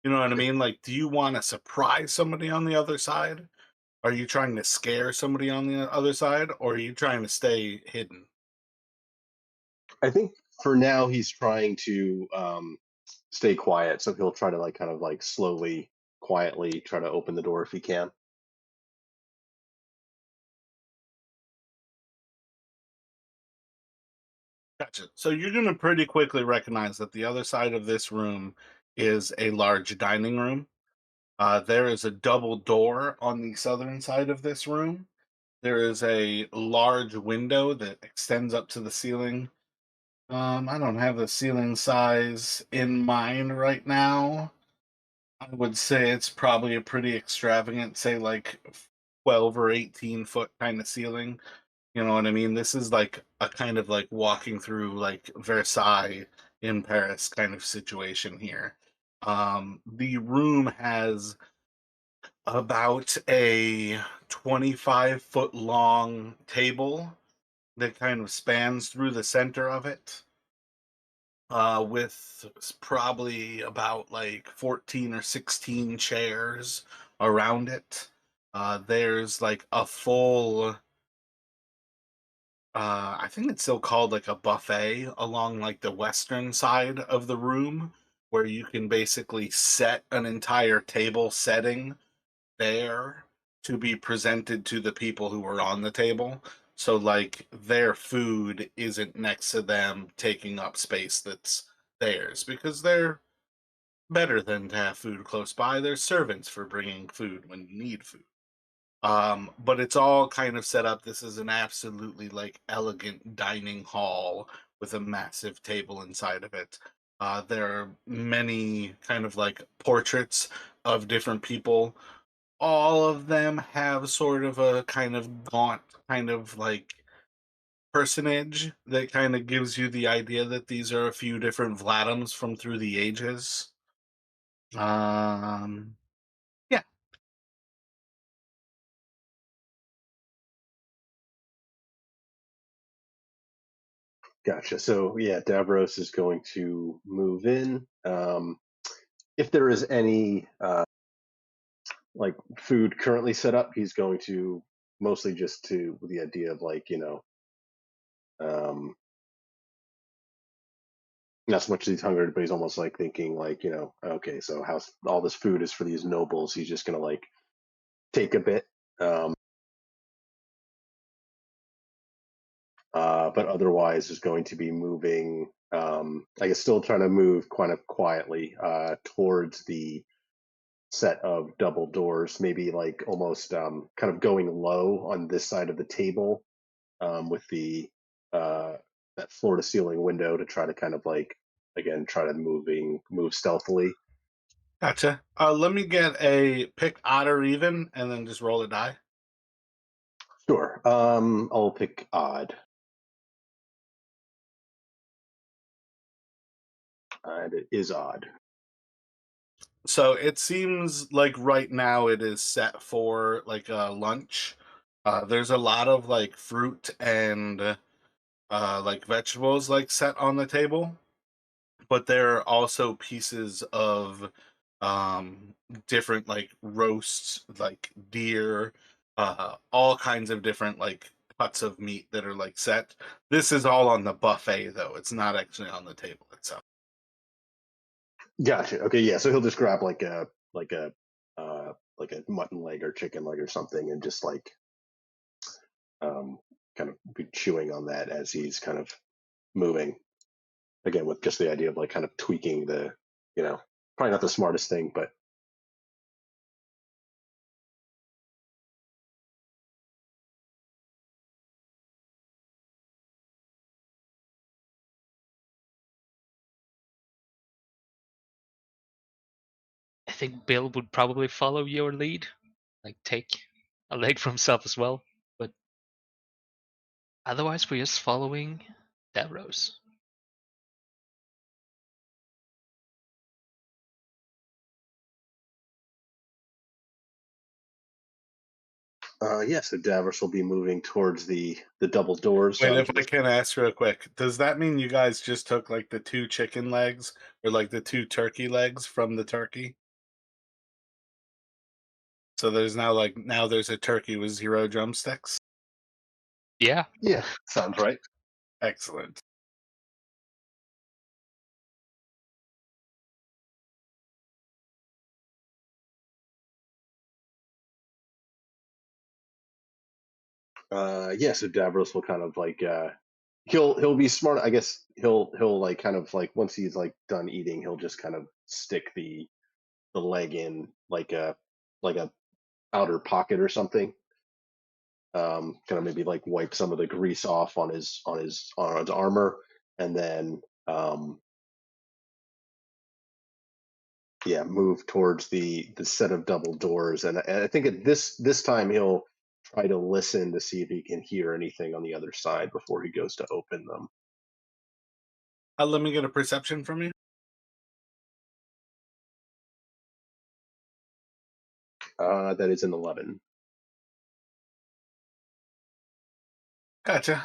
Speaker 1: You know what I mean? Like, do you want to surprise somebody on the other side? Are you trying to scare somebody on the other side, or are you trying to stay hidden?
Speaker 2: I think for now he's trying to stay quiet, so he'll try to like kind of like slowly, quietly try to open the door if he can.
Speaker 1: Gotcha. So you're going to pretty quickly recognize that the other side of this room is a large dining room. There is a double door on the southern side of this room. There is a large window that extends up to the ceiling. I don't have the ceiling size in mind right now. I would say it's probably a pretty extravagant, say like 12 or 18-foot kind of ceiling. You know what I mean? This is like a kind of like walking through like Versailles in Paris kind of situation here. The room has about a 25-foot long table that kind of spans through the center of it, with probably about like 14 or 16 chairs around it. There's like a full, I think it's still called like a buffet along like the western side of the room, where you can basically set an entire table setting there to be presented to the people who are on the table. So like their food isn't next to them taking up space that's theirs, because they're better than to have food close by. There's servants for bringing food when you need food. But it's all kind of set up. This is an absolutely like elegant dining hall with a massive table inside of it. There are many kind of like portraits of different people. All of them have sort of a kind of gaunt kind of like personage that kind of gives you the idea that these are a few different Vladams from through the ages. Um, yeah.
Speaker 2: Gotcha. So yeah, Davros is going to move in. If there is any like food currently set up, he's going to mostly just to with the idea of like um, not so much as he's hungry, but he's almost like thinking like okay, so how's all this food is for these nobles. He's just gonna like take a bit. Um, but otherwise is going to be moving. I guess still trying to move kind of quietly towards the set of double doors, maybe like almost kind of going low on this side of the table with the uh, that floor to ceiling window to try to kind of like again try to move stealthily.
Speaker 1: Gotcha. Let me get a pick odd or even, and then just roll a die.
Speaker 2: Sure. I'll pick odd. And it is odd.
Speaker 1: So it seems like right now it is set for like a lunch. There's a lot of like fruit and like vegetables like set on the table, but there are also pieces of um different like roasts, like deer, all kinds of different like cuts of meat that are like set. This is all on the buffet though. It's not actually on the table itself.
Speaker 2: Gotcha. Okay, yeah. So he'll just grab like a mutton leg or chicken leg or something, and just like um, kind of be chewing on that as he's kind of moving. Again, with just the idea of like kind of tweaking the, you know, probably not the smartest thing, but
Speaker 3: I think Bill would probably follow your lead, like take a leg for himself as well. But otherwise, we're just following Davros.
Speaker 2: yeah. So Davros will be moving towards the double doors.
Speaker 1: Wait, if I can ask real quick, does that mean you guys just took like the two chicken legs or like the two turkey legs from the turkey? So there's now like now there's a turkey with zero drumsticks.
Speaker 3: Yeah.
Speaker 2: Yeah, sounds right.
Speaker 1: Excellent.
Speaker 2: Yeah. So Davros will kind of like he'll be smart. I guess he'll like kind of like once he's like done eating, he'll just kind of stick the leg in like a outer pocket or something. Kind of maybe like wipe some of the grease off on his armor, and then yeah, move towards the set of double doors. And I think at this time he'll try to listen to see if he can hear anything on the other side before he goes to open them.
Speaker 1: Let me get a perception from you.
Speaker 2: That is an 11.
Speaker 1: Gotcha.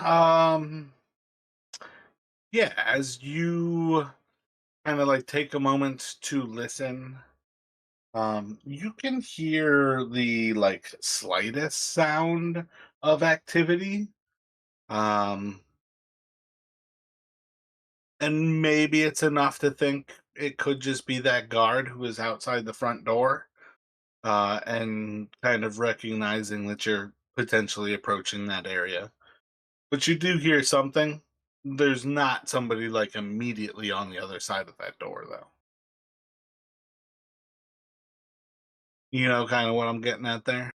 Speaker 1: Yeah, as you kind of like take a moment to listen, you can hear the like slightest sound of activity. Um, and maybe it's enough to think it could just be that guard who is outside the front door, and kind of recognizing that you're potentially approaching that area. But you do hear something. There's not somebody like immediately on the other side of that door, though. You know, kind of what I'm getting at there.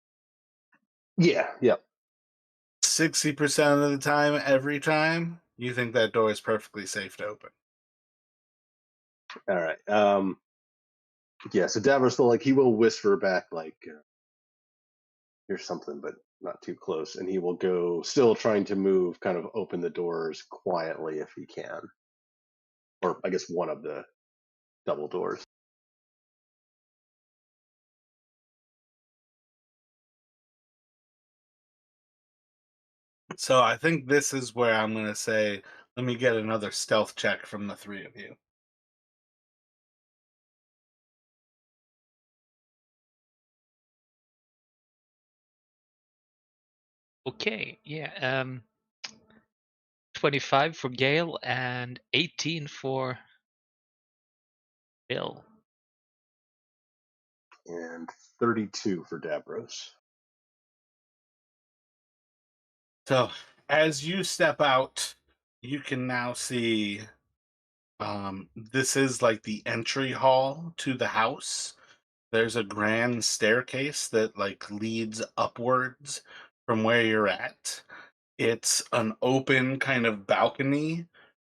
Speaker 2: Yeah, yeah.
Speaker 1: 60% of the time, every time, you think that door is perfectly safe to open.
Speaker 2: All right. Yeah. So Davros will like he will whisper back like, "Here's something," but not too close, and he will go still trying to move, kind of open the doors quietly if he can, or I guess one of the double doors.
Speaker 1: So I think this is where I'm going to say Let me get another stealth check from the three of you.
Speaker 3: Okay, yeah. 25 for Gale and 18 for Bill.
Speaker 2: And 32 for Davros.
Speaker 1: So as you step out, you can now see this is like the entry hall to the house. There's a grand staircase that like leads upwards from where you're at. It's an open kind of balcony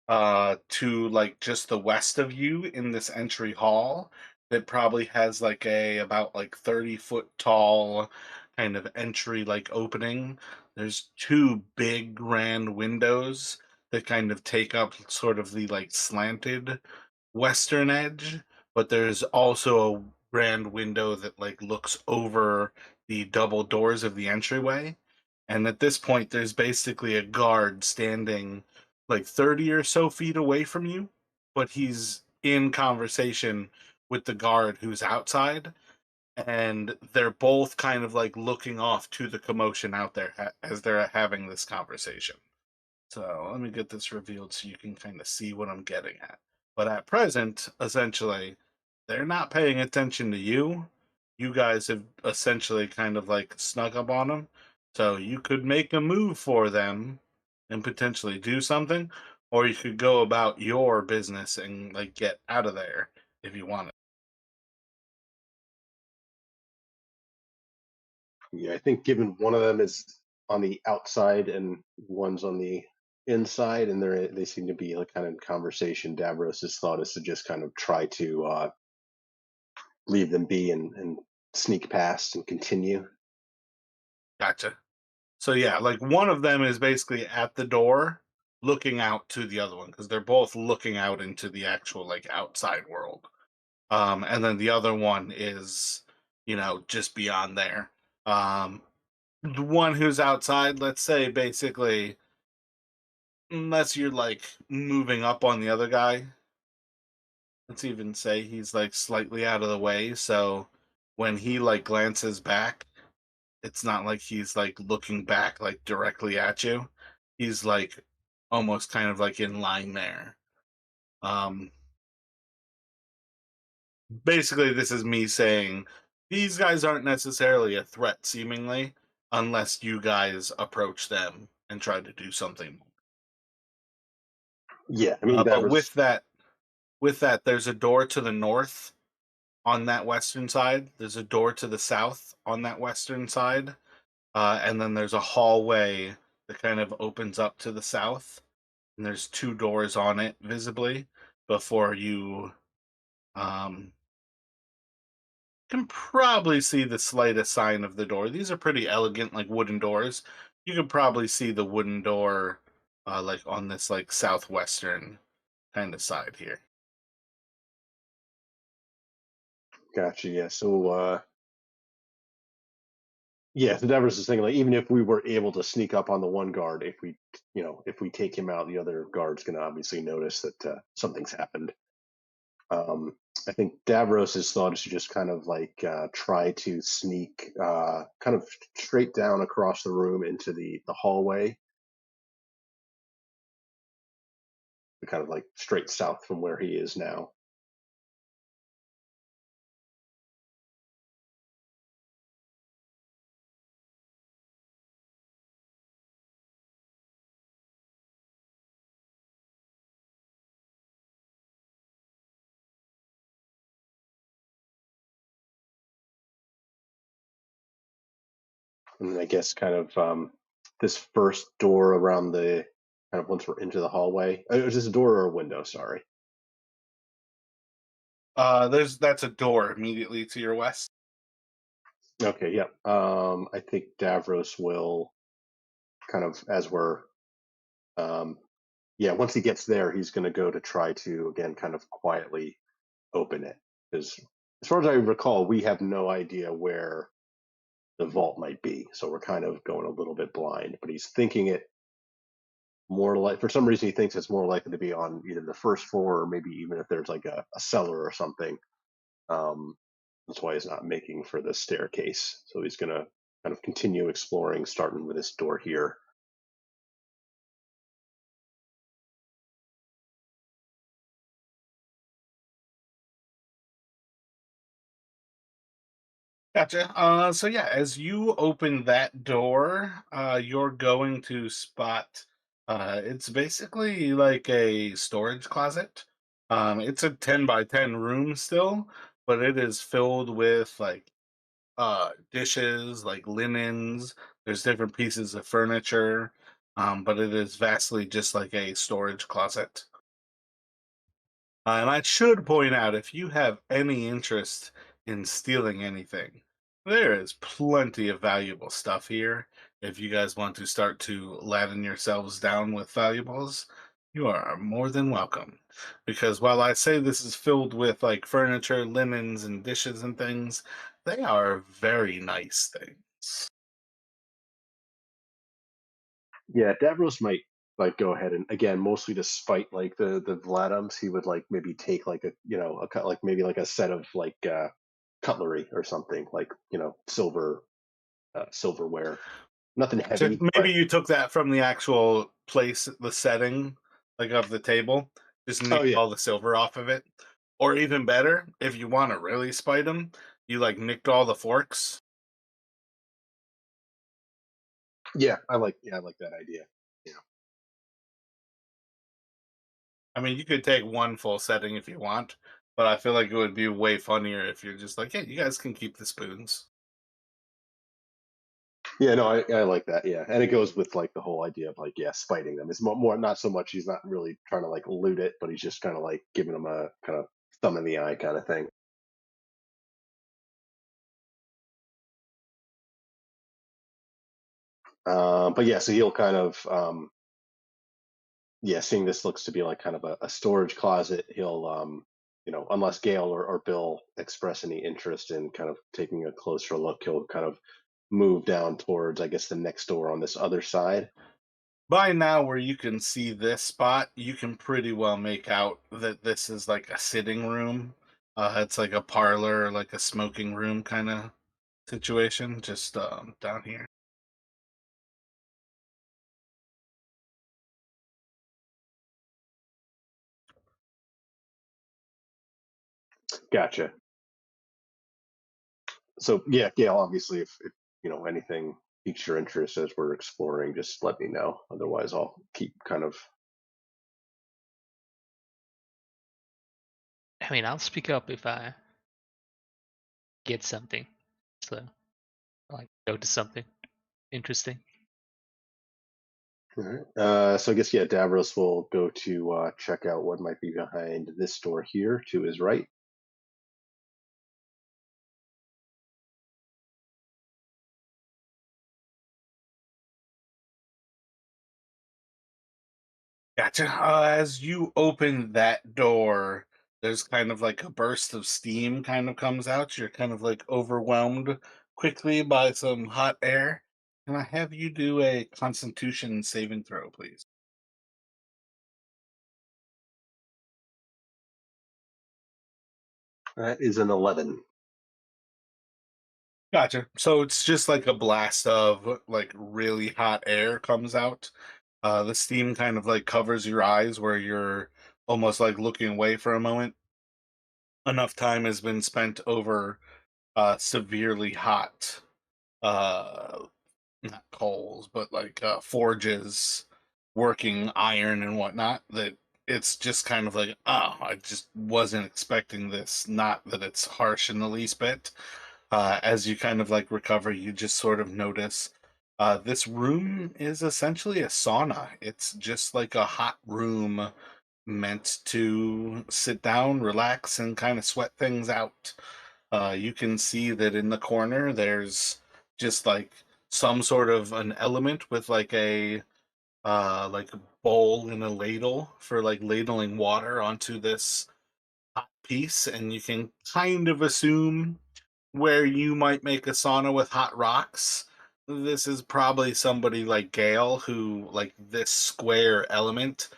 Speaker 1: to like just the west of you in this entry hall that probably has like a about like 30-foot tall kind of entry like opening. There's two big grand windows that kind of take up sort of the like slanted western edge, but there's also a grand window that like looks over the double doors of the entryway. And at this point, there's basically a guard standing like 30 or so feet away from you, but he's in conversation with the guard who's outside. And they're both kind of like looking off to the commotion out there as they're having this conversation. So let me get this revealed so you can kind of see what I'm getting at. But at present, essentially, they're not paying attention to you. You guys have essentially kind of like snuck up on them. So you could make a move for them and potentially do something, or you could go about your business and like get out of there if you want.
Speaker 2: Yeah, I think given one of them is on the outside and one's on the inside, and they seem to be like kind of in conversation. Davros's thought is to just kind of try to leave them be and sneak past and continue.
Speaker 1: Gotcha. So yeah, like one of them is basically at the door looking out to the other one because they're both looking out into the actual like outside world. And then the other one is, just beyond there. The one who's outside, let's say basically unless you're like moving up on the other guy, let's even say he's like slightly out of the way, so when he like glances back, it's not like he's like looking back like directly at you. He's like almost kind of like in line there. Um Basically this is me saying these guys aren't necessarily a threat seemingly unless you guys approach them and try to do something.
Speaker 2: Yeah, I mean
Speaker 1: But
Speaker 2: Davros.
Speaker 1: with that there's a door to the north on that western side. There's a door to the south on that western side. And then there's a hallway that kind of opens up to the south, and there's two doors on it visibly before you um, can probably see the slightest sign of the door. These are pretty elegant, like wooden doors. You could probably see the wooden door, like on this like southwestern kind of side here.
Speaker 2: Gotcha. Yeah. So yeah, so Davros is thinking like even if we were able to sneak up on the one guard, if we take him out, the other guard's going to obviously notice that something's happened. Um, I think Davros's thought is to just kind of like try to sneak kind of straight down across the room into the hallway, kind of like straight south from where he is now. And then I guess kind of this first door around the kind of once we're into the hallway. Is this a door or a window? Sorry.
Speaker 1: That's a door immediately to your west.
Speaker 2: Okay. Yeah. I think Davros will kind of as we're um, yeah, once he gets there, he's going to go to try to again kind of quietly open it because as far as I recall, we have no idea where the vault might be, so we're kind of going a little bit blind. But he's thinking it more like for some reason he thinks it's more likely to be on either the first floor or maybe even if there's like a cellar or something. Um, that's why he's not making for the staircase. So he's gonna kind of continue exploring, starting with this door here.
Speaker 1: Gotcha. So yeah, as you open that door, you're going to spot. It's basically like a storage closet. It's a 10 by 10 room still, but it is filled with like dishes, like linens. There's different pieces of furniture, but it is vastly just like a storage closet. And I should point out, if you have any interest in stealing anything, there is plenty of valuable stuff here. If you guys want to start to laden yourselves down with valuables, you are more than welcome. Because while I say this is filled with like furniture, linens, and dishes and things, they are very nice things.
Speaker 2: Yeah, Davros might like go ahead and again mostly to spite like the Vladams. He would like maybe take like a like maybe like a set of like cutlery or something like silver silverware. Nothing
Speaker 1: So
Speaker 2: heavy,
Speaker 1: maybe
Speaker 2: but
Speaker 1: you took that from the actual place, the setting, like of the table. Just
Speaker 2: oh
Speaker 1: nicked
Speaker 2: yeah,
Speaker 1: all the silver off of it. Or even better, if you want to really spite them, you like nicked all the forks.
Speaker 2: I like that idea. Yeah.
Speaker 1: I mean, you could take one full setting if you want, but I feel like it would be way funnier if you're just like, hey, you guys can keep the spoons.
Speaker 2: Yeah, no, I like that. Yeah, and it goes with like the whole idea of like spiting them. It's more not so much he's not really trying to like loot it, but he's just kind of like giving them a kind of thumb in the eye kind of thing. But yeah, so he'll kind of seeing this looks to be like kind of a storage closet. He'll unless Gail or Bill express any interest in kind of taking a closer look, he'll kind of move down towards I guess the next door on this other side.
Speaker 1: By now, where you can see this spot, you can pretty well make out that this is like a sitting room. It's like a parlor, like a smoking room kind of situation, just down here.
Speaker 2: Gotcha. So yeah, Gail, obviously, if anything piques your interest as we're exploring, just let me know. Otherwise, I'll keep kind of.
Speaker 3: I mean, I'll speak up if I get something. So, like, notice something interesting.
Speaker 2: All right. So I guess Davros will go to check out what might be behind this door here to his right.
Speaker 1: Gotcha. As you open that door, there's kind of like a burst of steam kind of comes out. You're kind of like overwhelmed quickly by some hot air. Can I have you do a Constitution saving throw, please?
Speaker 2: That is an 11.
Speaker 1: Gotcha. So it's just like a blast of like really hot air comes out. The steam kind of like covers your eyes where you're almost like looking away for a moment. Enough time has been spent over severely hot not coals, but like forges, working iron and whatnot. That it's just kind of like, oh, I just wasn't expecting this. Not that it's harsh in the least bit. As you kind of like recover, you just sort of notice this room is essentially a sauna. It's just like a hot room meant to sit down, relax, and kind of sweat things out. You can see that in the corner there's just like some sort of an element with like a bowl and a ladle for like ladling water onto this hot piece, and you can kind of assume where you might make a sauna with hot rocks. this is probably somebody like Gale who, like, this square element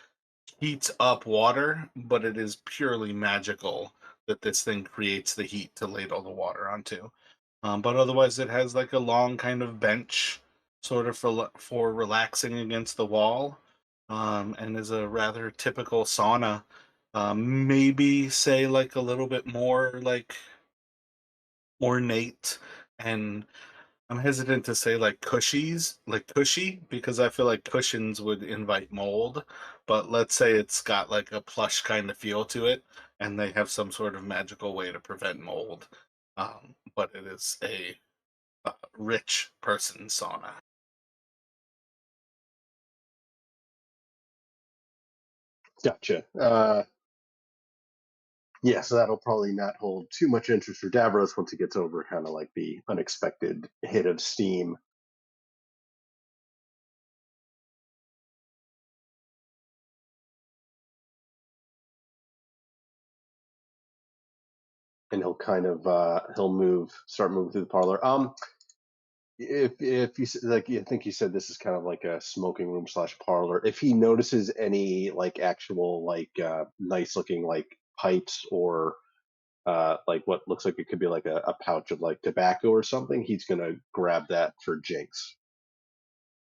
Speaker 1: heats up water, but it is purely magical that this thing creates the heat to ladle the water onto. But otherwise, it has like a long kind of bench, sort of for relaxing against the wall, and is a rather typical sauna. Maybe say like a little bit more like ornate, and I'm hesitant to say like cushy, because I feel like cushions would invite mold. But let's say it's got like a plush kind of feel to it, and they have some sort of magical way to prevent mold. But it is a rich person sauna.
Speaker 2: Gotcha. Yeah, so that'll probably not hold too much interest for Davros once he gets over kind of like the unexpected hit of steam. And he'll kind of he'll start moving through the parlor. If you like, I think you said this is kind of like a smoking room slash parlor. If he notices any like actual like nice looking like pipes or like what looks like it could be like a pouch of like tobacco or something, he's gonna grab that for Jinx.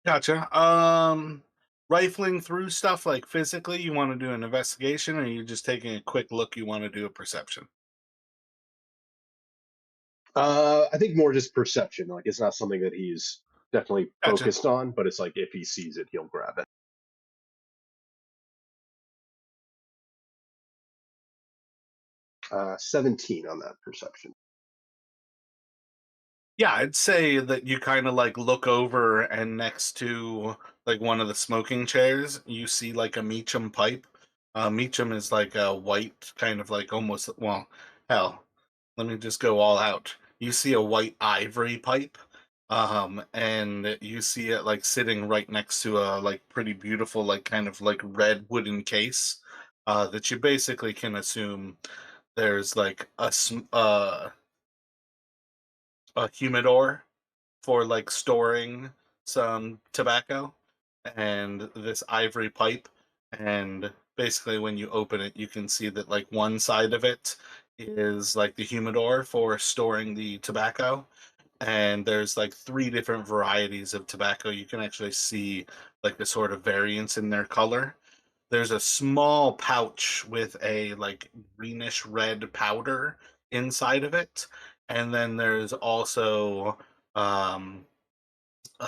Speaker 1: Gotcha. Rifling through stuff like physically, you want to do an investigation, or you just taking a quick look? You want to do a perception?
Speaker 2: I think more just perception. Like it's not something that he's definitely
Speaker 1: Gotcha.
Speaker 2: focused on, but it's like if he sees it, he'll grab it. 17 on that perception.
Speaker 1: Yeah, I'd say that you kind of like look over, and next to like one of the smoking chairs, you see like a Meacham pipe. Meacham is like a white kind of like almost, well, hell, let me just go all out. You see a white ivory pipe, and you see it like sitting right next to a like pretty beautiful like kind of like red wooden case, that you basically can assume there's like a humidor for like storing some tobacco, and this ivory pipe. And basically, when you open it, you can see that like one side of it is like the humidor for storing the tobacco. And there's like three different varieties of tobacco. You can actually see like the sort of variance in their color. There's a small pouch with a like greenish red powder inside of it. And then there's also um,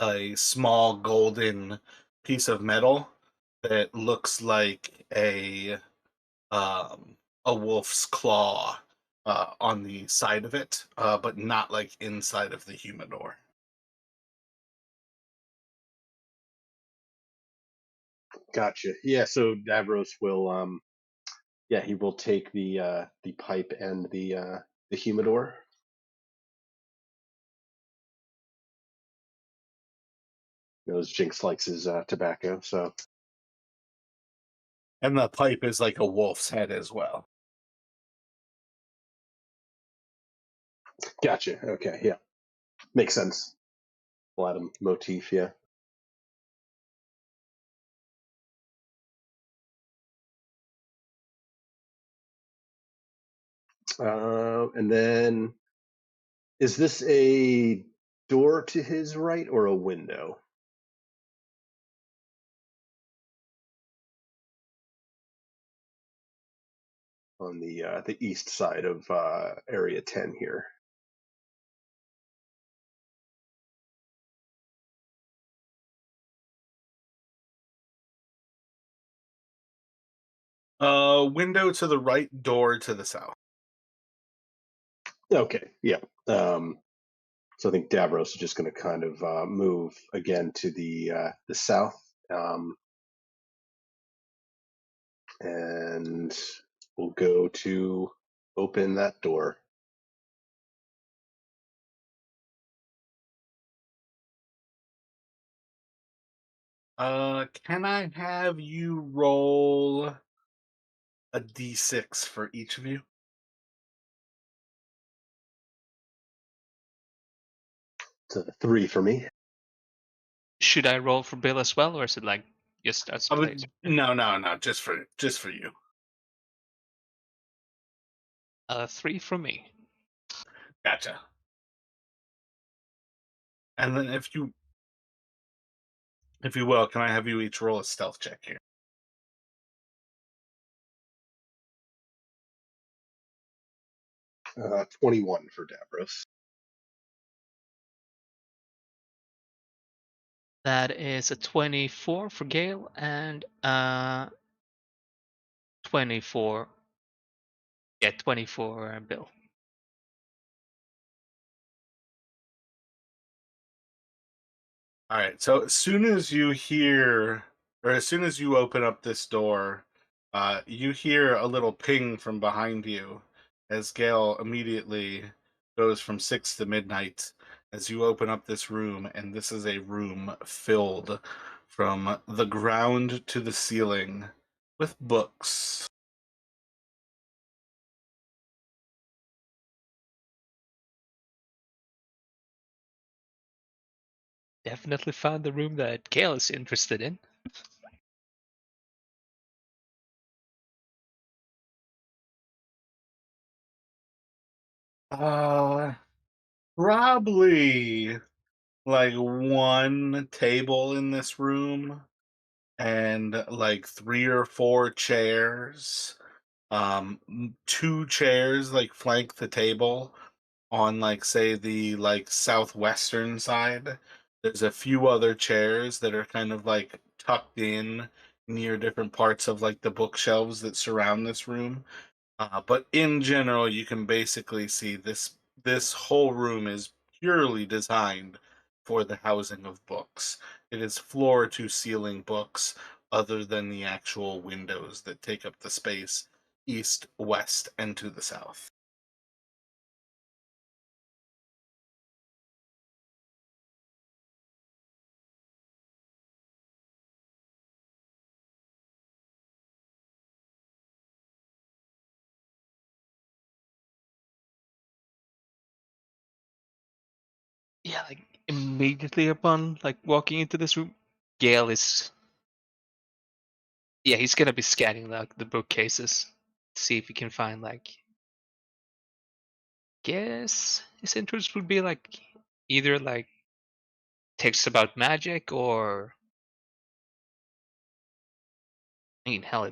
Speaker 1: a small golden piece of metal that looks like a wolf's claw on the side of it, but not like inside of the humidor.
Speaker 2: Gotcha. Yeah, so Davros will yeah, he will take the pipe and the humidor. Knows Jinx likes his tobacco, so
Speaker 1: And the pipe is like a wolf's head as well.
Speaker 2: gotcha. Okay, yeah. Makes sense. Vlaadam motif, yeah. And then is this a door to his right or a window on the east side of area 10 here?
Speaker 1: Window to the right, door to the south.
Speaker 2: Okay, yeah. So I think Davros is just going to kind of move again to the south, and we'll go to open that door.
Speaker 1: Can I have you roll a d6 for each of you?
Speaker 2: So 3 for me.
Speaker 3: should I roll for Bill as well, or is it like just us
Speaker 1: I
Speaker 3: players?
Speaker 1: would no, just for you.
Speaker 3: 3 from me.
Speaker 1: Gotcha. And then if you will, can I have you each roll a stealth check here?
Speaker 2: 21 for Davros.
Speaker 3: That is a 24 for Gale and 24. Yeah, 24 Bill.
Speaker 1: All right. So as soon as you hear, or as soon as you open up this door, you hear a little ping from behind you as Gale immediately goes from 6 to midnight as you open up this room, and this is a room filled from the ground to the ceiling with books.
Speaker 3: Definitely found the room that Gale is interested in.
Speaker 1: Uh, Probably like one table in this room and like 3 or 4 chairs. Two chairs like flank the table on like say the like southwestern side. There's a few other chairs that are kind of like tucked in near different parts of like the bookshelves that surround this room. But in general, you can basically see this whole room is purely designed for the housing of books. It is floor to ceiling books, other than the actual windows that take up the space east, west, and to the south.
Speaker 3: Yeah, like immediately upon like walking into this room, Gale is he's gonna be scanning like the bookcases to see if he can find like guess his interest would be like either like texts about magic or I mean hell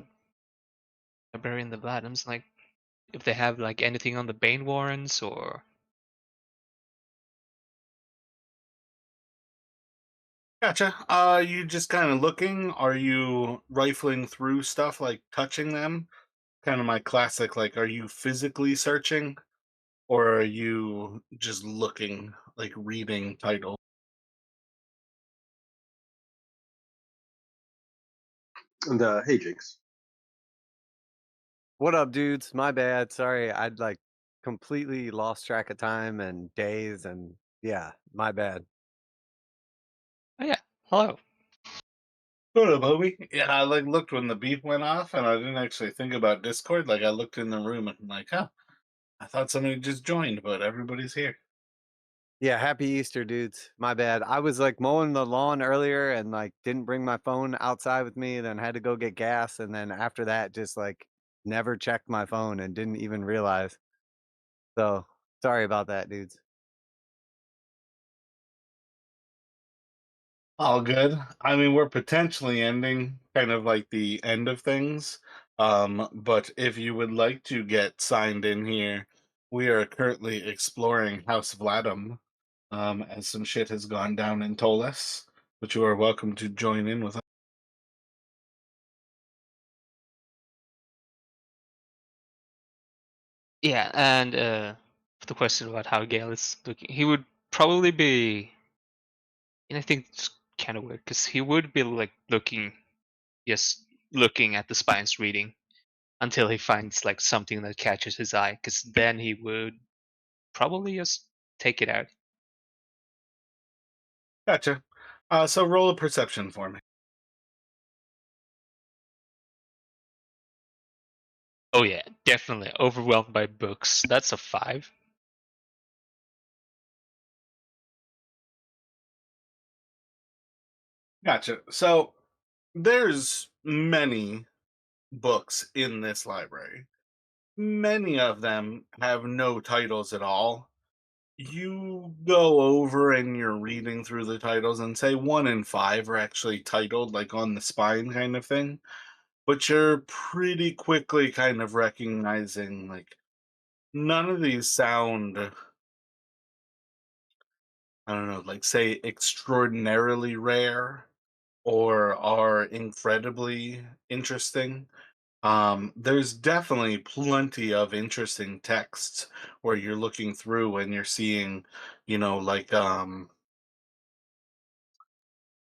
Speaker 3: librarian the Vladams, like if they have like anything on the Bane Warrens or
Speaker 1: Gotcha. You just kind of looking? Are you rifling through stuff, like touching them? Kind of my classic, like, are you physically searching or are you just looking, like reading titles?
Speaker 2: And hey, Jinx.
Speaker 4: What up, dudes? My bad. Sorry, I'd like completely lost track of time and days, and yeah, my bad.
Speaker 3: oh yeah, hello.
Speaker 1: What up, homie? Yeah, I like looked when the beep went off, and I didn't actually think about Discord. Like, I looked in the room and like, huh, I thought somebody just joined, but everybody's here.
Speaker 4: Yeah, happy Easter, dudes. My bad. I was like mowing the lawn earlier and like didn't bring my phone outside with me, then had to go get gas, and then after that, just like never checked my phone and didn't even realize. So sorry about that, dudes.
Speaker 1: All good. I mean, we're potentially ending kind of like the end of things. But if you would like to get signed in here, we are currently exploring House Vlaadam, as some shit has gone down in Ptolus, but you are welcome to join in with us.
Speaker 3: Yeah, and the question about how Gale is looking, he would probably be, and I think it's kind of weird because he would be like just looking at the spines reading until he finds like something that catches his eye, because then he would probably just take it out.
Speaker 1: Gotcha. So roll a perception for me.
Speaker 3: Oh yeah, definitely overwhelmed by books. That's a 5.
Speaker 1: Gotcha. So there's many books in this library. Many of them have no titles at all. You go over and you're reading through the titles, and say one in five are actually titled like on the spine kind of thing. But you're pretty quickly kind of recognizing like none of these sound, I don't know, like say extraordinarily rare or are incredibly interesting. There's definitely plenty of interesting texts where you're looking through and you're seeing, like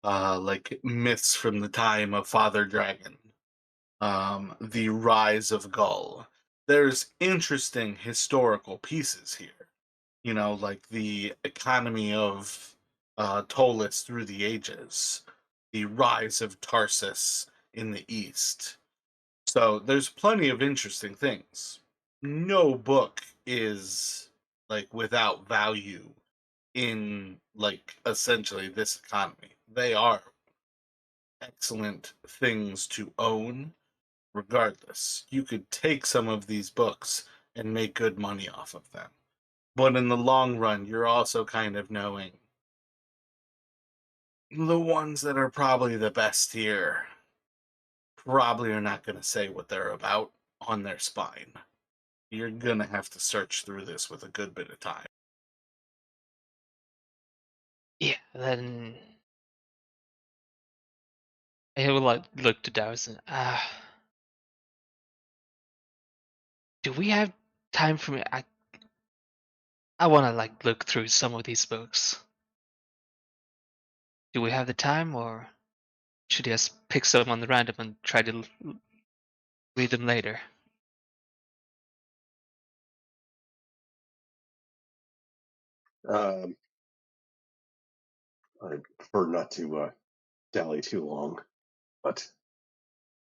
Speaker 1: like myths from the time of Father Dragon, the rise of Gull. There's interesting historical pieces here, like the economy of Ptolus through the ages, the rise of Tarsus in the east. So there's plenty of interesting things. No book is like without value in like essentially this economy. They are excellent things to own regardless. You could take some of these books and make good money off of them. But in the long run, you're also kind of knowing the ones that are probably the best here probably are not going to say what they're about on their spine. You're going to have to search through this with a good bit of time.
Speaker 3: Yeah, then he will like look to Darius and do we have time for me? I wanna like look through some of these books. Do we have the time, or should I just pick some on the random and try to read them later?
Speaker 2: Um, I prefer not to dally too long, but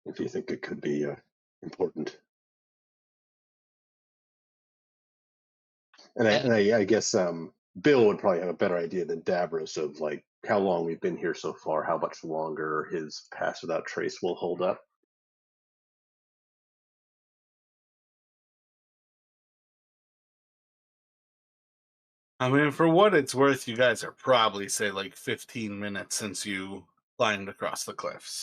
Speaker 2: if you think it could be important, and
Speaker 3: Uh,
Speaker 2: I guess Bill would probably have a better idea than Davros of like how long we've been here so far, how much longer his pass without trace will hold up.
Speaker 1: I mean, for what it's worth, you guys are probably, say, like 15 minutes since you climbed across the cliffs.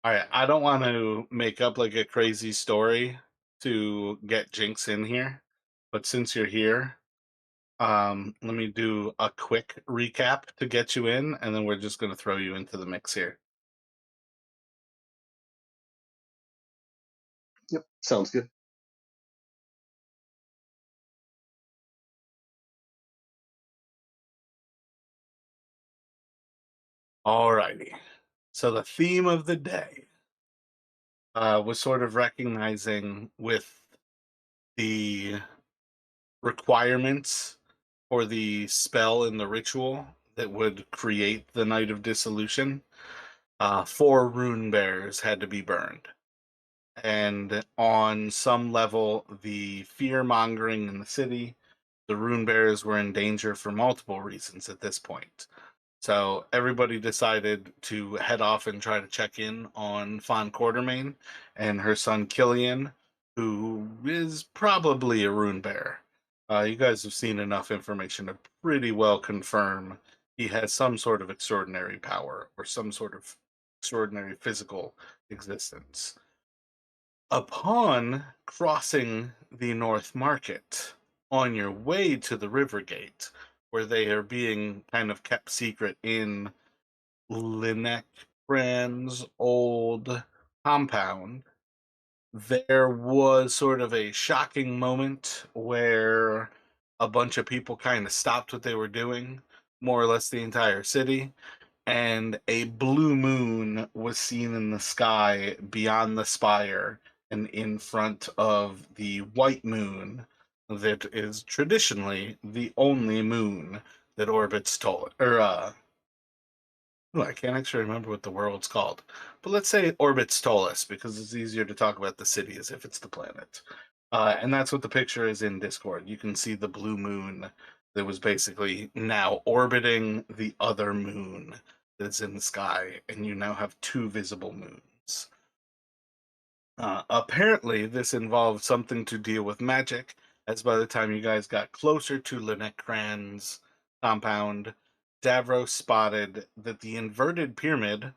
Speaker 1: All right, I don't want to make up like a crazy story to get Jinx in here, but since you're here, let me do a quick recap to get you in, and then we're just going to throw you into the mix here.
Speaker 2: Yep, sounds good.
Speaker 1: All righty. So the theme of the day was sort of recognizing with the requirements for the spell and the ritual that would create the Night of Dissolution. Four rune bearers had to be burned. And on some level, the fear mongering in the city, the rune bearers were in danger for multiple reasons at this point. So everybody decided to head off and try to check in on Fawn Quartermain and her son Killian, who is probably a rune bearer. You guys have seen enough information to pretty well confirm he has some sort of extraordinary power or some sort of extraordinary physical existence. Upon crossing the North Market, on your way to the River Gate, where they are being kind of kept secret in Linek Brand's old compound, there was sort of a shocking moment where a bunch of people kind of stopped what they were doing, more or less the entire city, and a blue moon was seen in the sky beyond the spire and in front of the white moon that is traditionally the only moon that orbits Ooh, I can't actually remember what the world's called, but let's say it orbits Ptolus because it's easier to talk about the city as if it's the planet. And that's what the picture is in Discord. You can see the blue moon that was basically now orbiting the other moon that's in the sky, and you now have two visible moons. Apparently, this involved something to deal with magic, as by the time you guys got closer to Lynette Cran's compound, Davros spotted that the inverted pyramid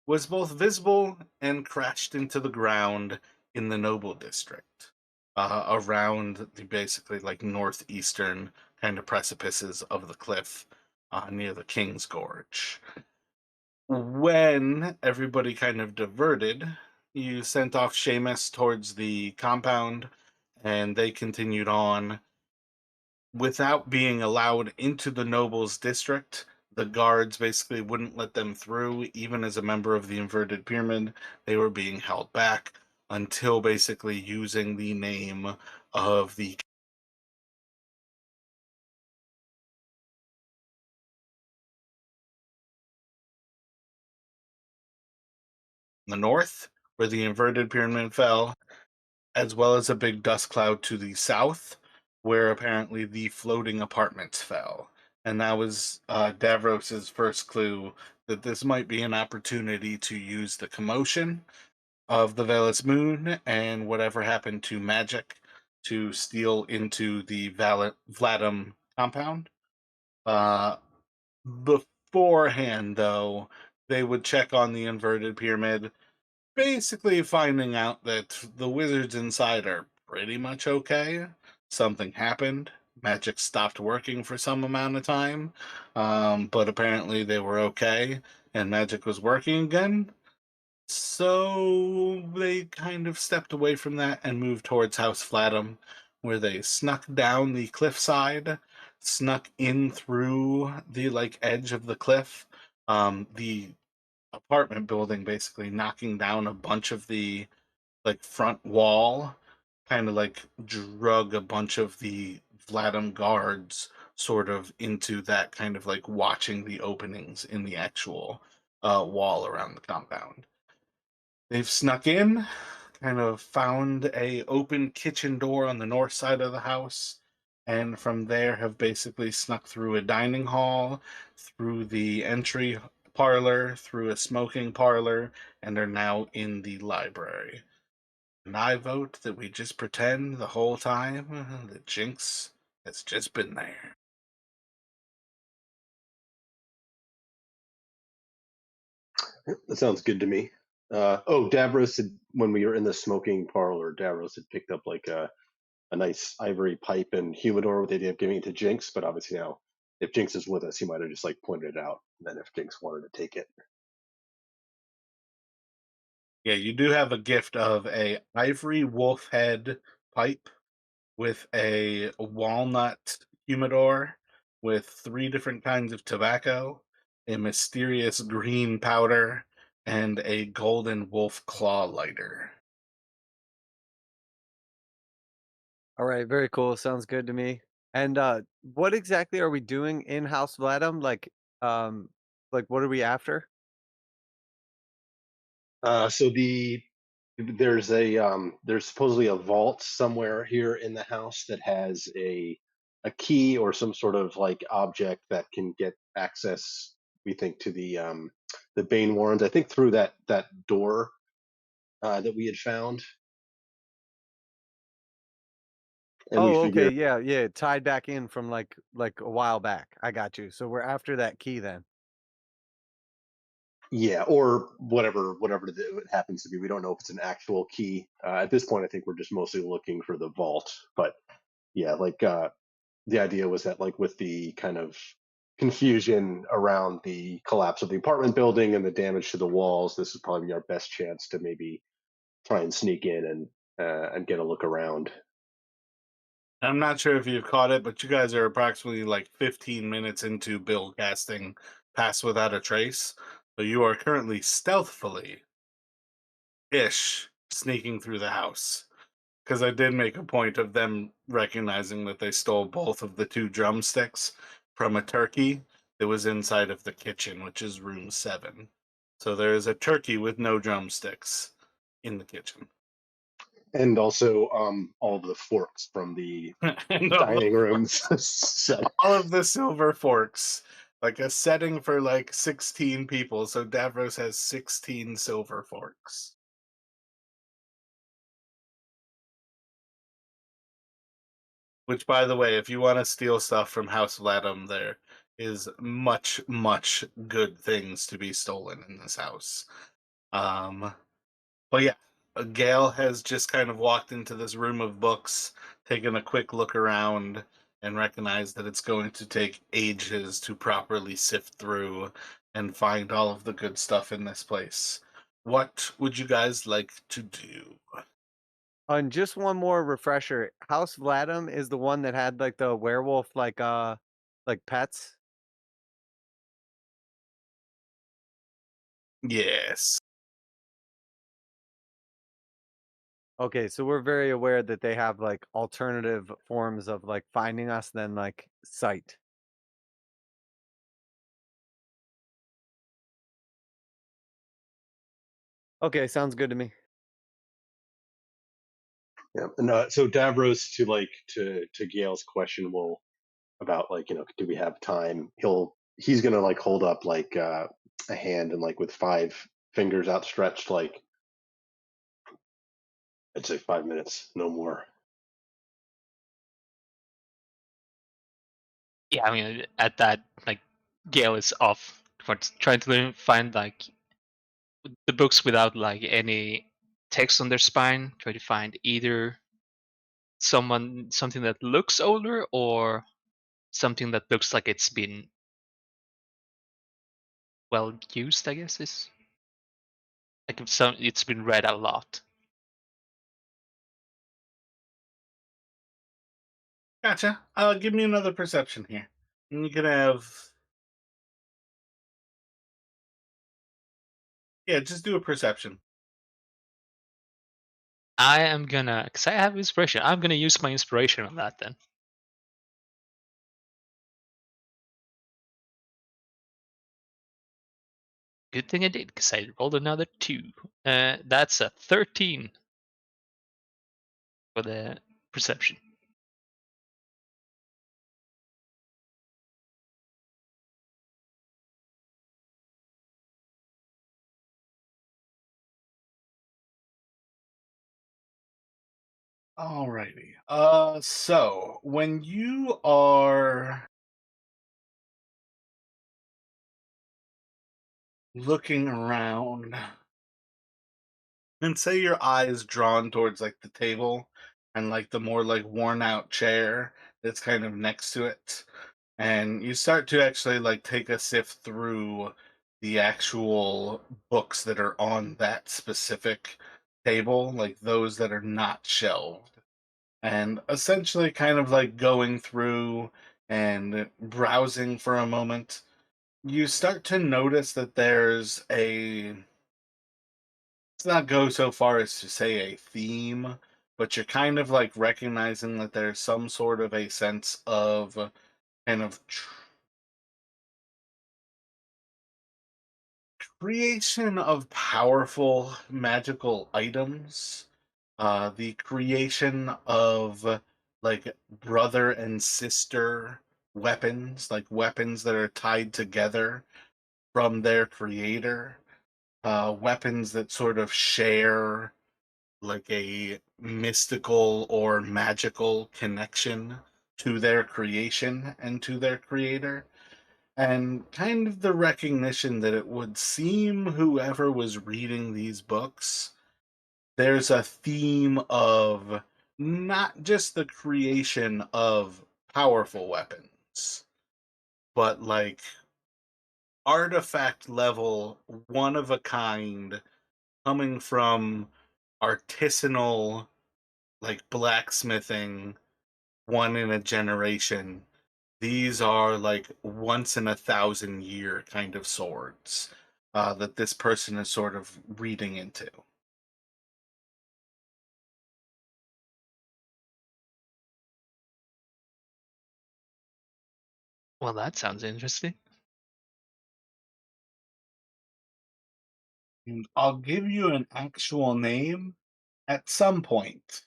Speaker 1: was both visible and crashed into the ground in the Noble District, around the basically like northeastern kind of precipices of the cliff near the King's Gorge. When everybody kind of diverted, you sent off Seamus towards the compound, and they continued on without being allowed into the nobles district. The guards basically wouldn't let them through, even as a member of the inverted pyramid. They were being held back until basically using the name of the north, where the inverted pyramid fell, as well as a big dust cloud to the south, where apparently the floating apartments fell. And that was Davros's first clue that this might be an opportunity to use the commotion of the Velis moon and whatever happened to magic to steal into the Vlaadam compound. Uh, Beforehand, though, they would check on the inverted pyramid, basically finding out that the wizards inside are pretty much okay. Something happened. Magic stopped working for some amount of time, but apparently they were okay, and magic was working again. So they kind of stepped away from that and moved towards House Flatham, where they snuck down the cliffside, snuck in through the like edge of the cliff. The apartment building basically knocking down a bunch of the like front wall, kind of like drug a bunch of the Vladam guards sort of into that kind of like watching the openings in the actual wall around the compound. They've snuck in, kind of found a open kitchen door on the north side of the house, and from there have basically snuck through a dining hall, through the entry parlor, through a smoking parlor, and are now in the library. And I vote that we just pretend the whole time that Jinx has just been there.
Speaker 2: That sounds good to me. Oh, Davros had, when we were in the smoking parlor, Davros had picked up like a nice ivory pipe and humidor with the idea of giving it to Jinx, but obviously now, if Jinx is with us, he might have just like pointed it out. And then if Jinx wanted to take it,
Speaker 1: Yeah, you do have a gift of a ivory wolf head pipe with a walnut humidor with three different kinds of tobacco, a mysterious green powder, and a golden wolf claw lighter.
Speaker 4: All right, very cool. Sounds good to me. And what exactly are we doing in House Vladam? Like what are we after?
Speaker 2: so there's supposedly a vault somewhere here in the house that has a key or some sort of like object that can get access, we think, to the Bane Warrens. I think through that door that we had found, and we
Speaker 4: Oh, okay,
Speaker 2: figure,
Speaker 4: yeah, yeah, tied back in from like a while back. I got you. So we're after that key then.
Speaker 2: yeah, or whatever it happens to be. We don't know if it's an actual key. At this point, I think we're just mostly looking for the vault. But yeah, like the idea was that like with the kind of confusion around the collapse of the apartment building and the damage to the walls, this is probably our best chance to maybe try and sneak in and get a look around.
Speaker 1: I'm not sure if you've caught it, but you guys are approximately like 15 minutes into Bill casting Pass Without a Trace. So you are currently stealthily ish sneaking through the house. Because I did make a point of them recognizing that they stole both of the two drumsticks from a turkey that was inside of the kitchen, which is room 7. So there is a turkey with no drumsticks in the kitchen.
Speaker 2: And also all of the forks from the
Speaker 1: And
Speaker 2: dining rooms set.
Speaker 1: all of the silver forks, like a setting for like 16 people. So Davros has 16 silver forks. Which, by the way, if you want to steal stuff from House Vlaadam, there is much, much good things to be stolen in this house. Um, but yeah, Gale has just kind of walked into this room of books, taken a quick look around, and recognized that it's going to take ages to properly sift through and find all of the good stuff in this place. What would you guys like to do?
Speaker 4: And just one more refresher. House Vladam is the one that had like the werewolf like pets.
Speaker 1: Yes.
Speaker 4: Okay, so we're very aware that they have like alternative forms of like finding us than like sight. Okay, sounds good to me.
Speaker 2: Yeah. And so Davros, to Gale's question, will about like, do we have time? He's gonna like hold up like a hand and like with 5 fingers outstretched, like I'd say 5 minutes, no more.
Speaker 3: Yeah, I mean, at that, like, Gale is off for trying to find like the books without like any text on their spine. Try to find either something that looks older or something that looks like it's been well used. I guess is like if it's been read a lot.
Speaker 1: Gotcha. Give me another perception here. And you can have. Yeah, just do a perception.
Speaker 3: I am gonna, because I have inspiration. I'm gonna use my inspiration on that then. Good thing I did, because I rolled another 2. That's a 13 for the perception.
Speaker 1: Alrighty. So when you are looking around, and say your eye is drawn towards like the table and like the more like worn out chair that's kind of next to it, and you start to actually like take a sift through the actual books that are on that specific table, like those that are not shelved, and essentially kind of like going through and browsing for a moment, you start to notice that there's a, let's not go so far as to say a theme, but you're kind of like recognizing that there's some sort of a sense of kind of creation of powerful magical items, the creation of like brother and sister weapons, like weapons that are tied together from their creator, weapons that sort of share like a mystical or magical connection to their creation and to their creator, and kind of the recognition that it would seem whoever was reading these books, there's a theme of not just the creation of powerful weapons, but like artifact level, one of a kind, coming from artisanal, like blacksmithing, one in a generation. These are like once in a thousand year kind of swords that this person is sort of reading into.
Speaker 3: Well, that sounds interesting.
Speaker 1: And I'll give you an actual name at some point,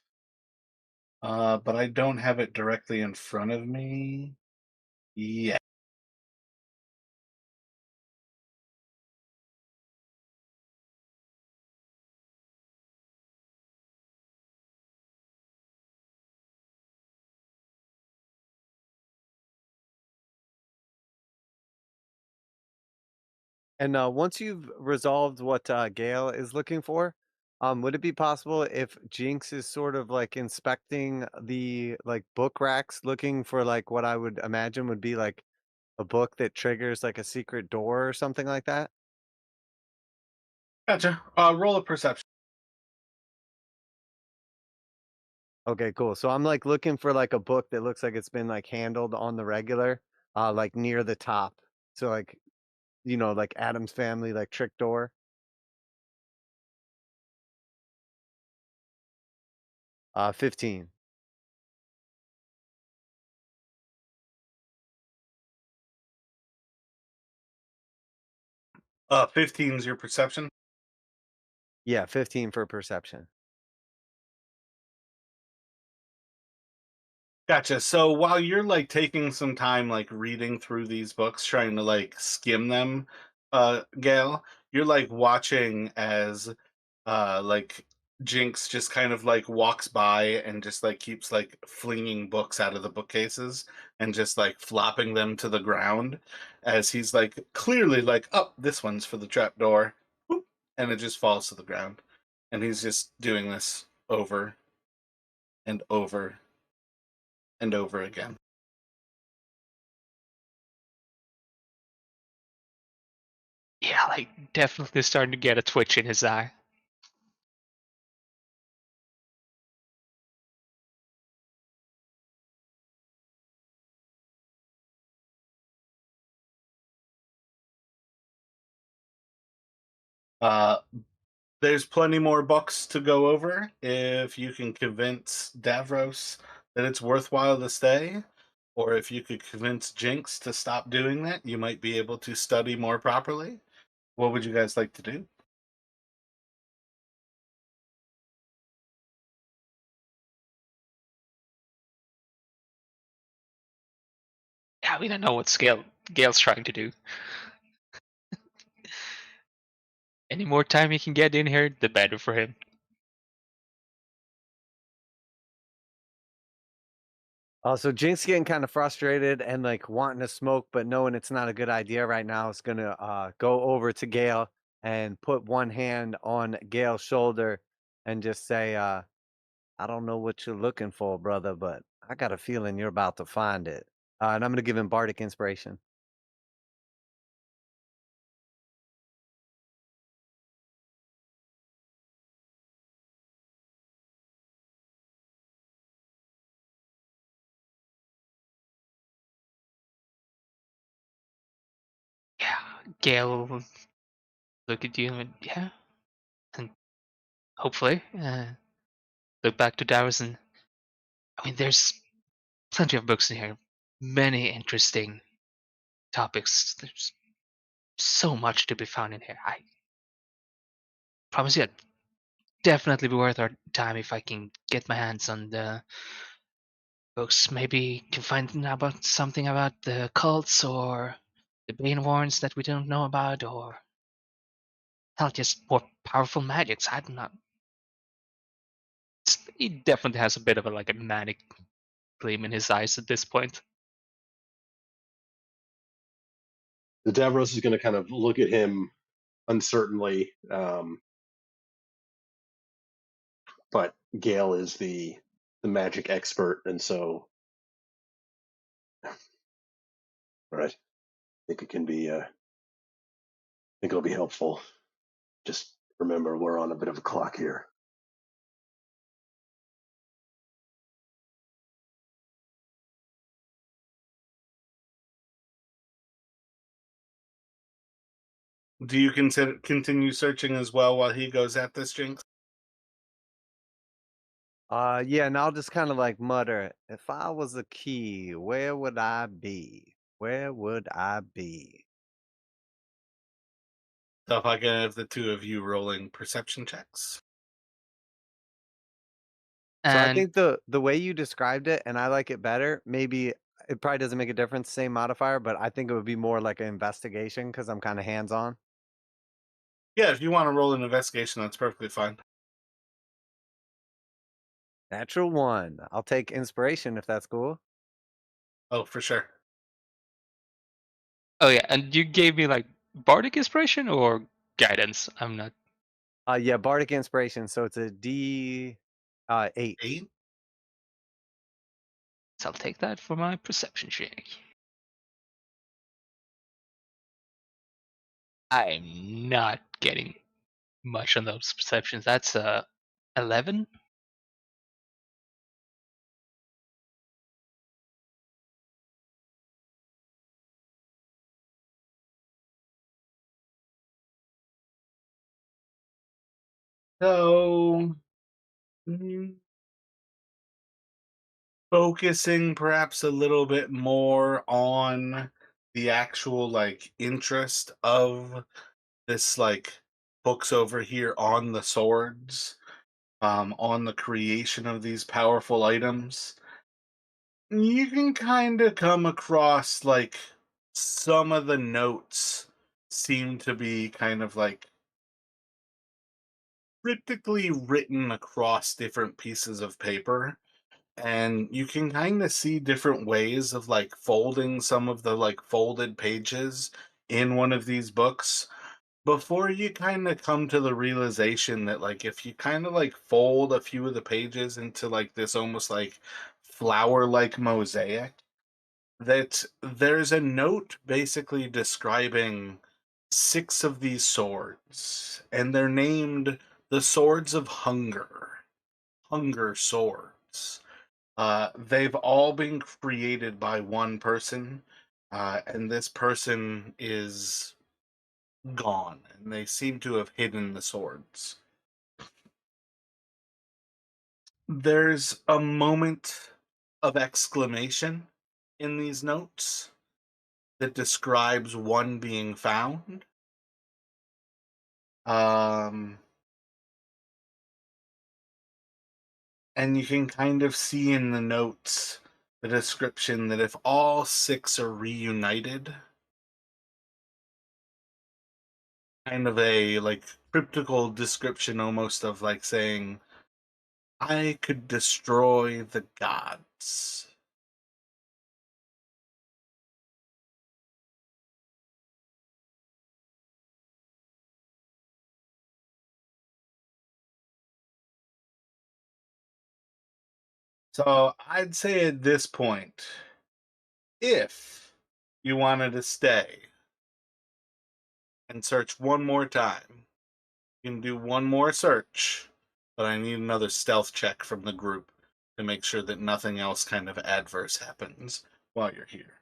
Speaker 1: but I don't have it directly in front of me yet.
Speaker 4: And once you've resolved what Gale is looking for, would it be possible if Jinx is sort of like inspecting the like book racks, looking for like what I would imagine would be like a book that triggers like a secret door or something like that?
Speaker 1: Gotcha. Roll a perception.
Speaker 4: Okay, cool. So I'm like looking for like a book that looks like it's been like handled on the regular, like near the top. So like like Adam's Family, like Trick Door. 15.
Speaker 1: 15 is your perception.
Speaker 4: Yeah, 15 for perception.
Speaker 1: Gotcha. So while you're like taking some time like reading through these books, trying to like skim them, Gail, you're like watching as like Jinx just kind of like walks by and just like keeps like flinging books out of the bookcases and just like flopping them to the ground as he's like clearly like, oh, this one's for the trapdoor. Whoop, and it just falls to the ground. And he's just doing this over and over and over again.
Speaker 3: Yeah, like definitely starting to get a twitch in his eye.
Speaker 1: Uh, there's plenty more books to go over if you can convince Davros that it's worthwhile to stay, or if you could convince Jinx to stop doing that, you might be able to study more properly. What would you guys like to do?
Speaker 3: Yeah, we don't know what Gale's trying to do. Any more time he can get in here, the better for him.
Speaker 4: So Jinx getting kind of frustrated and like wanting to smoke, but knowing it's not a good idea right now, is gonna go over to Gale and put one hand on Gale's shoulder and just say, "I don't know what you're looking for, brother, but I got a feeling you're about to find it." And I'm gonna give him bardic inspiration.
Speaker 3: Yeah, Gale will look at you and yeah, and hopefully look back to Darius and I mean, there's plenty of books in here, many interesting topics. There's so much to be found in here. I promise you, it'd definitely be worth our time if I can get my hands on the books. Maybe can find out about something about the cults or the Bane Warrens that we don't know about, or hell, just more powerful magics. I'm not. He definitely has a bit of a like a manic gleam in his eyes at this point.
Speaker 2: The Davros is going to kind of look at him uncertainly, but Gale is the magic expert, and so all right, I think it can be. I think it'll be helpful. Just remember, we're on a bit of a clock here.
Speaker 1: Do you consider continue searching as well while he goes at this, Jinx?
Speaker 4: Yeah, and I'll just kind of like mutter, "If I was a key, where would I be? Where would I be?"
Speaker 1: So if I can have the two of you rolling perception checks.
Speaker 4: So I
Speaker 3: And
Speaker 4: think the way you described it, and I like it better. Maybe it probably doesn't make a difference, same modifier, but I think it would be more like an investigation because I'm kind of hands on.
Speaker 1: Yeah, if you want to roll an investigation, that's perfectly fine.
Speaker 4: Natural one. I'll take inspiration if that's cool.
Speaker 1: Oh, for sure.
Speaker 3: oh yeah, and you gave me like bardic inspiration or guidance. I'm not.
Speaker 4: Yeah, bardic inspiration. So it's a D 8.
Speaker 1: 8?
Speaker 3: So I'll take that for my perception check. I'm not getting much on those perceptions. That's 11.
Speaker 1: So, mm, focusing perhaps a little bit more on the actual like interest of this like books over here on the swords, on the creation of these powerful items. You can kind of come across like some of the notes seem to be kind of like cryptically written across different pieces of paper, and you can kind of see different ways of like folding some of the like folded pages in one of these books before you kind of come to the realization that like if you kind of like fold a few of the pages into like this almost like flower like mosaic, that there's a note basically describing 6 of these swords, and they're named the Swords of Hunger Swords. They've all been created by one person, and this person is gone, and they seem to have hidden the swords. There's a moment of exclamation in these notes that describes one being found. Um, and you can kind of see in the notes the description that if all 6 are reunited, kind of a like cryptical description almost of like saying, I could destroy the gods. So I'd say at this point, if you wanted to stay and search one more time, you can do one more search, but I need another stealth check from the group to make sure that nothing else kind of adverse happens while you're here.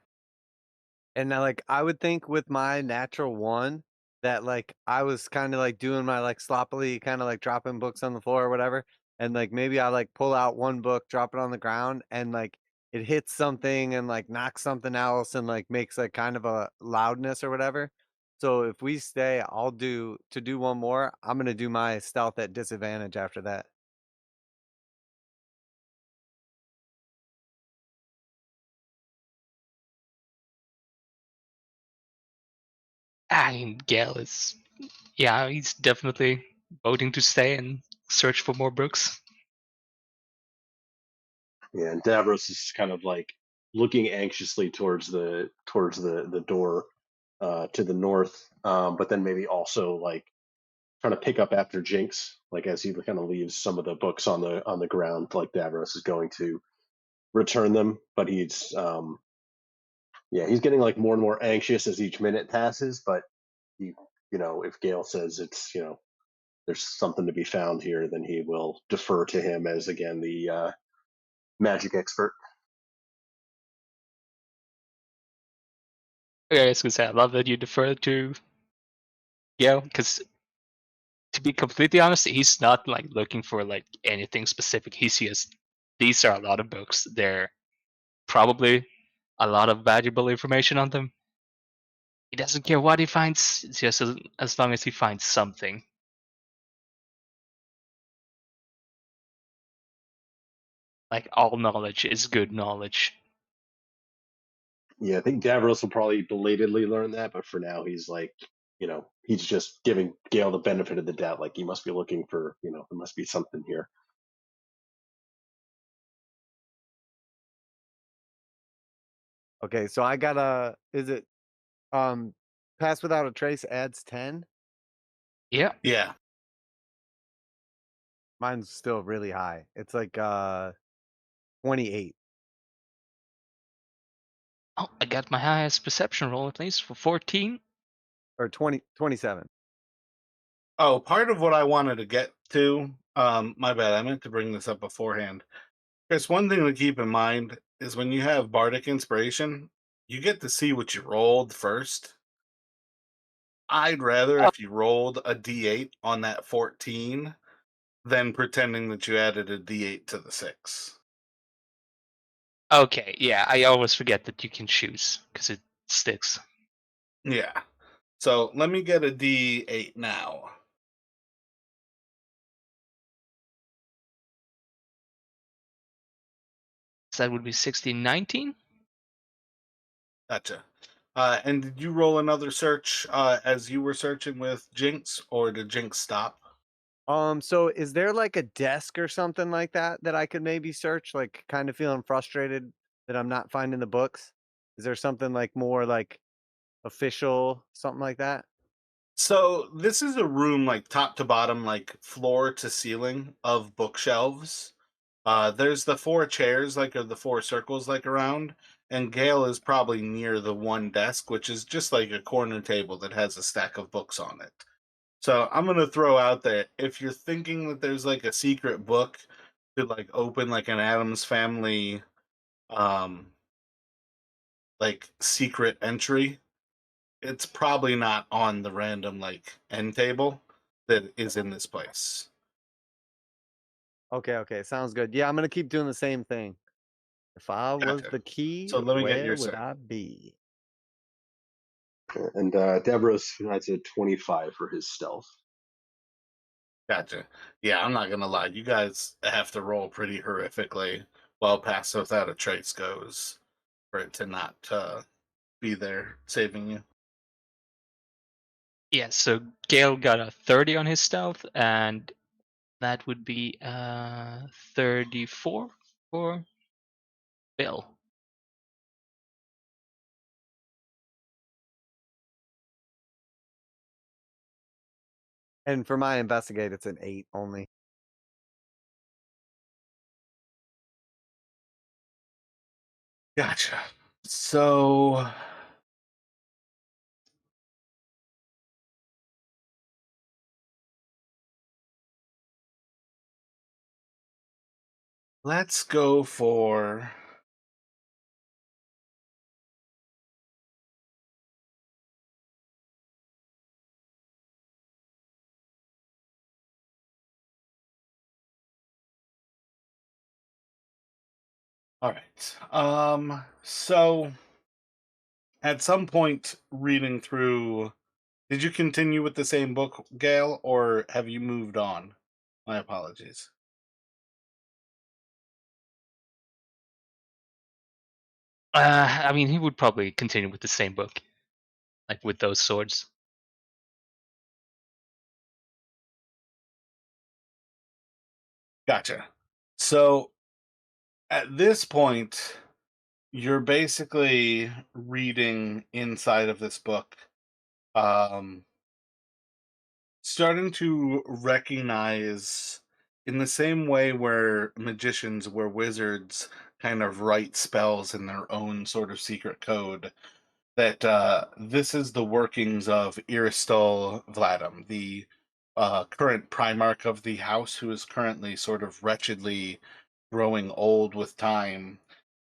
Speaker 4: And now, like, I would think with my natural one that like I was kind of like doing my like sloppily kind of like dropping books on the floor or whatever. And like maybe I like pull out one book, drop it on the ground, and like it hits something and like knocks something else and like makes like kind of a loudness or whatever. So if we stay, I'll do one more. I'm gonna do my stealth at disadvantage after that.
Speaker 3: I mean, Gale is. Yeah, he's definitely voting to stay and search for more books.
Speaker 2: Yeah, and Davros is kind of like looking anxiously towards the door to the north, but then maybe also like trying to pick up after Jinx, like as he kind of leaves some of the books on the ground, like Davros is going to return them, but he's getting like more and more anxious as each minute passes. But he, if Gale says it's there's something to be found here, then he will defer to him as again the magic expert.
Speaker 3: Yeah, I was gonna say I love that you defer to Gale because to be completely honest, he's not like looking for like anything specific. He sees these are a lot of books. They're probably a lot of valuable information on them. He doesn't care what he finds, just as long as he finds something. Like all knowledge is good knowledge.
Speaker 2: Yeah, I think Davros will probably belatedly learn that, but for now he's like, he's just giving Gale the benefit of the doubt. Like he must be looking for, there must be something here.
Speaker 4: Okay, so I got a. Is it pass without a trace adds 10?
Speaker 3: Yeah.
Speaker 1: Yeah.
Speaker 4: Mine's still really high. It's like 28
Speaker 3: Oh, I got my highest perception roll at least for 14.
Speaker 4: or 27.
Speaker 1: Oh, part of what I wanted to get to, my bad, I meant to bring this up beforehand. Chris, one thing to keep in mind is when you have bardic inspiration, you get to see what you rolled first. I'd rather
Speaker 3: Oh,
Speaker 1: if you rolled a d8 on that 14 than pretending that you added a d8 to the 6.
Speaker 3: okay, yeah, I always forget that you can choose because it sticks.
Speaker 1: Yeah. So let me get a d8 now.
Speaker 3: So that would be 16, 19.
Speaker 1: Gotcha. And did you roll another search as you were searching with Jinx, or did Jinx stop?
Speaker 4: So is there like a desk or something like that I could maybe search? Like, kind of feeling frustrated that I'm not finding the books. Is there something like more like official, something like that?
Speaker 1: So this is a room like top to bottom, like floor to ceiling of bookshelves. There's the 4 chairs, like of the 4 circles, like around, and Gale is probably near the one desk, which is just like a corner table that has a stack of books on it. So I'm gonna throw out there, if you're thinking that there's like a secret book to like open like an Adams Family, um, like secret entry, it's probably not on the random like end table that is in this place.
Speaker 4: Okay, sounds good. Yeah, I'm gonna keep doing the same thing. If I was
Speaker 1: Gotcha.
Speaker 4: the key,
Speaker 1: So let me get
Speaker 4: where
Speaker 1: your
Speaker 4: would
Speaker 1: search.
Speaker 4: I be?
Speaker 2: And Davros has a 25 for his stealth.
Speaker 1: Gotcha. Yeah, I'm not gonna lie. You guys have to roll pretty horrifically while Pass Without a Trace goes for it to not be there saving you.
Speaker 3: Yeah, so Gale got a 30 on his stealth, and that would be 34 for Bill.
Speaker 4: And for my investigate, it's an 8 only.
Speaker 1: Gotcha. So let's go for all right. So at some point reading through, did you continue with the same book, Gail, or have you moved on? My apologies.
Speaker 3: I mean, he would probably continue with the same book, like with those swords.
Speaker 1: Gotcha. So at this point, you're basically reading inside of this book, um, starting to recognize in the same way where magicians, where wizards kind of write spells in their own sort of secret code, that this is the workings of Iristal Vladam, the current primarch of the house, who is currently sort of wretchedly growing old with time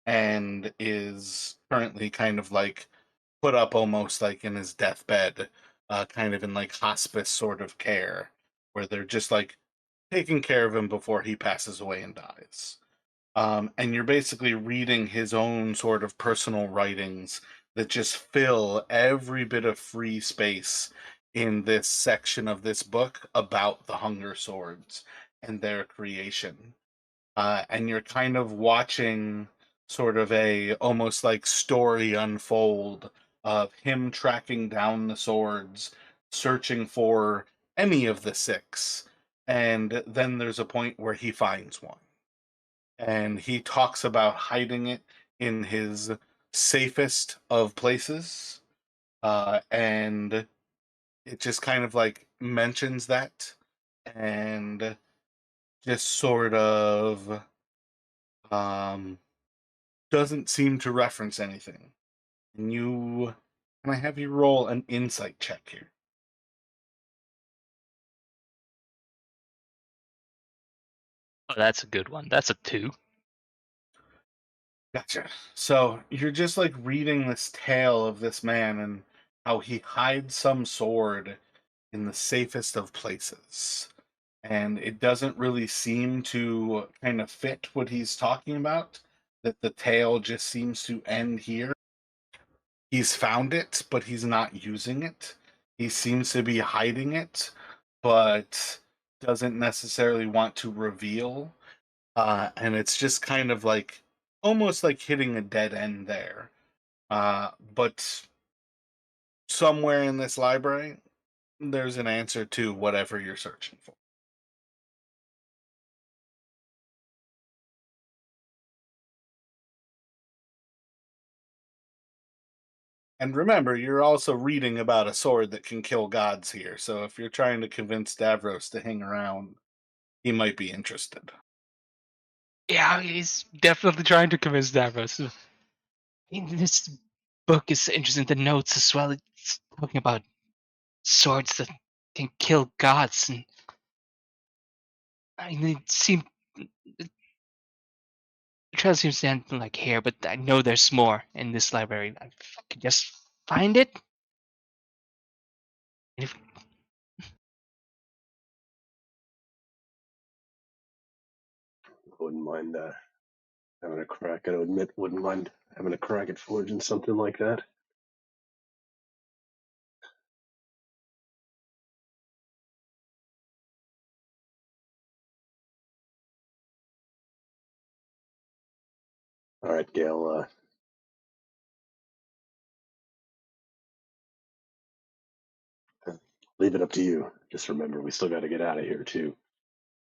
Speaker 1: and is currently kind of like put up almost like in his deathbed, kind of in like hospice sort of care, where they're just like taking care of him before he passes away and dies. And you're basically reading his own sort of personal writings that just fill every bit of free space in this section of this book about the Hunger Swords and their creation. And you're kind of watching sort of a almost like story unfold of him tracking down the swords, searching for any of the six. And then there's a point where he finds one. And he talks about hiding it in his safest of places. And it just kind of like mentions that and just sort of um doesn't seem to reference anything. And you can I have you roll an insight check here?
Speaker 3: Oh, that's a good one. That's a 2.
Speaker 1: Gotcha. So you're just like reading this tale of this man and how he hides some sword in the safest of places. And it doesn't really seem to kind of fit what he's talking about. That the tale just seems to end here. He's found it, but he's not using it. He seems to be hiding it, but doesn't necessarily want to reveal. And it's just kind of like almost like hitting a dead end there. But somewhere in this library, there's an answer to whatever you're searching for. And remember, you're also reading about a sword that can kill gods here. So if you're trying to convince Davros to hang around, he might be interested.
Speaker 3: Yeah, he's definitely trying to convince Davros. This book is interesting. The notes as well. It's talking about swords that can kill gods, and I mean, it seemed the trail seems to end like here, but I know there's more in this library. If I could just find it. If,
Speaker 2: Wouldn't mind having a crack. I admit, wouldn't mind having a crack at forging something like that. All right, Gail. Leave it up to you. Just remember, we still got to get out of here too,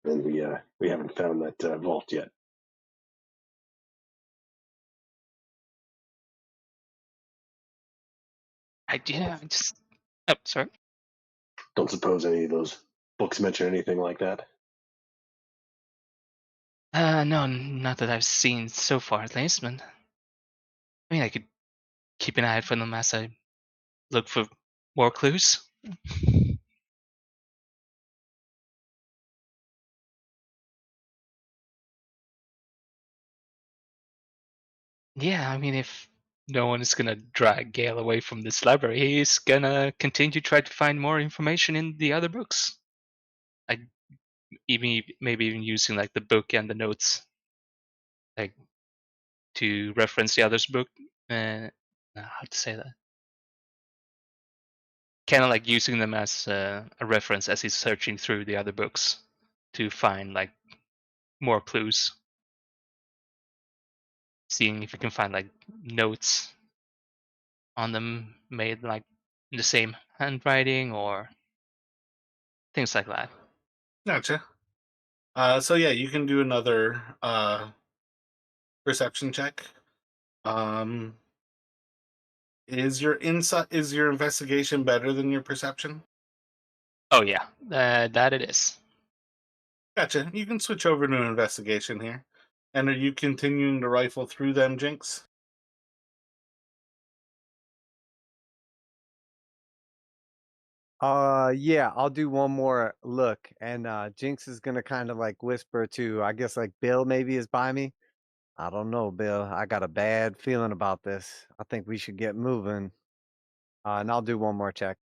Speaker 2: and we haven't found that vault yet.
Speaker 3: I just. Oh, sorry.
Speaker 2: Don't suppose any of those books mention anything like that?
Speaker 3: No, not that I've seen so far, at least. But I mean, I could keep an eye out for them as I look for more clues. Yeah, I mean, if no one is gonna drag Gale away from this library, he's gonna continue to try to find more information in the other books. Like even maybe even using like the book and the notes, like to reference the other's book. How to say that? Kind of like using them as a reference as he's searching through the other books to find like more clues. Seeing if you can find like notes on them made like in the same handwriting or things like that.
Speaker 1: Gotcha. So yeah, you can do another perception check. Um, is your investigation better than your perception?
Speaker 3: Oh yeah, that it is.
Speaker 1: Gotcha. You can switch over to an investigation here. And are you continuing to rifle through them, Jinx?
Speaker 4: Yeah, I'll do one more look, and Jinx is gonna kind of like whisper to, I guess, like Bill maybe is by me. I don't know, Bill. I got a bad feeling about this. I think we should get moving. And I'll do one more check.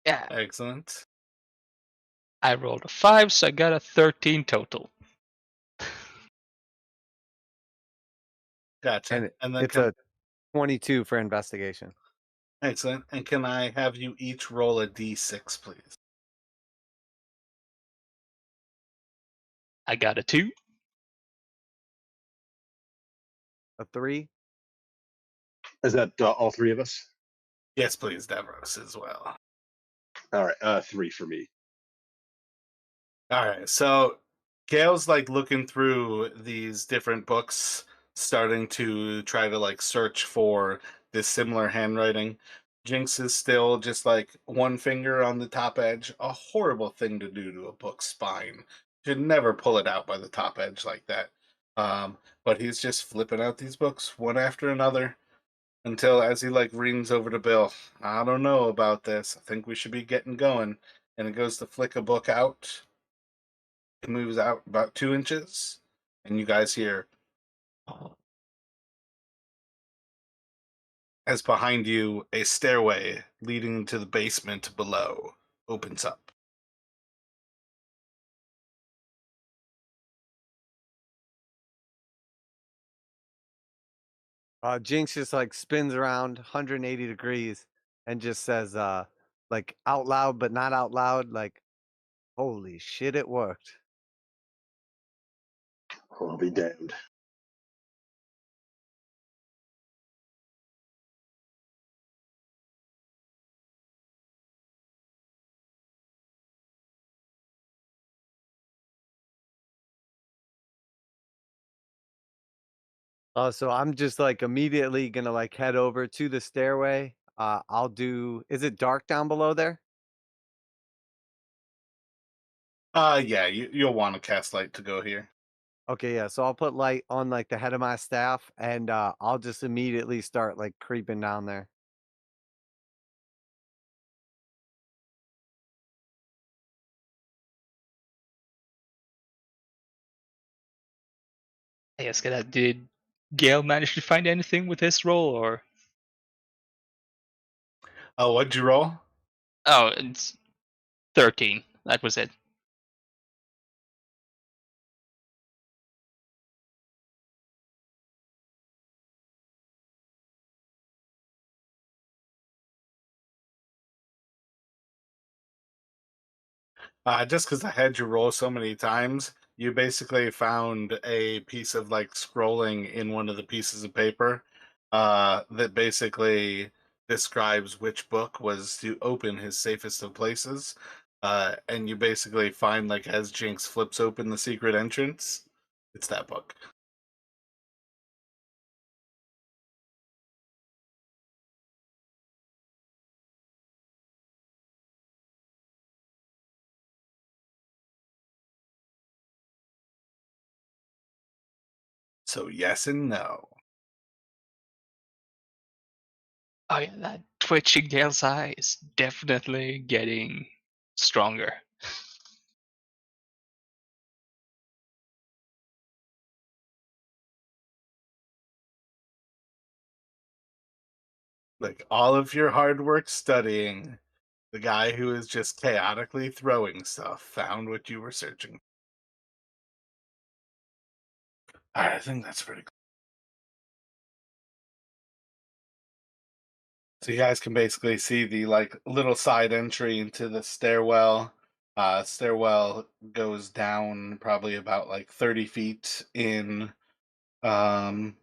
Speaker 3: Yeah,
Speaker 1: Excellent.
Speaker 3: I rolled a 5, so I got a 13 total.
Speaker 1: Gotcha.
Speaker 4: And
Speaker 1: And then
Speaker 4: it's a 22 for investigation.
Speaker 1: Excellent. And can I have you each roll a d6, please?
Speaker 3: I got a 2.
Speaker 4: A 3.
Speaker 2: Is that all three of us?
Speaker 1: Yes, please, Davros, as well.
Speaker 2: All right, 3 for me.
Speaker 1: All right, so Gail's like looking through these different books, starting to try to like search for this similar handwriting. Jinx is still just like one finger on the top edge. A horrible thing to do to a book's spine. Should never pull it out by the top edge like that. But he's just flipping out these books one after another until as he like leans over to Bill, I don't know about this. I think we should be getting going. And it goes to flick a book out. It moves out about 2 inches, and you guys hear as behind you a stairway leading to the basement below opens up.
Speaker 4: Jinx just like spins around 180 degrees and just says, like out loud, but not out loud, like, holy shit, it worked.
Speaker 2: I'll be damned.
Speaker 4: So I'm just like immediately gonna like head over to the stairway. I'll do, is it dark down below there?
Speaker 1: Yeah, you'll want to cast light to go here.
Speaker 4: Okay, yeah. So I'll put light on like the head of my staff and I'll just immediately start like creeping down there.
Speaker 3: Yes, did Gale manage to find anything with his roll, or?
Speaker 1: Oh, what'd you roll?
Speaker 3: Oh, it's 13. That was it.
Speaker 1: Just because I had you roll so many times, you basically found a piece of like scrolling in one of the pieces of paper that basically describes which book was to open his safest of places. And you basically find like as Jinx flips open the secret entrance, it's that book. So yes and no.
Speaker 3: Oh yeah, that twitch in Gale's eye is definitely getting stronger.
Speaker 1: Like all of your hard work studying, the guy who is just chaotically throwing stuff found what you were searching. I think that's pretty cool. So you guys can basically see the like little side entry into the stairwell. Stairwell goes down probably about like 30 feet in no,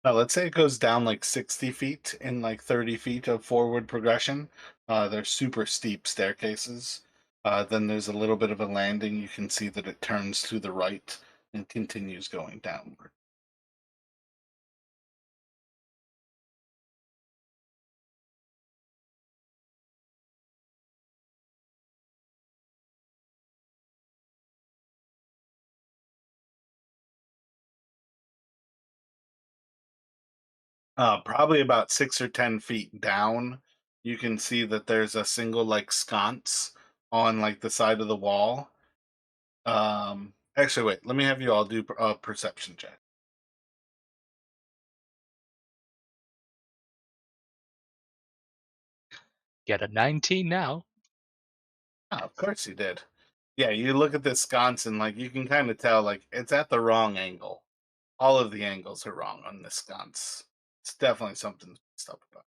Speaker 1: let's say it goes down like 60 feet in like 30 feet of forward progression. They're super steep staircases. Then there's a little bit of a landing. You can see that it turns to the right and continues going downward. Probably about 6 or 10 feet down, you can see that there's a single like sconce on like the side of the wall. Actually, wait. Let me have you all do a perception check.
Speaker 3: Get a 19 now.
Speaker 1: Oh, of course you did. Yeah, you look at this sconce and like you can kind of tell like it's at the wrong angle. All of the angles are wrong on this sconce. It's definitely something stuff about.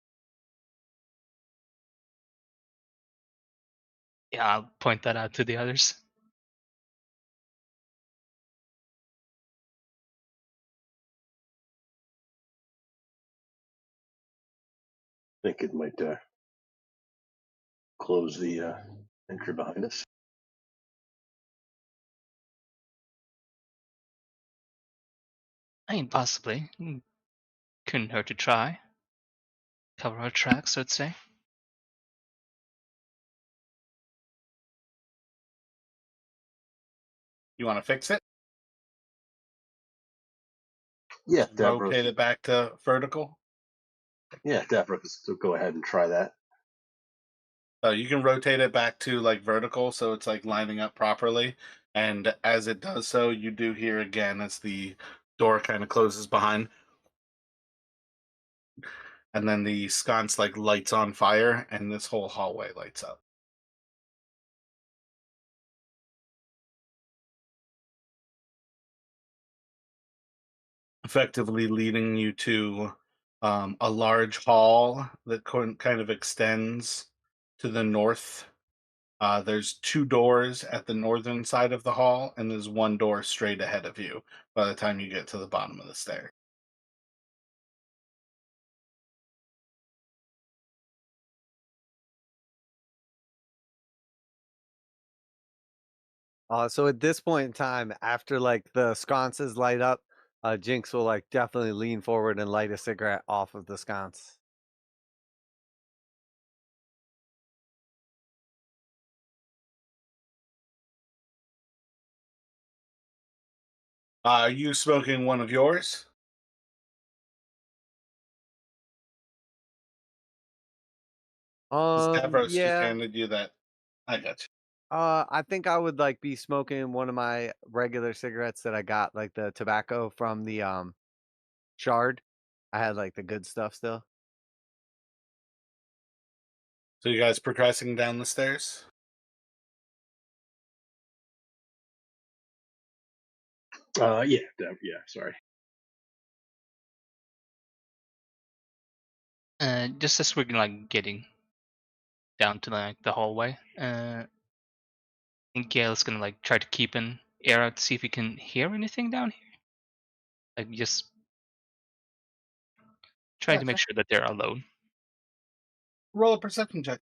Speaker 3: Yeah, I'll point that out to the others.
Speaker 2: I think it might close the entry behind us.
Speaker 3: I mean, possibly. Couldn't hurt to try. Cover our tracks, I'd say.
Speaker 1: You want to fix it?
Speaker 2: Yeah,
Speaker 1: Rotate
Speaker 2: Davros.
Speaker 1: it back to vertical.
Speaker 2: Yeah, Davros. So go ahead and try that.
Speaker 1: You can rotate it back to like vertical, so it's like lining up properly. And as it does so, you do hear again as the door kind of closes behind, and then the sconce like lights on fire, and this whole hallway lights up. Effectively leading you to a large hall that kind of extends to the north. There's two doors at the northern side of the hall, and there's one door straight ahead of you by the time you get to the bottom of the stairs.
Speaker 4: So at this point in time, after like the sconces light up, Jinx will like definitely lean forward and light a cigarette off of the sconce.
Speaker 1: Are you smoking one of yours? Stavros just
Speaker 4: Yeah.
Speaker 1: handed you that. I got you.
Speaker 4: I think I would like be smoking one of my regular cigarettes that I got, like the tobacco from the shard. I had like the good stuff still.
Speaker 1: So you guys progressing down the stairs?
Speaker 2: Yeah, yeah. Sorry.
Speaker 3: Just as we're like getting down to like the hallway, think Gail's gonna like try to keep an ear out to see if he can hear anything down here. Like just trying to make
Speaker 1: Gotcha.
Speaker 3: sure that they're alone.
Speaker 1: Roll a perception check.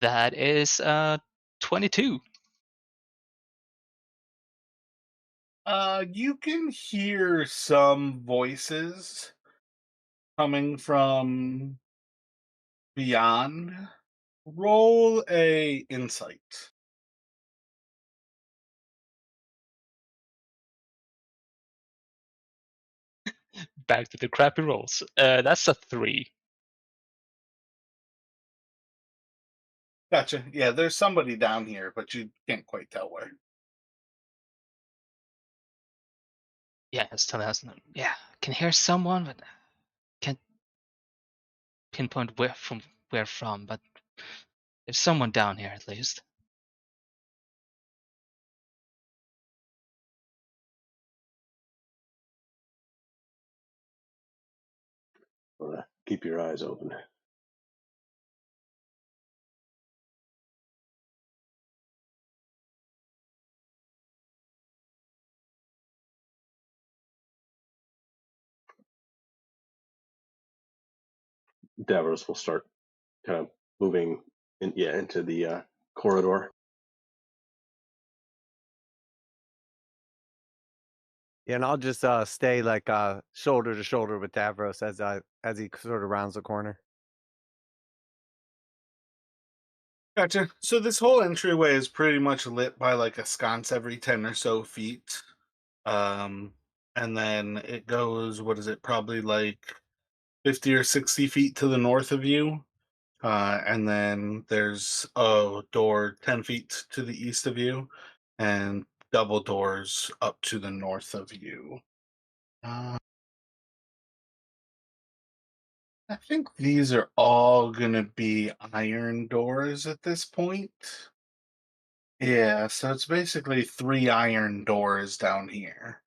Speaker 3: That is 22.
Speaker 1: You can hear some voices coming from beyond. Roll a insight.
Speaker 3: Back to the crappy rolls. That's a 3.
Speaker 1: Gotcha. Yeah, there's somebody down here, but you can't quite tell where.
Speaker 3: Yeah, it's telling us. Yeah, can hear someone, but can't pinpoint where from. But there's someone down here at least.
Speaker 2: Keep your eyes open. Davros will start kind of moving into the corridor.
Speaker 4: Yeah, and I'll just stay like shoulder to shoulder with Davros as he sort of rounds the corner.
Speaker 1: Gotcha. So this whole entryway is pretty much lit by like a sconce every 10 or so feet. Um, and then it goes, what is it, probably like 50 or 60 feet to the north of you. And then there's a door 10 feet to the east of you, and double doors up to the north of you. Uh, I think these are all going to be iron doors at this point. Yeah, so it's basically three iron doors down here.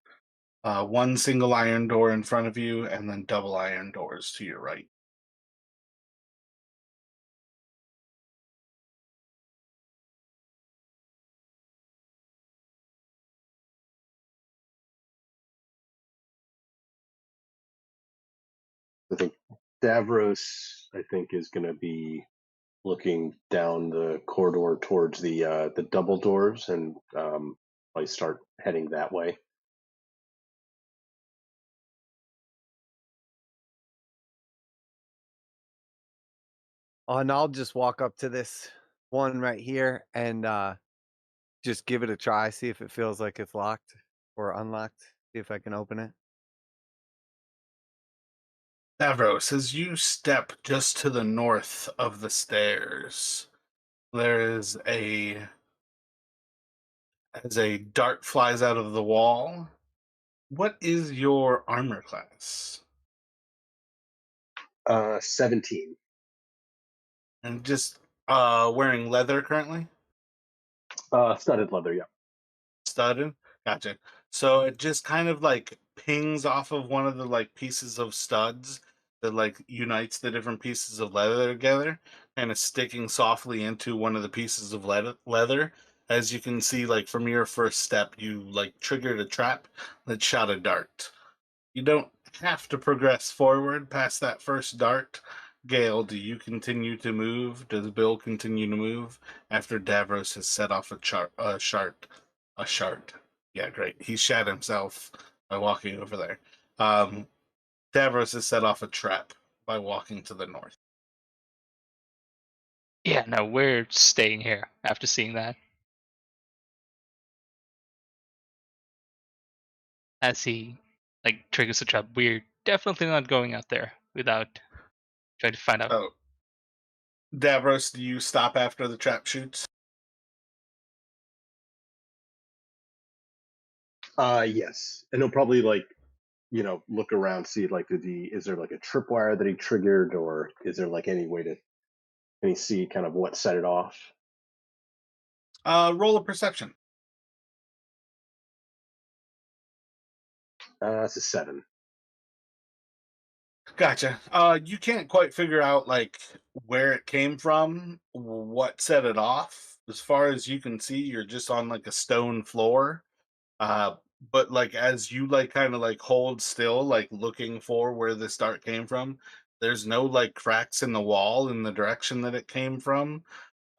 Speaker 1: One single iron door in front of you, and then double iron doors to your right.
Speaker 2: I think Davros, I think, is going to be looking down the corridor towards the double doors, and I start heading that way.
Speaker 4: Oh, and I'll just walk up to this one right here and just give it a try, see if it feels like it's locked or unlocked, see if I can open it.
Speaker 1: Davros, as you step just to the north of the stairs, there is as a dart flies out of the wall. What is your armor class?
Speaker 2: 17.
Speaker 1: And just wearing leather currently?
Speaker 2: Studded leather, yeah.
Speaker 1: Studded? Gotcha. So it just kind of like pings off of one of the like pieces of studs that like unites the different pieces of leather together, kind of sticking softly into one of the pieces of leather. As you can see, like from your first step, you like triggered a trap that shot a dart. You don't have to progress forward past that first dart. Gale, do you continue to move? Does Bill continue to move after Davros has set off a shart? Yeah, great. He shat himself by walking over there. Um, Davros has set off a trap by walking to the north.
Speaker 3: Yeah, no, we're staying here after seeing that. As he like triggers the trap, we're definitely not going out there without trying to find out.
Speaker 1: Oh, Davros, do you stop after the trap shoots?
Speaker 2: Yes, and he'll probably like look around, see like is there like a tripwire that he triggered, or is there like any way to can he see kind of what set it off?
Speaker 1: Roll a perception.
Speaker 2: That's a 7.
Speaker 1: Gotcha. You can't quite figure out like where it came from, what set it off. As far as you can see, you're just on like a stone floor. Uh, but like as you like kind of like hold still, like looking for where this dart came from, there's no like cracks in the wall in the direction that it came from.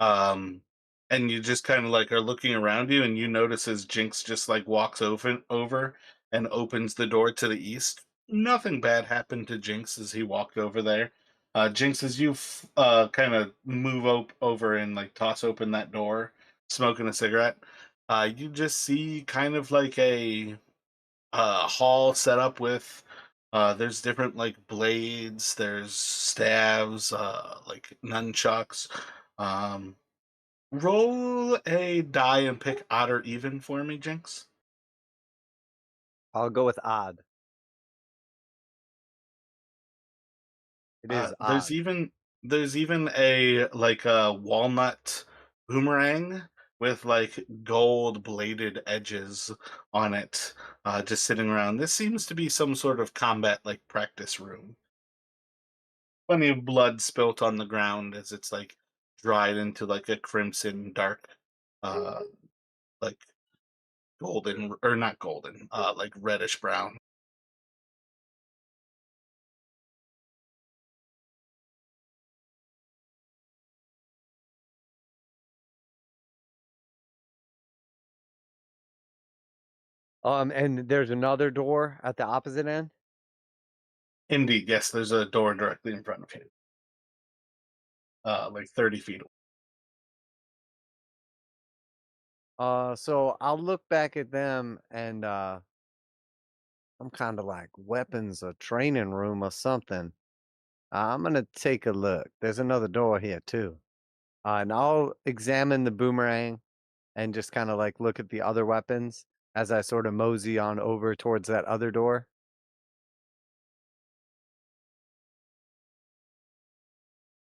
Speaker 1: Um, and you just kind of like are looking around you, and you notice as Jinx just like walks over and opens the door to the east. Nothing bad happened to Jinx as he walked over there. Jinx, as you kind of move over and like toss open that door, smoking a cigarette, you just see kind of like a hall set up with there's different like blades, there's staves, like nunchucks. Um, Roll a die and pick odd or even for me, Jinx.
Speaker 4: I'll go with odd. It is
Speaker 1: Uh, there's
Speaker 4: odd.
Speaker 1: even there's even a like a walnut boomerang with like gold bladed edges on it, just sitting around. This seems to be some sort of combat like practice room. Plenty of blood spilt on the ground as it's like dried into like a crimson dark, uh, like golden or not golden, like reddish brown.
Speaker 4: And there's another door at the opposite end.
Speaker 1: Indeed, yes, there's a door directly in front of you, like 30 feet away.
Speaker 4: So I'll look back at them and I'm kind of like weapons, a training room or something. I'm gonna take a look. There's another door here too. And I'll examine the boomerang and just kind of like look at the other weapons as I sort of mosey on over towards that other door.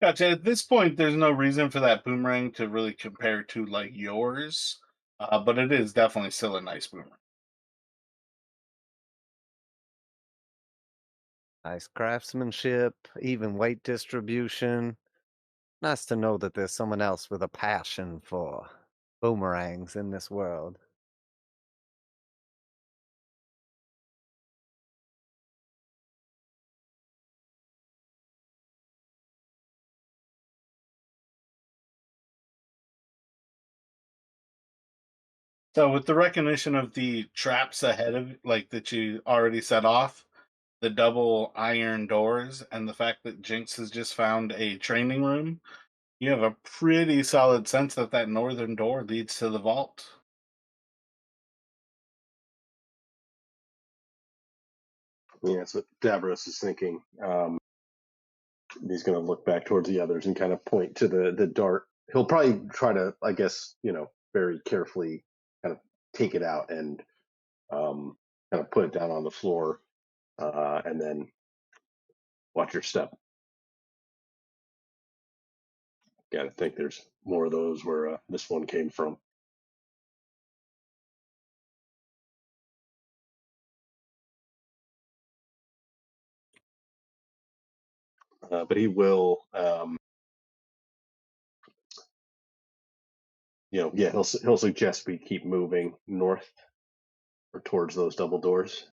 Speaker 1: Gotcha. At this point, there's no reason for that boomerang to really compare to like yours, but it is definitely still a nice boomerang.
Speaker 4: Nice craftsmanship, even weight distribution. Nice to know that there's someone else with a passion for boomerangs in this world.
Speaker 1: So, with the recognition of the traps ahead of like that you already set off, the double iron doors, and the fact that Jinx has just found a training room, you have a pretty solid sense that that northern door leads to the vault.
Speaker 2: Yeah, that's what Davros is thinking. He's going to look back towards the others and kind of point to the dart. He'll probably try to, I guess, very carefully kind of take it out and kind of put it down on the floor, and then watch your step. Got to think there's more of those where this one came from. But he will, yeah, he'll suggest we keep moving north or towards those double doors.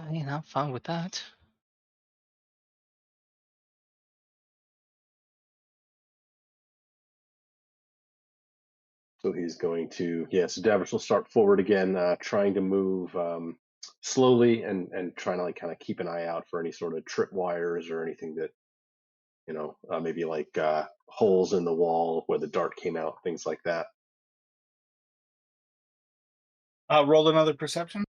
Speaker 3: I'm fine with that.
Speaker 2: So he's going to, yeah. So Davros will start forward again, trying to move slowly and trying to like kind of keep an eye out for any sort of trip wires or anything that maybe like holes in the wall where the dart came out, things like that.
Speaker 1: Roll another perception.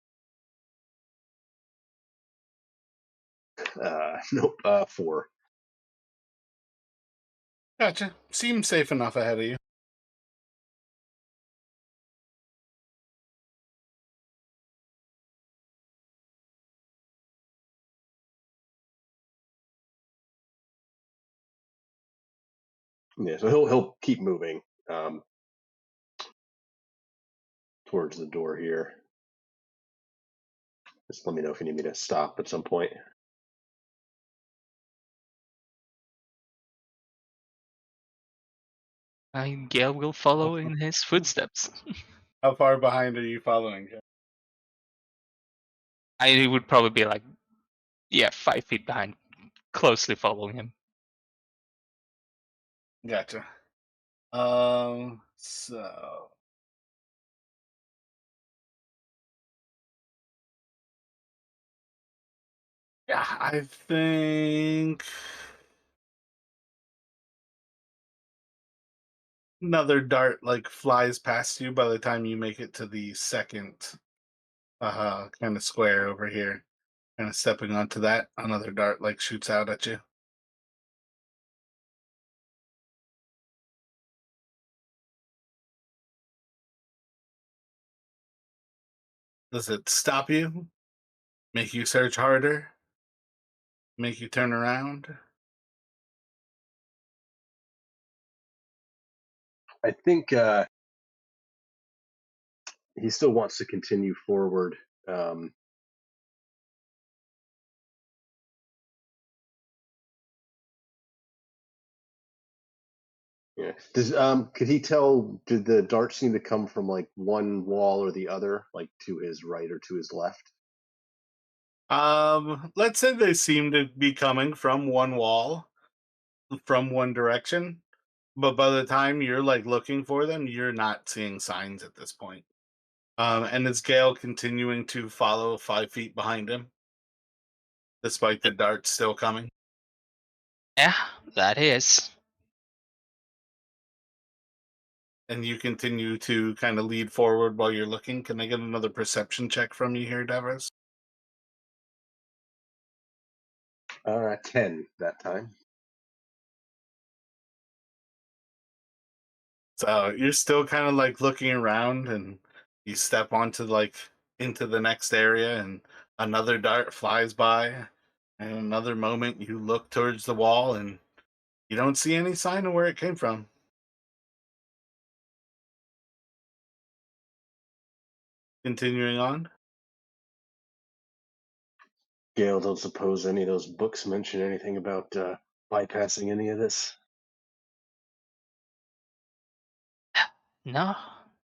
Speaker 2: Nope, 4.
Speaker 1: Gotcha. Seems safe enough ahead of you.
Speaker 2: Yeah, so he'll keep moving towards the door here. Just let me know if you need me to stop at some point.
Speaker 3: Gale will follow in his footsteps.
Speaker 1: How far behind are you following?
Speaker 3: I would probably be like, yeah, 5 feet behind, closely following him.
Speaker 1: Gotcha. So yeah, I think another dart like flies past you by the time you make it to the second kind of square over here. Kind of stepping onto that, another dart like shoots out at you. Does it stop you? Make you search harder? Make you turn around?
Speaker 2: I think he still wants to continue forward. Um, yeah. Could he tell? Did the dart seem to come from like one wall or the other, like to his right or to his left?
Speaker 1: Let's say they seem to be coming from one wall, from one direction, but by the time you're like looking for them, you're not seeing signs at this point. And it's Gale continuing to follow 5 feet behind him, despite the darts still coming.
Speaker 3: Yeah, that is.
Speaker 1: And you continue to kind of lead forward while you're looking. Can I get another perception check from you here, Davros?
Speaker 2: 10 that time.
Speaker 1: So you're still kind of like looking around and you step onto like into the next area, and another dart flies by. And another moment, you look towards the wall, and you don't see any sign of where it came from. Continuing on.
Speaker 2: Gale, don't suppose any of those books mention anything about bypassing any of this?
Speaker 3: No,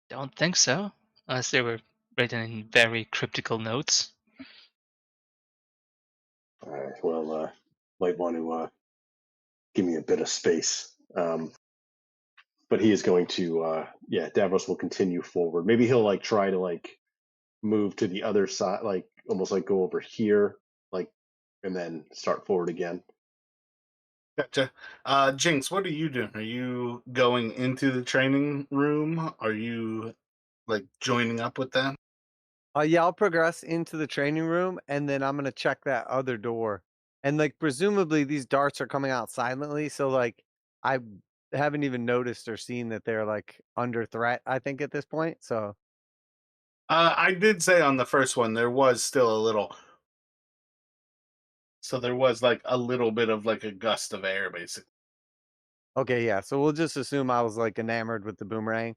Speaker 3: don't think so. Unless they were written in very cryptical notes.
Speaker 2: All right. Well, might want to give me a bit of space. But he is going to, yeah, Davros will continue forward. Maybe he'll like try to like move to the other side, like almost like go over here, like, and then start forward again.
Speaker 1: Gotcha. Jinx, what are you doing? Are you going into the training room? Are you like joining up with them?
Speaker 4: Yeah, I'll progress into the training room, and then I'm gonna check that other door. And like presumably these darts are coming out silently, so like I haven't even noticed or seen that they're like under threat, I think at this point. So
Speaker 1: I did say on the first one there was still a little, so there was like a little bit of like a gust of air, basically.
Speaker 4: okay, yeah. So we'll just assume I was like enamored with the boomerang.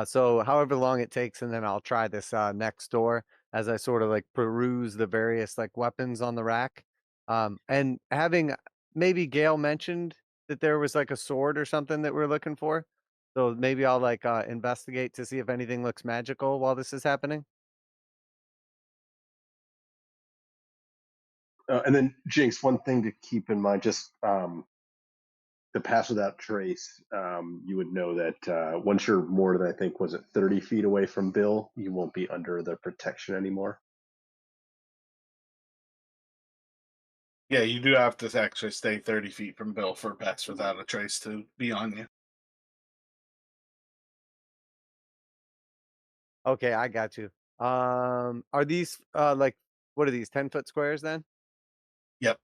Speaker 4: So however long it takes, and then I'll try this next door as I sort of like peruse the various like weapons on the rack. And having maybe Gail mentioned that there was like a sword or something that we're looking for. So maybe I'll like investigate to see if anything looks magical while this is happening.
Speaker 2: And then Jinx, one thing to keep in mind, just to pass without trace, you would know that once you're more than I think was it 30 feet away from Bill, you won't be under the protection anymore.
Speaker 1: Yeah, you do have to actually stay 30 feet from Bill for pass without a trace to be on you.
Speaker 4: Okay, I got you. Are these like what are these 10-foot squares then?
Speaker 1: Yep.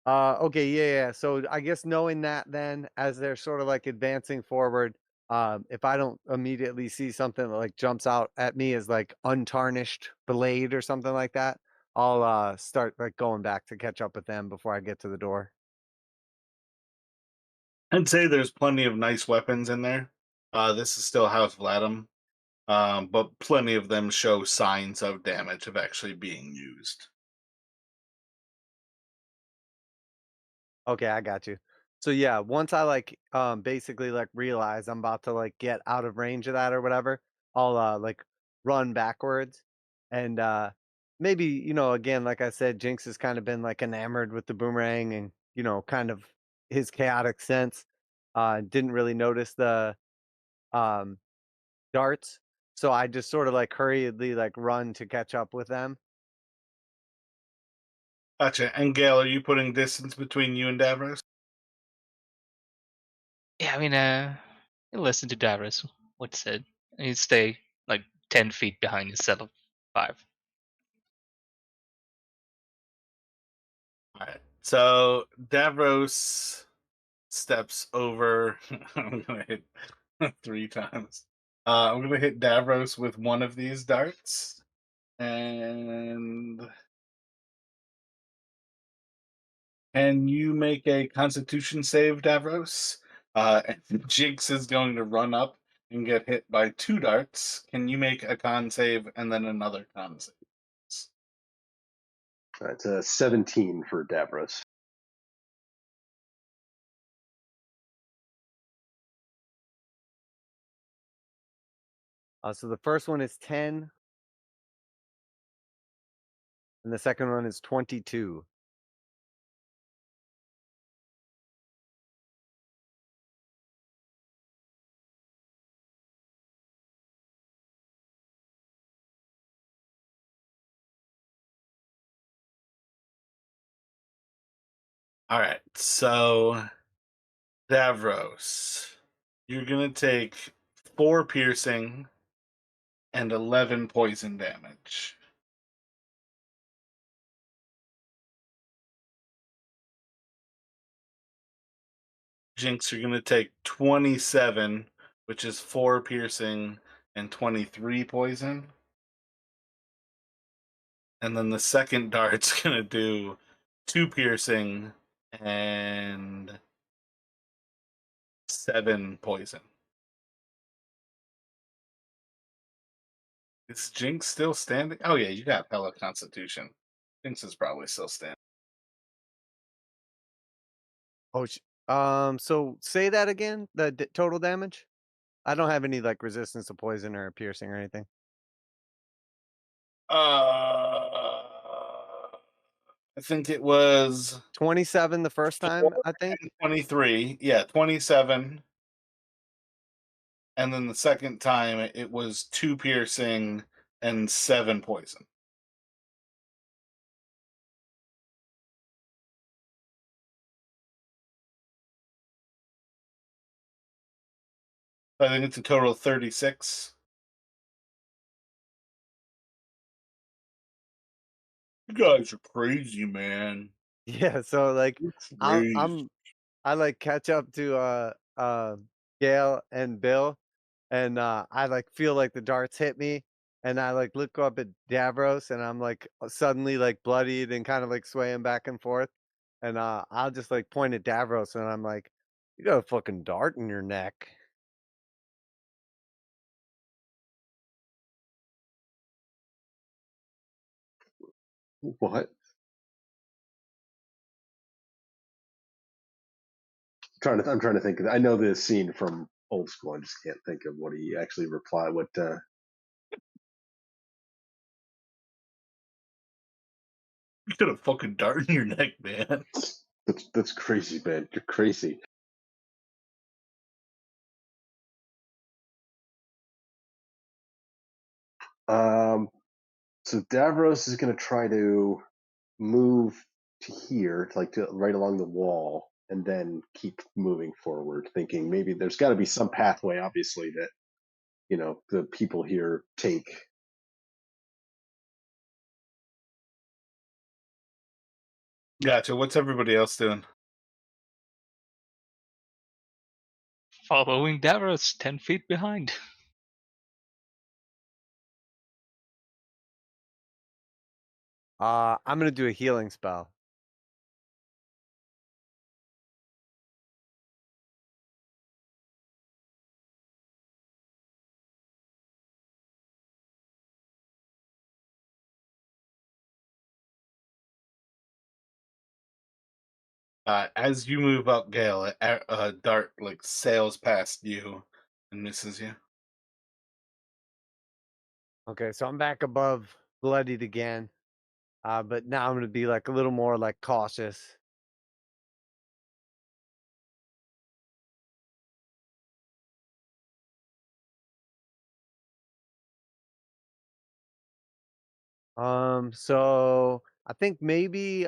Speaker 4: Okay, yeah, yeah. So I guess knowing that then as they're sort of like advancing forward, if I don't immediately see something that like jumps out at me as like untarnished blade or something like that, I'll start like going back to catch up with them before I get to the door.
Speaker 1: I'd say there's plenty of nice weapons in there. This is still House Vlaadam, but plenty of them show signs of damage of actually being used.
Speaker 4: Okay, I got you. So yeah, once I like basically like realize I'm about to like get out of range of that or whatever, I'll like run backwards and maybe, again, like I said, Jinx has kind of been like enamored with the boomerang and, kind of his chaotic sense. Didn't really notice the um darts. So I just sort of like hurriedly like run to catch up with them.
Speaker 1: Gotcha. And Gail, are you putting distance between you and Davros?
Speaker 3: Yeah, I mean, you listen to Darius. What said? You stay like 10 feet behind instead of 5.
Speaker 1: All right. So Davros steps over. I'm gonna hit 3 times. I'm gonna hit Davros with one of these darts, and can you make a Constitution save, Davros? And Jinx is going to run up and get hit by 2 darts. Can you make a con save and then another con save?
Speaker 2: It's a 17 for Davros.
Speaker 4: So the first one is 10 and the second one is 22.
Speaker 1: All right, so Davros, you're gonna take 4 piercing and 11 poison damage. Jinx, you're gonna take 27 which is 4 piercing and 23 poison. And then the second dart's gonna do 2 piercing and 7 poison. Is Jinx still standing? Oh yeah, you got hella Constitution. Jinx is probably still standing.
Speaker 4: Oh, so say that again. The total damage. I don't have any like resistance to poison or piercing or anything.
Speaker 1: I think it was
Speaker 4: 27 the first
Speaker 1: 4
Speaker 4: time, I think.
Speaker 1: and 23. Yeah, 27. And then the second time it was 2 piercing and 7 poison. I think it's a total of 36. You guys are crazy, man.
Speaker 4: Yeah, so like
Speaker 1: You're
Speaker 4: I'm
Speaker 1: crazy.
Speaker 4: I'm I like catch up to Gail and Bill, and I like feel like the darts hit me, and I like look up at Davros, and I'm like suddenly like bloodied and kind of like swaying back and forth, and I'll just like point at Davros, and I'm like, "You got a fucking dart in your neck."
Speaker 2: What? I'm trying to think. I know this scene from old school. I just can't think of what he actually replied. What?
Speaker 1: You got a fucking dart in your neck, man.
Speaker 2: That's crazy, man. You're crazy. Um. So Davros is going to try to move to here, like to right along the wall, and then keep moving forward, thinking maybe there's got to be some pathway, obviously, that the people here take.
Speaker 1: Gotcha. What's everybody else doing?
Speaker 3: Following Davros 10 feet behind.
Speaker 4: I'm gonna do a healing spell.
Speaker 1: As you move up, Gale, a dart like sails past you and misses you.
Speaker 4: Okay, so I'm back above bloodied again, but now I'm gonna be like a little more like cautious. So I think maybe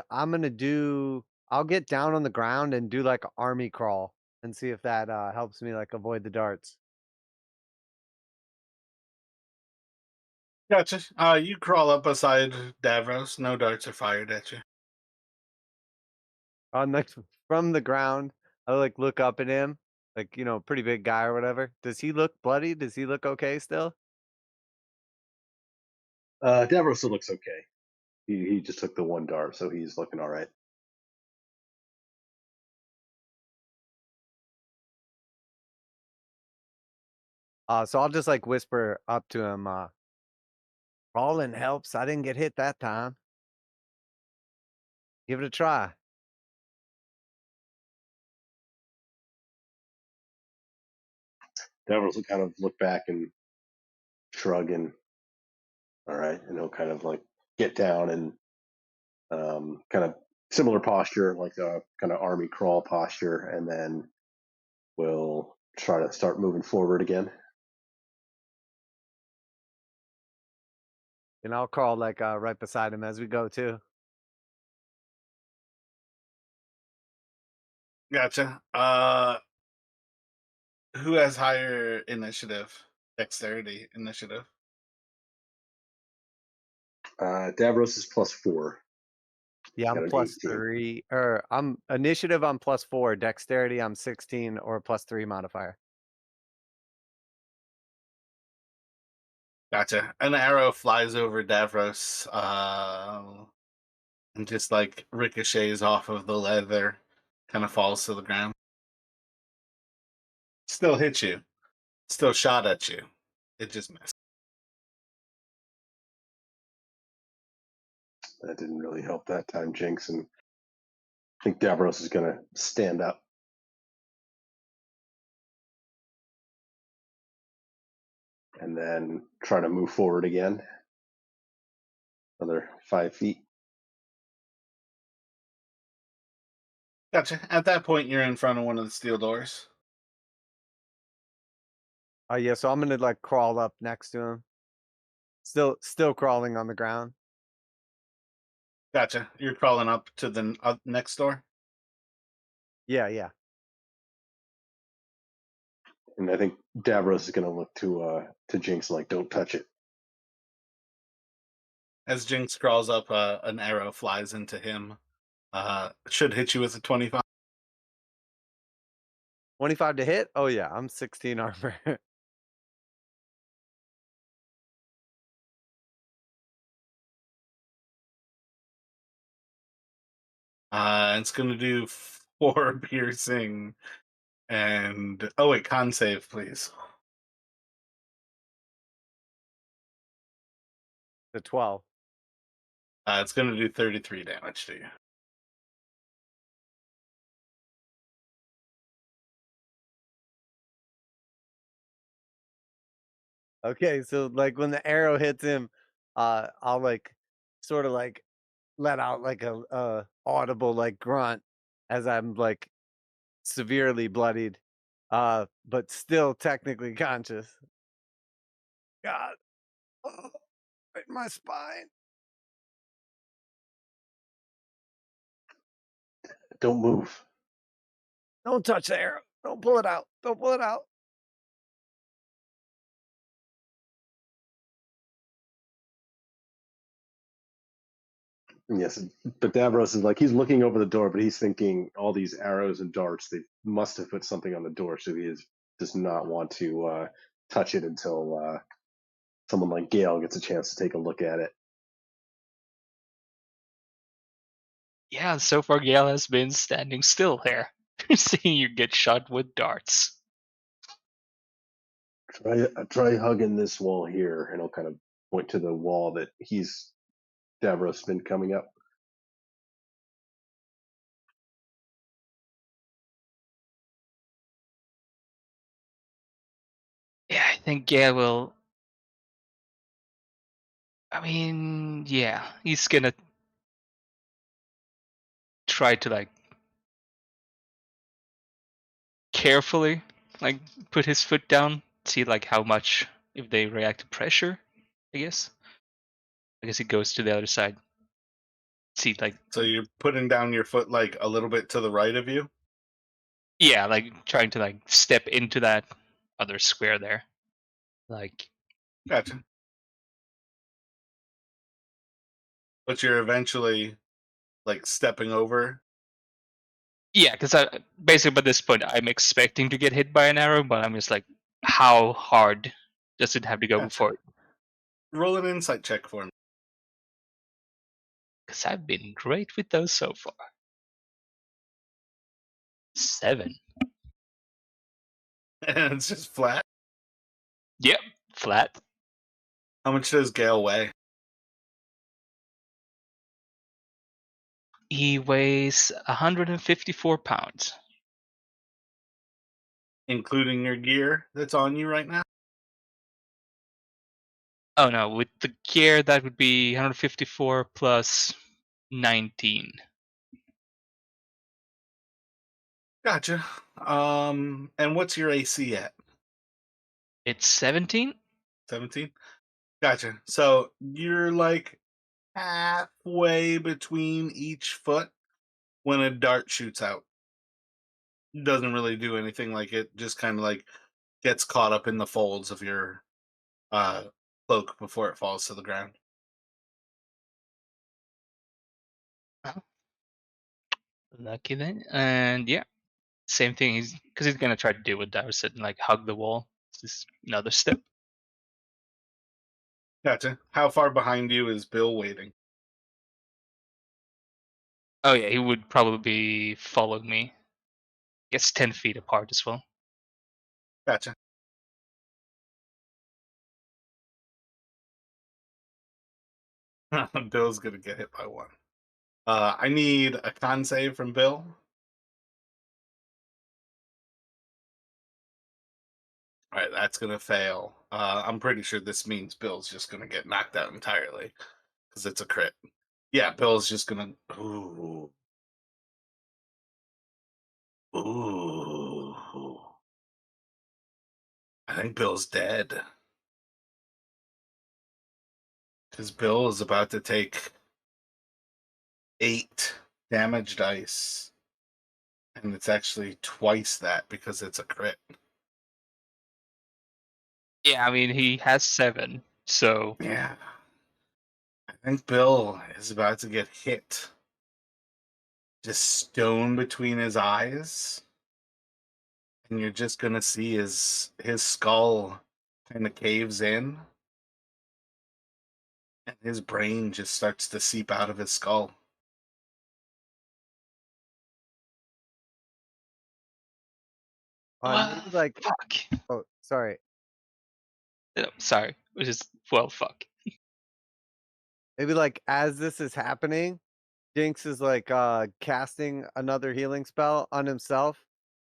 Speaker 4: I'll get down on the ground and do like an army crawl and see if that helps me like avoid the darts.
Speaker 1: Gotcha. You crawl up beside Davros. No darts are fired at you.
Speaker 4: On like from the ground, I like look up at him, like pretty big guy or whatever. Does he look bloody? Does he look okay still?
Speaker 2: Davros still looks okay. He just took the one dart, so he's looking all right.
Speaker 4: So I'll just like whisper up to him, crawling helps. I didn't get hit that time. Give it a try.
Speaker 2: Davros will kind of look back and shrug and all right, and he'll kind of like get down and kind of similar posture, like a kind of army crawl posture, and then we'll try to start moving forward again.
Speaker 4: And I'll crawl like right beside him as we go too.
Speaker 1: Gotcha. Who has higher initiative? Dexterity initiative.
Speaker 2: Davros is +4.
Speaker 4: Yeah,
Speaker 2: He's
Speaker 4: I'm
Speaker 2: got an
Speaker 4: plus
Speaker 2: 18.
Speaker 4: 3. Or I'm initiative. I'm +4. Dexterity. I'm 16 or +3 modifier.
Speaker 1: Gotcha. An arrow flies over Davros, and just like ricochets off of the leather, kind of falls to the ground. Still hit you. Still shot at you. It just missed.
Speaker 2: That didn't really help that time, Jinx, and I think Davros is gonna stand up. And then try to move forward again. Another 5 feet.
Speaker 1: Gotcha. At that point, you're in front of one of the steel doors.
Speaker 4: Yeah, so I'm gonna like crawl up next to him. Still crawling on the ground.
Speaker 1: Gotcha. You're crawling up to the next door.
Speaker 4: Yeah.
Speaker 2: And I think Davros is gonna look to Jinx like, don't touch it.
Speaker 1: As Jinx crawls up, an arrow flies into him. Should hit you with a 25.
Speaker 4: 25 to hit? Oh yeah, I'm 16 armor.
Speaker 1: It's going to do 4 piercing. And oh wait, con save, please.
Speaker 4: To 12.
Speaker 1: It's going to do 33 damage to you.
Speaker 4: Okay, so like when the arrow hits him, I'll like sort of like let out like a audible like grunt as I'm like severely bloodied, but still technically conscious. God, oh, right in my spine.
Speaker 2: Don't move.
Speaker 4: Don't touch the arrow. Don't pull it out. Don't pull it out.
Speaker 2: Yes, but Davros is like, he's looking over the door, but he's thinking all these arrows and darts, they must have put something on the door, so does not want to touch it until someone like Gale gets a chance to take a look at it.
Speaker 3: Yeah, so far Gale has been standing still here, seeing you get shot with darts.
Speaker 2: Try hugging this wall here, and I'll kind of point to the wall that Davros been coming up.
Speaker 3: Yeah, I think Gale will. I mean, yeah, he's gonna try to like carefully like put his foot down, see like how much if they react to pressure. I guess. I guess he goes to the other side. See like
Speaker 1: So you're putting down your foot like a little bit to the right of you.
Speaker 3: yeah, like trying to like step into that other square there. Like
Speaker 1: Gotcha. But you're eventually like stepping over.
Speaker 3: yeah, because I basically by this point I'm expecting to get hit by an arrow, but I'm just like, how hard does it have to go
Speaker 1: Gotcha.
Speaker 3: before?
Speaker 1: Roll an insight check for me.
Speaker 3: Because I've been great with those so far. 7.
Speaker 1: And it's just flat.
Speaker 3: Yep, flat.
Speaker 1: How much does Gale weigh?
Speaker 3: He weighs 154 pounds.
Speaker 1: Including your gear that's on you right now?
Speaker 3: Oh no, with the gear that would be 154 plus 19.
Speaker 1: Gotcha. And what's your AC at?
Speaker 3: It's 17?
Speaker 1: 17? Gotcha. So you're like halfway between each foot when a dart shoots out. Doesn't really do anything, like it just kind of like gets caught up in the folds of your uh cloak before it falls to the ground.
Speaker 3: Oh, lucky then. And yeah, same thing. He's gonna try to do what Dara said and like hug the wall. It's just another step.
Speaker 1: Gotcha. How far behind you is Bill waiting?
Speaker 3: Oh yeah, he would probably follow me. It's 10 feet apart as well.
Speaker 1: Gotcha. Bill's gonna get hit by one. I need a con save from Bill. All right, that's gonna fail. I'm pretty sure this means Bill's just gonna get knocked out entirely because it's a crit. Yeah, Bill's just gonna. Ooh, ooh. I think Bill's dead because Bill is about to take 8 damage dice, and it's actually twice that because it's a crit.
Speaker 3: Yeah, I mean he has 7, so
Speaker 1: Yeah, I think Bill is about to get hit. Just stone between his eyes, and you're just gonna see his skull kind of caves in, and his brain just starts to seep out of his skull.
Speaker 4: Maybe
Speaker 3: what?
Speaker 4: like,
Speaker 3: Fuck.
Speaker 4: oh, sorry.
Speaker 3: Sorry, which is well, fuck.
Speaker 4: Maybe like as this is happening, Jinx is like casting another healing spell on himself,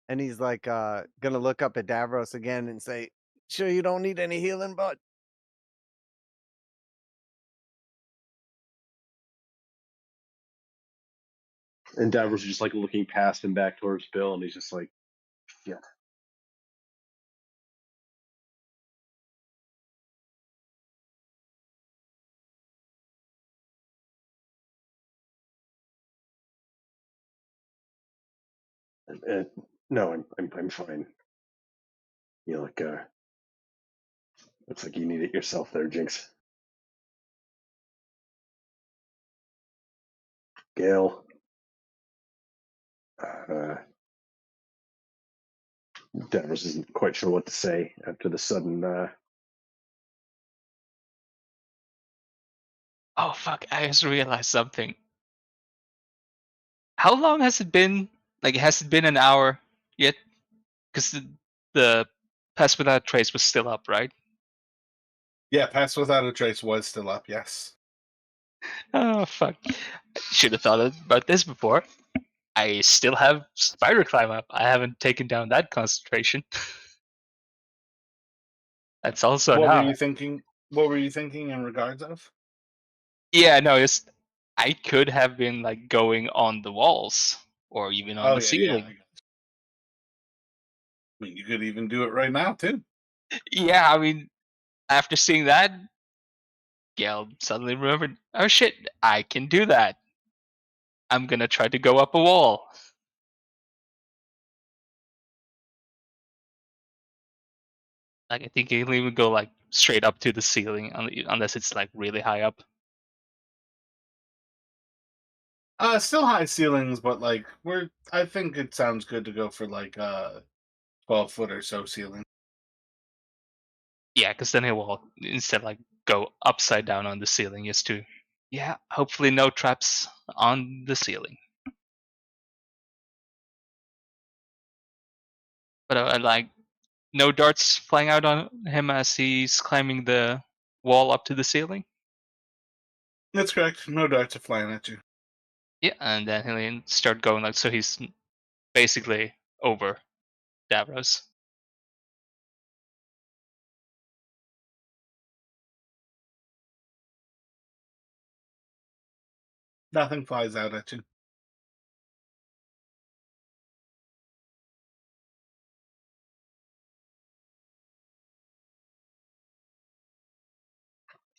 Speaker 4: and he's like gonna look up at Davros again and say, "Sure, you don't need any healing, bud."
Speaker 2: And Davros is just like looking past him back towards Bill, and he's just like, "Shit." Uh, no, I'm fine. You look looks like you need it yourself there, Jinx. Gale. Uh, Davros isn't quite sure what to say after the sudden.
Speaker 3: Oh fuck! I just realized something. How long has it been? Like, has it been an hour yet? Because the Pass Without Trace was still up, right?
Speaker 1: Yeah, Pass Without a Trace was still up. Yes.
Speaker 3: Oh fuck! Should have thought about this before. I still have Spider Climb up. I haven't taken down that concentration. That's also an
Speaker 1: What were
Speaker 3: hour.
Speaker 1: you thinking? What were you thinking in regards of?
Speaker 3: Yeah, no, it's I could have been like going on the walls or even on
Speaker 1: Oh
Speaker 3: the
Speaker 1: yeah, yeah.
Speaker 3: ceiling.
Speaker 1: I mean, you could even do it right now too.
Speaker 3: Yeah, I mean, after seeing that, Gail suddenly remembered, oh shit, I can do that. I'm gonna try to go up a wall. Like, I think you can even go like straight up to the ceiling unless it's like really high up.
Speaker 1: Still high ceilings, but like we're. I think it sounds good to go for like 12 foot or so ceiling.
Speaker 3: Yeah, because then it will instead like go upside down on the ceiling just to, yeah, hopefully no traps on the ceiling. But like no darts flying out on him as he's climbing the wall up to the ceiling.
Speaker 1: That's correct. No darts are flying at you.
Speaker 3: Yeah, and then he'll start going like so. He's basically over Davros.
Speaker 1: Nothing flies out at you.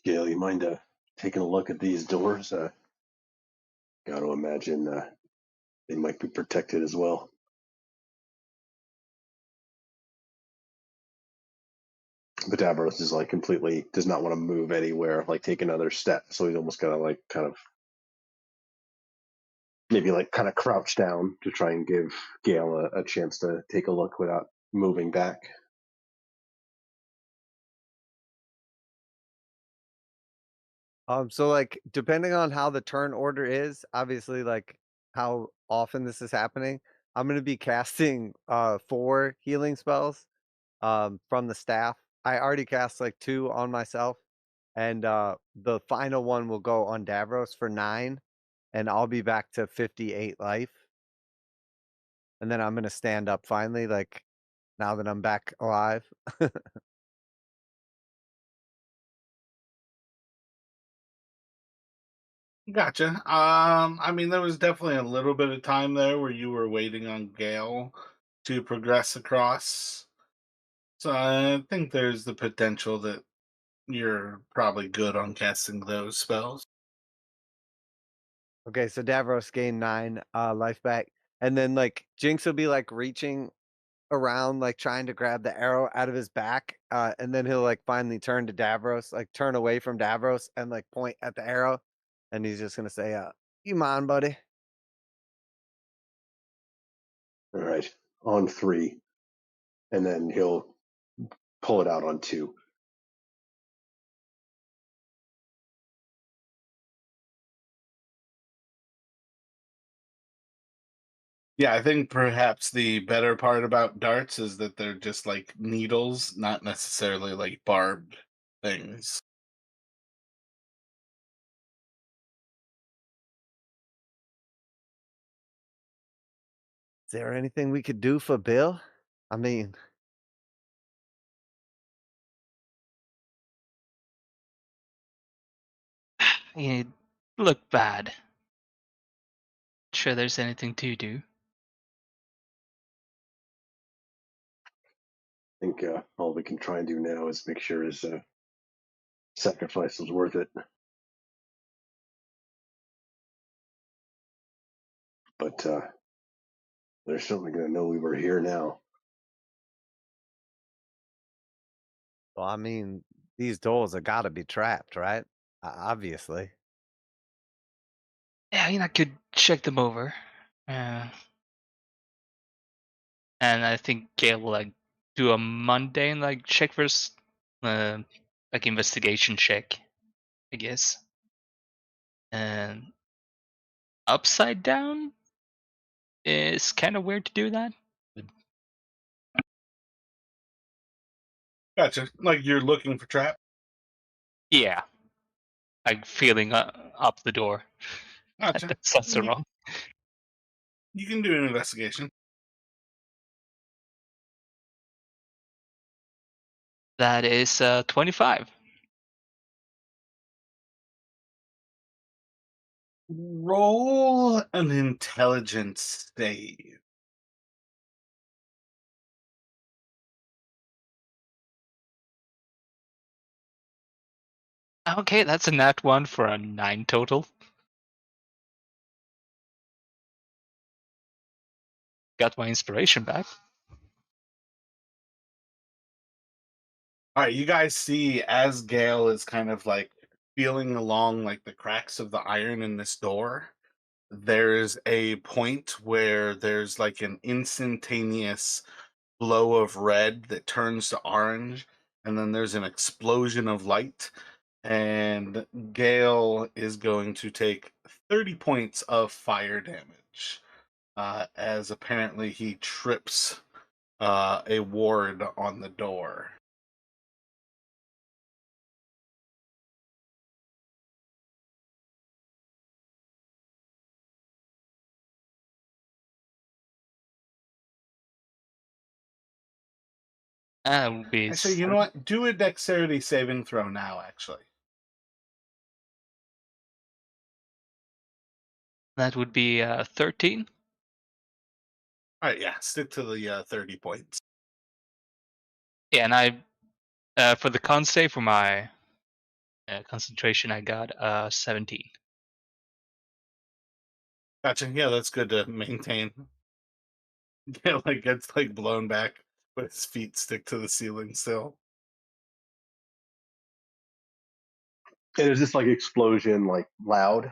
Speaker 2: Gale, you mind taking a look at these doors? Got to imagine they might be protected as well. But Davros is like completely does not want to move anywhere, like take another step. So he's almost gotta like kind of maybe like kind of crouch down to try and give Gale a chance to take a look without moving back.
Speaker 4: So like depending on how the turn order is, obviously like how often this is happening, I'm gonna be casting 4 healing spells from the staff. I already cast like 2 on myself, and the final one will go on Davros for 9, and I'll be back to 58 life. And then I'm gonna stand up finally, like now that I'm back alive.
Speaker 1: Gotcha. I mean, there was definitely a little bit of time there where you were waiting on Gale to progress across. So I think there's the potential that you're probably good on casting those spells.
Speaker 4: Okay, so Davros gained 9 life back. And then like Jinx will be like reaching around, like trying to grab the arrow out of his back, and then he'll like finally turn to Davros, like turn away from Davros and like point at the arrow, and he's just gonna say, "You mind, buddy?"
Speaker 2: All right, on 3, and then he'll pull it out on 2.
Speaker 1: Yeah, I think perhaps the better part about darts is that they're just like needles, not necessarily like barbed things.
Speaker 4: Is there anything we could do for Bill? I mean,
Speaker 3: You look bad. Sure, there's anything to do.
Speaker 2: I think all we can try and do now is make sure his sacrifice was worth it. But they're certainly going to know we were here now.
Speaker 4: well, I mean, these dolls have got to be trapped, right? Obviously.
Speaker 3: Yeah, I could check them over. Uh, and I think Gale will like do a mundane like check first, uh, like investigation check, I guess. And upside down is kind of weird to do that.
Speaker 1: Gotcha. Like you're looking for trap.
Speaker 3: Yeah, like feeling up the door.
Speaker 1: Gotcha.
Speaker 3: That's also
Speaker 1: You,
Speaker 3: wrong.
Speaker 1: you can do an investigation.
Speaker 3: That is 25.
Speaker 1: Roll an intelligence save.
Speaker 3: Okay, that's a nat 1 for a 9 total. Got my inspiration back.
Speaker 1: All right, you guys see as Gale is kind of like feeling along like the cracks of the iron in this door, there's a point where there's like an instantaneous glow of red that turns to orange, and then there's an explosion of light, and Gale is going to take 30 points of fire damage as apparently he trips a ward on the door.
Speaker 3: That would be
Speaker 1: Actually, you know what? Do a dexterity saving throw now, actually.
Speaker 3: – 13.
Speaker 1: All right, yeah, stick to the 30 points.
Speaker 3: Yeah, and I for the con save for my concentration, I got 17.
Speaker 1: Gotcha. Yeah, that's good to maintain. Yeah, like gets like blown back, but his feet stick to the ceiling still.
Speaker 2: And is this like explosion, like loud?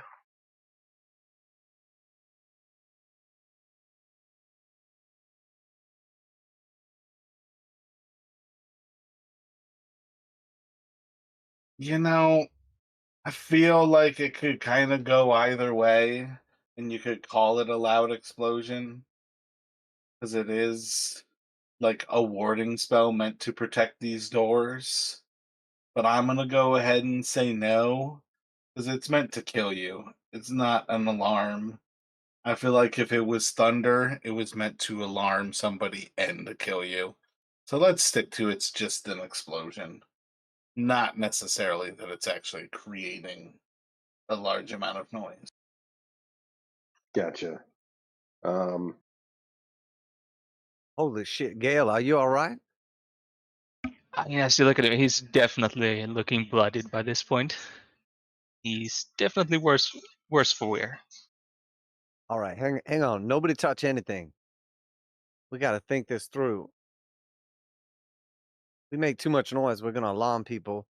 Speaker 1: You know, I feel like it could kind of go either way, and you could call it a loud explosion because it is like a warding spell meant to protect these doors. But I'm gonna go ahead and say no because it's meant to kill you. It's not an alarm. I feel like if it was thunder, it was meant to alarm somebody and to kill you. So let's stick to it's just an explosion, not necessarily that it's actually creating a large amount of noise.
Speaker 2: Gotcha. Um,
Speaker 4: Holy shit, Gale, are you all right?
Speaker 3: I mean, as you look at him, he's definitely looking blooded by this point. He's definitely worse for wear.
Speaker 4: All right, hang on. Nobody touch anything. We got to think this through. We make too much noise, we're gonna alarm people.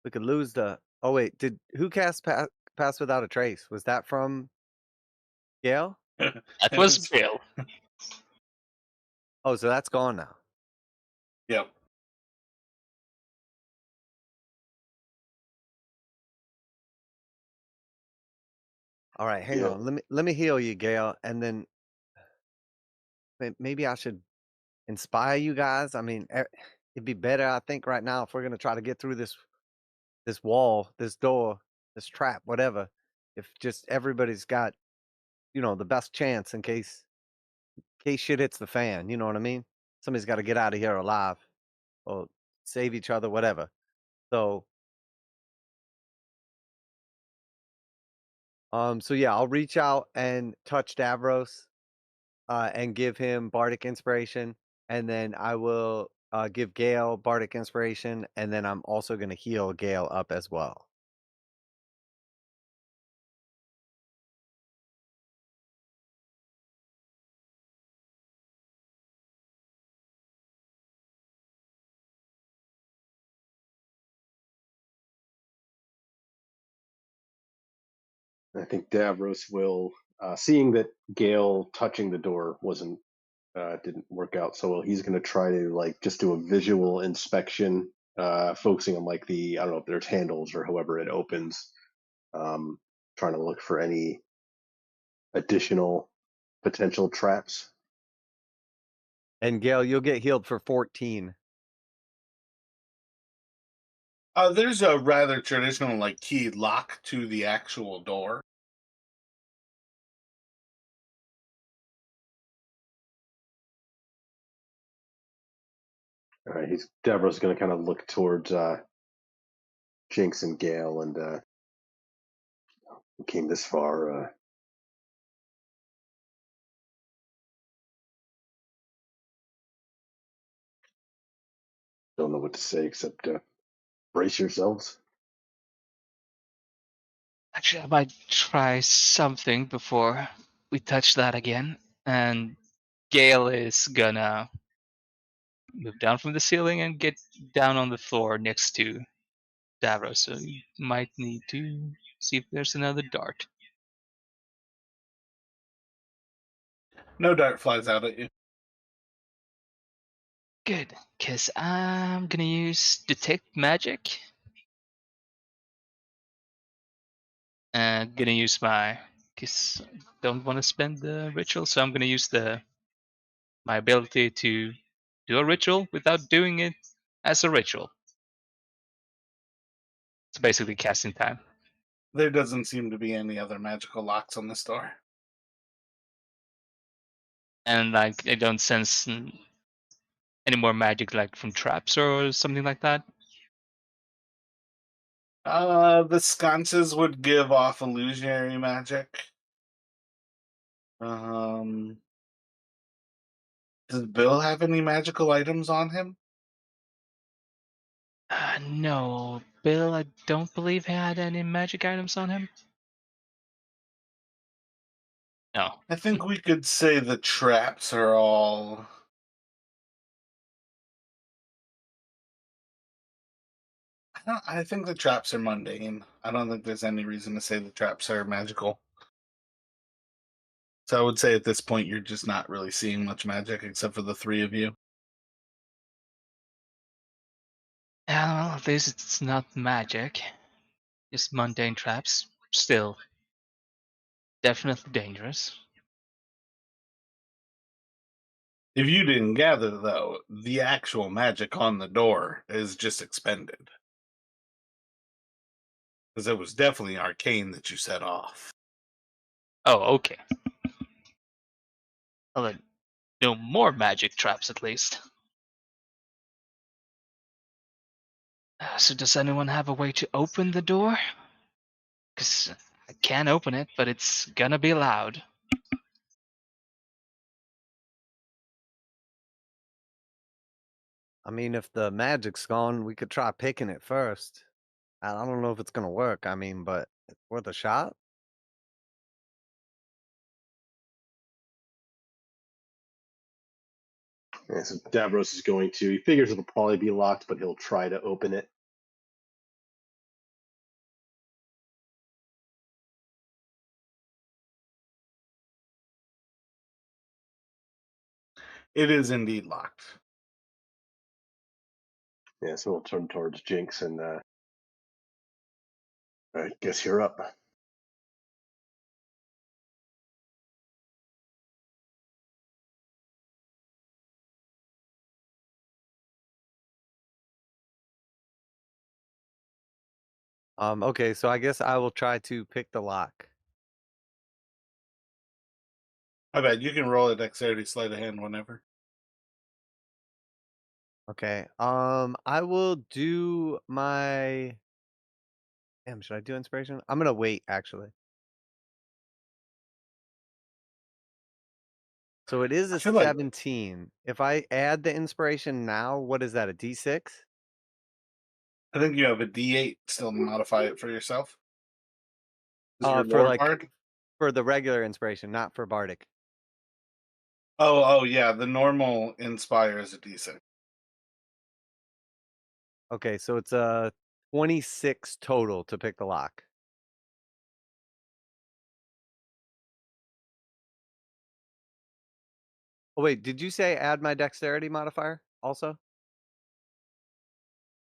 Speaker 4: We could lose the. Oh wait, did who cast pass without a trace? Was that from Gale?
Speaker 3: That was Bill.
Speaker 4: Oh, so that's gone now.
Speaker 1: Yep.
Speaker 4: All right, hang
Speaker 2: yeah,
Speaker 4: on. Let me heal you, Gale, and then maybe I should inspire you guys. I mean, it'd be better, I think, right now if we're gonna try to get through this wall, this door, this trap, whatever. If just everybody's got the best chance in case shit hits the fan. You know what I mean? Somebody's got to get out of here alive or save each other, whatever. So, so yeah, I'll reach out and touch Davros, and give him bardic inspiration, and then I will give Gale bardic inspiration, and then I'm also going to heal Gale up as well.
Speaker 2: I think Davros will, seeing that Gale touching the door wasn't didn't work out so well. He's going to try to like just do a visual inspection, focusing on like the I don't know if there's handles or however it opens, trying to look for any additional potential traps.
Speaker 4: And Gale, you'll get healed for 14.
Speaker 1: There's a rather traditional like key lock to the actual door.
Speaker 2: All right, Davros going to kind of look towards Jinx and Gale, and we came this far. Don't know what to say except brace yourselves.
Speaker 3: Actually, I might try something before we touch that again. And Gale is gonna move down from the ceiling and get down on the floor next to Davros. So you might need to see if there's another dart.
Speaker 1: No dart flies out at you.
Speaker 3: Good, because I'm gonna use Detect Magic. And gonna use my, because don't want to spend the ritual, so I'm gonna use my ability to do a ritual without doing it as a ritual. It's basically casting time.
Speaker 1: There doesn't seem to be any other magical locks on this door.
Speaker 3: And like I don't sense any more magic like from traps or something like that.
Speaker 1: The sconces would give off illusionary magic. Um, does Bill have any magical items on him?
Speaker 3: No, Bill, I don't believe he had any magic items on him. No.
Speaker 1: I think we could say the traps are all. I think the traps are mundane. I don't think there's any reason to say the traps are magical. So I would say at this point you're just not really seeing much magic except for the three of you.
Speaker 3: Well, at least it's not magic. Just mundane traps. Still, definitely dangerous.
Speaker 1: If you didn't gather, though, the actual magic on the door is just expended. Because it was definitely arcane that you set off.
Speaker 3: Oh, okay. Well, then, no more magic traps at least. So does anyone have a way to open the door? Because I can open it, but it's gonna be loud.
Speaker 4: I mean, if the magic's gone, we could try picking it first. I don't know if it's gonna work. I mean, but it's worth a shot.
Speaker 2: Yeah, so Davros is going to. He figures it'll probably be locked, but he'll try to open it.
Speaker 1: It is indeed locked.
Speaker 2: Yeah, so he'll turn towards Jinx and I guess you're up.
Speaker 4: Okay, so I guess I will try to pick the lock.
Speaker 1: I bet you can roll a dexterity sleight of hand whenever.
Speaker 4: Okay. I will do my. Damn, should I do inspiration? I'm gonna wait actually. So it is
Speaker 1: I
Speaker 4: a
Speaker 1: feel like
Speaker 4: 17. If I add the inspiration now, what is that? A D6?
Speaker 1: I think you have a D8 still to modify it for yourself. Is your
Speaker 4: For
Speaker 1: lore
Speaker 4: like
Speaker 1: card?
Speaker 4: for the regular inspiration, not for bardic.
Speaker 1: Oh, yeah. The normal inspire is a D6.
Speaker 4: Okay, so it's a 26 total to pick the lock. Oh wait, did you say add my dexterity modifier also?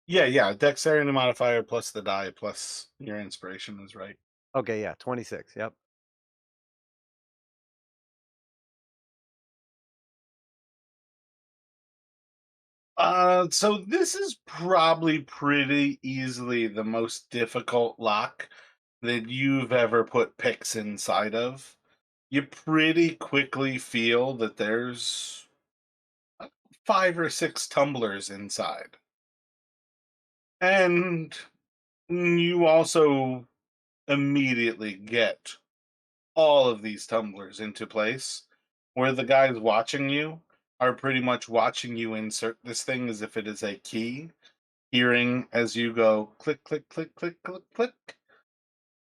Speaker 1: Yeah. Dexterity modifier plus the die plus your inspiration is right.
Speaker 4: Okay, yeah, 26. Yep.
Speaker 1: So this is probably pretty easily the most difficult lock that you've ever put picks inside of. You pretty quickly feel that there's 5 or 6 tumblers inside. And you also immediately get all of these tumblers into place where the guys watching you are pretty much watching you insert this thing as if it is a key, hearing as you go click, click, click, click, click, click,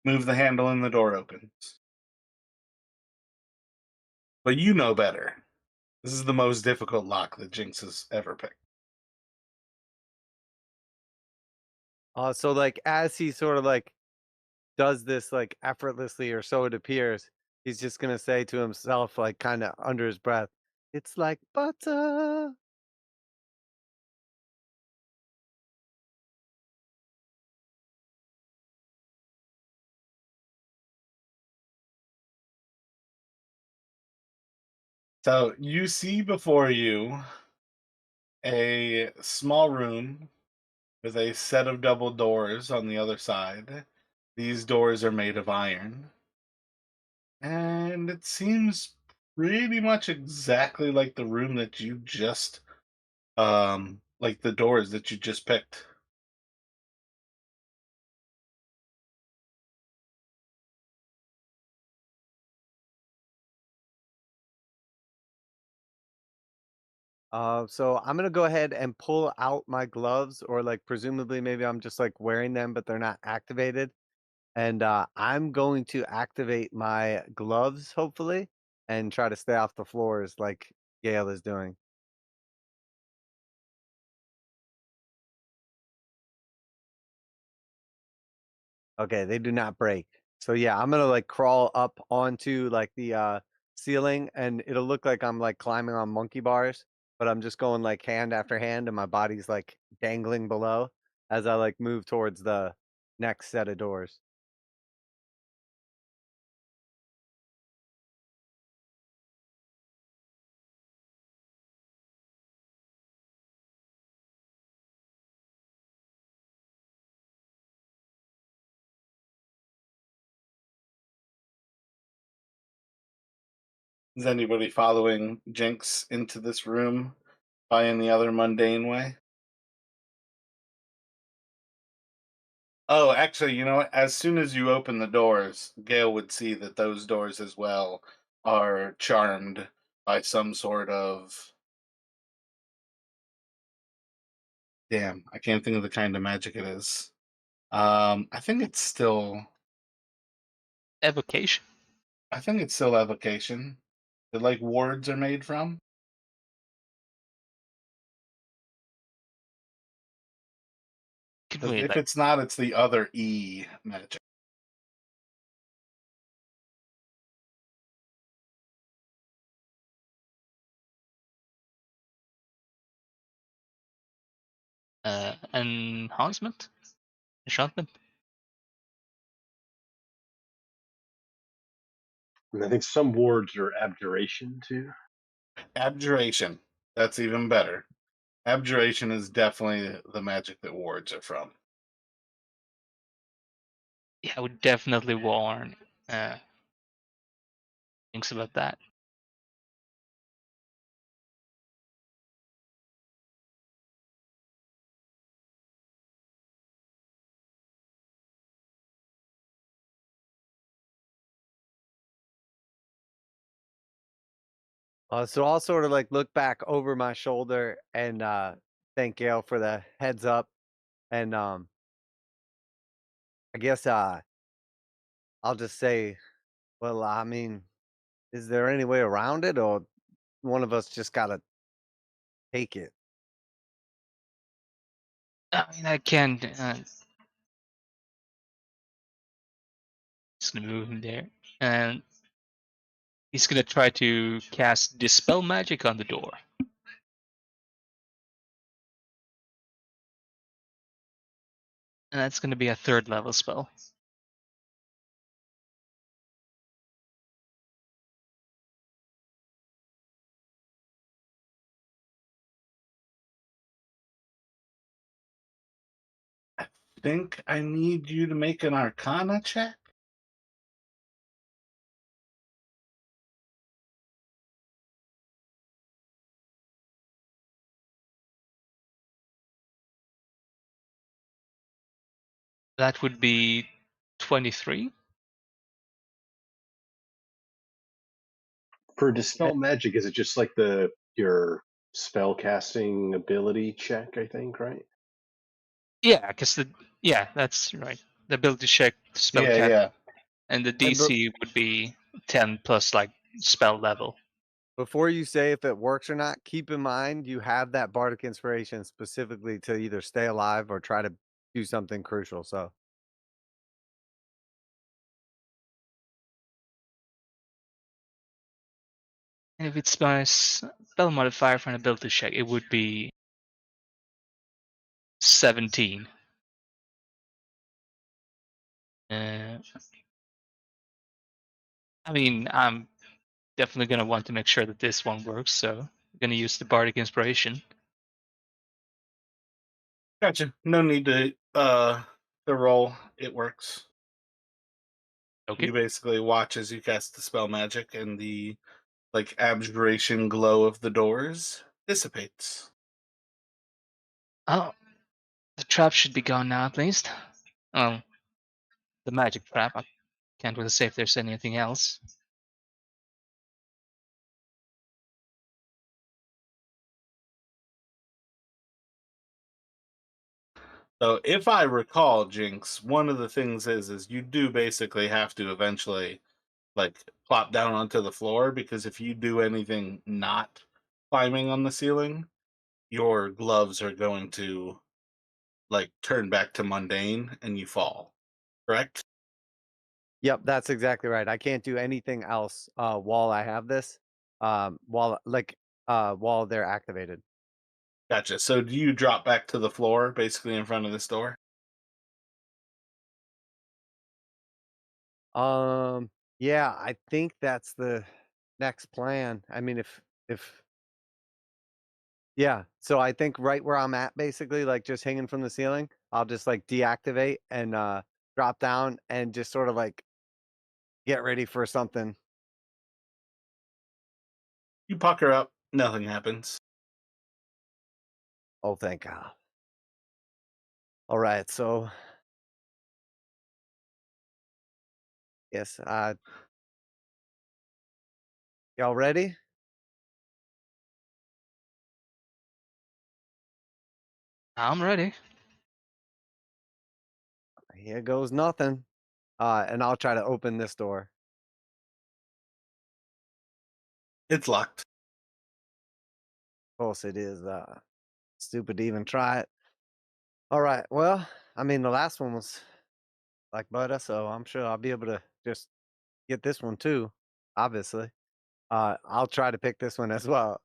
Speaker 1: move the handle and the door opens. But you know better. This is the most difficult lock that Jinx has ever picked.
Speaker 4: So like as he sort of like does this like effortlessly or so it appears, he's just gonna say to himself, like kind of under his breath, it's like butter.
Speaker 1: So you see before you a small room with a set of double doors on the other side. These doors are made of iron. And it seems pretty much exactly like the room that you just like the doors that you just picked.
Speaker 4: So I'm gonna go ahead and pull out my gloves, or like presumably maybe I'm just like wearing them, but they're not activated. And I'm going to activate my gloves, hopefully, and try to stay off the floors like Gail is doing. Okay, they do not break. So yeah, I'm gonna like crawl up onto like the ceiling, and it'll look like I'm like climbing on monkey bars, but I'm just going like hand after hand, and my body's like dangling below as I like move towards the next set of doors.
Speaker 1: Is anybody following Jinx into this room by any other mundane way? Oh, actually, you know what? As soon as you open the doors, Gale would see that those doors as well are charmed by some sort of. Damn, I can't think of the kind of magic it is. I think it's still.
Speaker 3: Evocation
Speaker 1: I think it's still evocation. That like wards are made from.
Speaker 3: can
Speaker 1: Because
Speaker 3: we
Speaker 1: if
Speaker 3: like
Speaker 1: it's not, it's the other E magic.
Speaker 3: enhancement, enchantment?
Speaker 2: And I think some wards are abjuration too.
Speaker 1: Abjuration. That's even better. Abjuration is definitely the magic that wards are from.
Speaker 3: Yeah, I would definitely warn things about that.
Speaker 4: So I'll sort of like look back over my shoulder and thank Gail for the heads up. And I guess I'll just say, well, I mean, is there any way around it, or one of us just gotta take it?
Speaker 3: I mean, I can just gonna move him there, and he's gonna try to cast dispel magic on the door, and that's gonna be a 3rd level spell.
Speaker 1: I think I need you to make an Arcana check.
Speaker 3: That would be 23.
Speaker 2: For
Speaker 4: Eh,
Speaker 2: dispel magic, is it just like your spell casting ability check? I think, right?
Speaker 3: Yeah, because that's right. The ability check, spell
Speaker 1: Yeah,
Speaker 3: cast,
Speaker 1: yeah.
Speaker 3: and the
Speaker 4: And
Speaker 3: DC would be 10 plus like spell level.
Speaker 4: before you say if it works or not, keep in mind you have that bardic inspiration specifically to either stay alive or try to do something crucial. So
Speaker 3: And if it's my spell modifier for an ability check, it would be 17. Uh, I mean, I'm definitely gonna want to make sure that this one works, so I'm gonna use the bardic inspiration.
Speaker 1: Gotcha. No need to roll. It works.
Speaker 3: Okay.
Speaker 1: You basically watch as you cast the spell magic and the like abjuration glow of the doors dissipates.
Speaker 3: Oh, the trap should be gone now at least. Oh, the magic trap. I can't really say if there's anything else.
Speaker 1: So if I recall, Jinx, one of the things is you do basically have to eventually like plop down onto the floor because if you do anything not climbing on the ceiling, your gloves are going to like turn back to mundane and you fall. Correct?
Speaker 4: yep, that's exactly right. I can't do anything else while I have this. While they're activated.
Speaker 1: Gotcha. So do you drop back to the floor basically in front of this door?
Speaker 4: Yeah, I think that's the next plan. I mean, if yeah, so I think right where I'm at, basically, like just hanging from the ceiling, I'll just like deactivate and drop down and just sort of like get ready for something.
Speaker 1: You pucker up, nothing happens.
Speaker 4: Oh, thank God. All right, so yes, y'all ready?
Speaker 3: I'm ready.
Speaker 4: Here goes nothing. And I'll try to open this door.
Speaker 1: It's locked.
Speaker 4: Of course, it is stupid to even try it. All right, well, I mean, the last one was like butter, so I'm sure I'll be able to just get this one too. Obviously, I'll try to pick this one as well.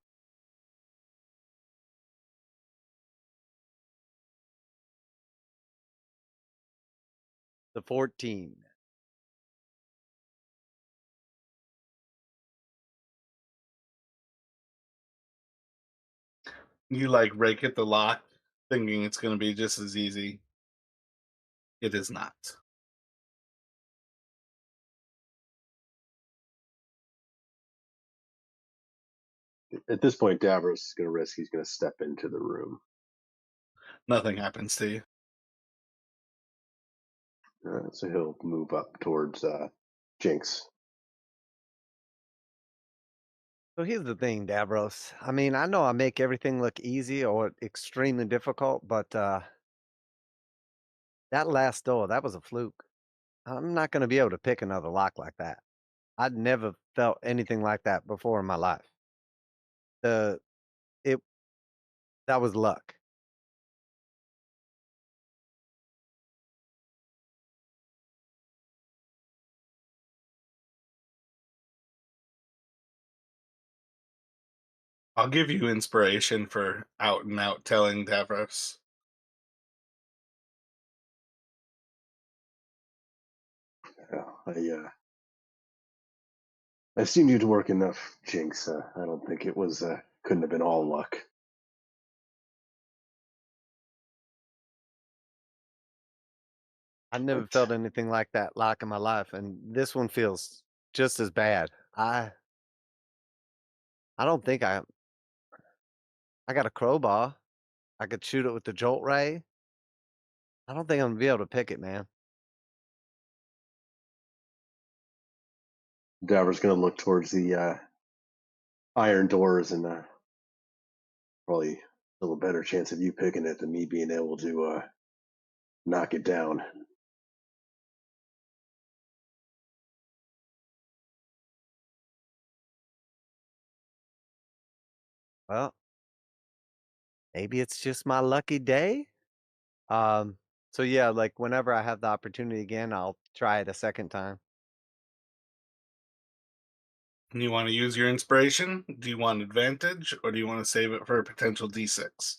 Speaker 4: The 14.
Speaker 1: You like rake at the lock, thinking it's going to be just as easy. It is not.
Speaker 2: At this point, Davros is going to risk. He's going to step into the room.
Speaker 1: Nothing happens to you.
Speaker 2: So he'll move up towards Jinx.
Speaker 4: So here's the thing, Davros. I mean, I know I make everything look easy or extremely difficult, but that last door, that was a fluke. I'm not going to be able to pick another lock like that. I'd never felt anything like that before in my life. The it That was luck.
Speaker 1: I'll give you inspiration for out and out telling Davros.
Speaker 2: I've seen you to work enough, Jinx. I don't think it was couldn't have been all luck.
Speaker 4: I never
Speaker 2: But
Speaker 4: felt anything like that lock in my life, and this one feels just as bad. I don't think I got a crowbar. I could shoot it with the jolt ray. I don't think I'm gonna be able to pick it, man.
Speaker 2: Davros going to look towards the iron doors and probably a little better chance of you picking it than me being able to knock it down.
Speaker 4: Well, maybe it's just my lucky day. Um, so yeah, like whenever I have the opportunity again, I'll try it a second time.
Speaker 1: And you want to use your inspiration? Do you want advantage, or do you want to save it for a potential D6?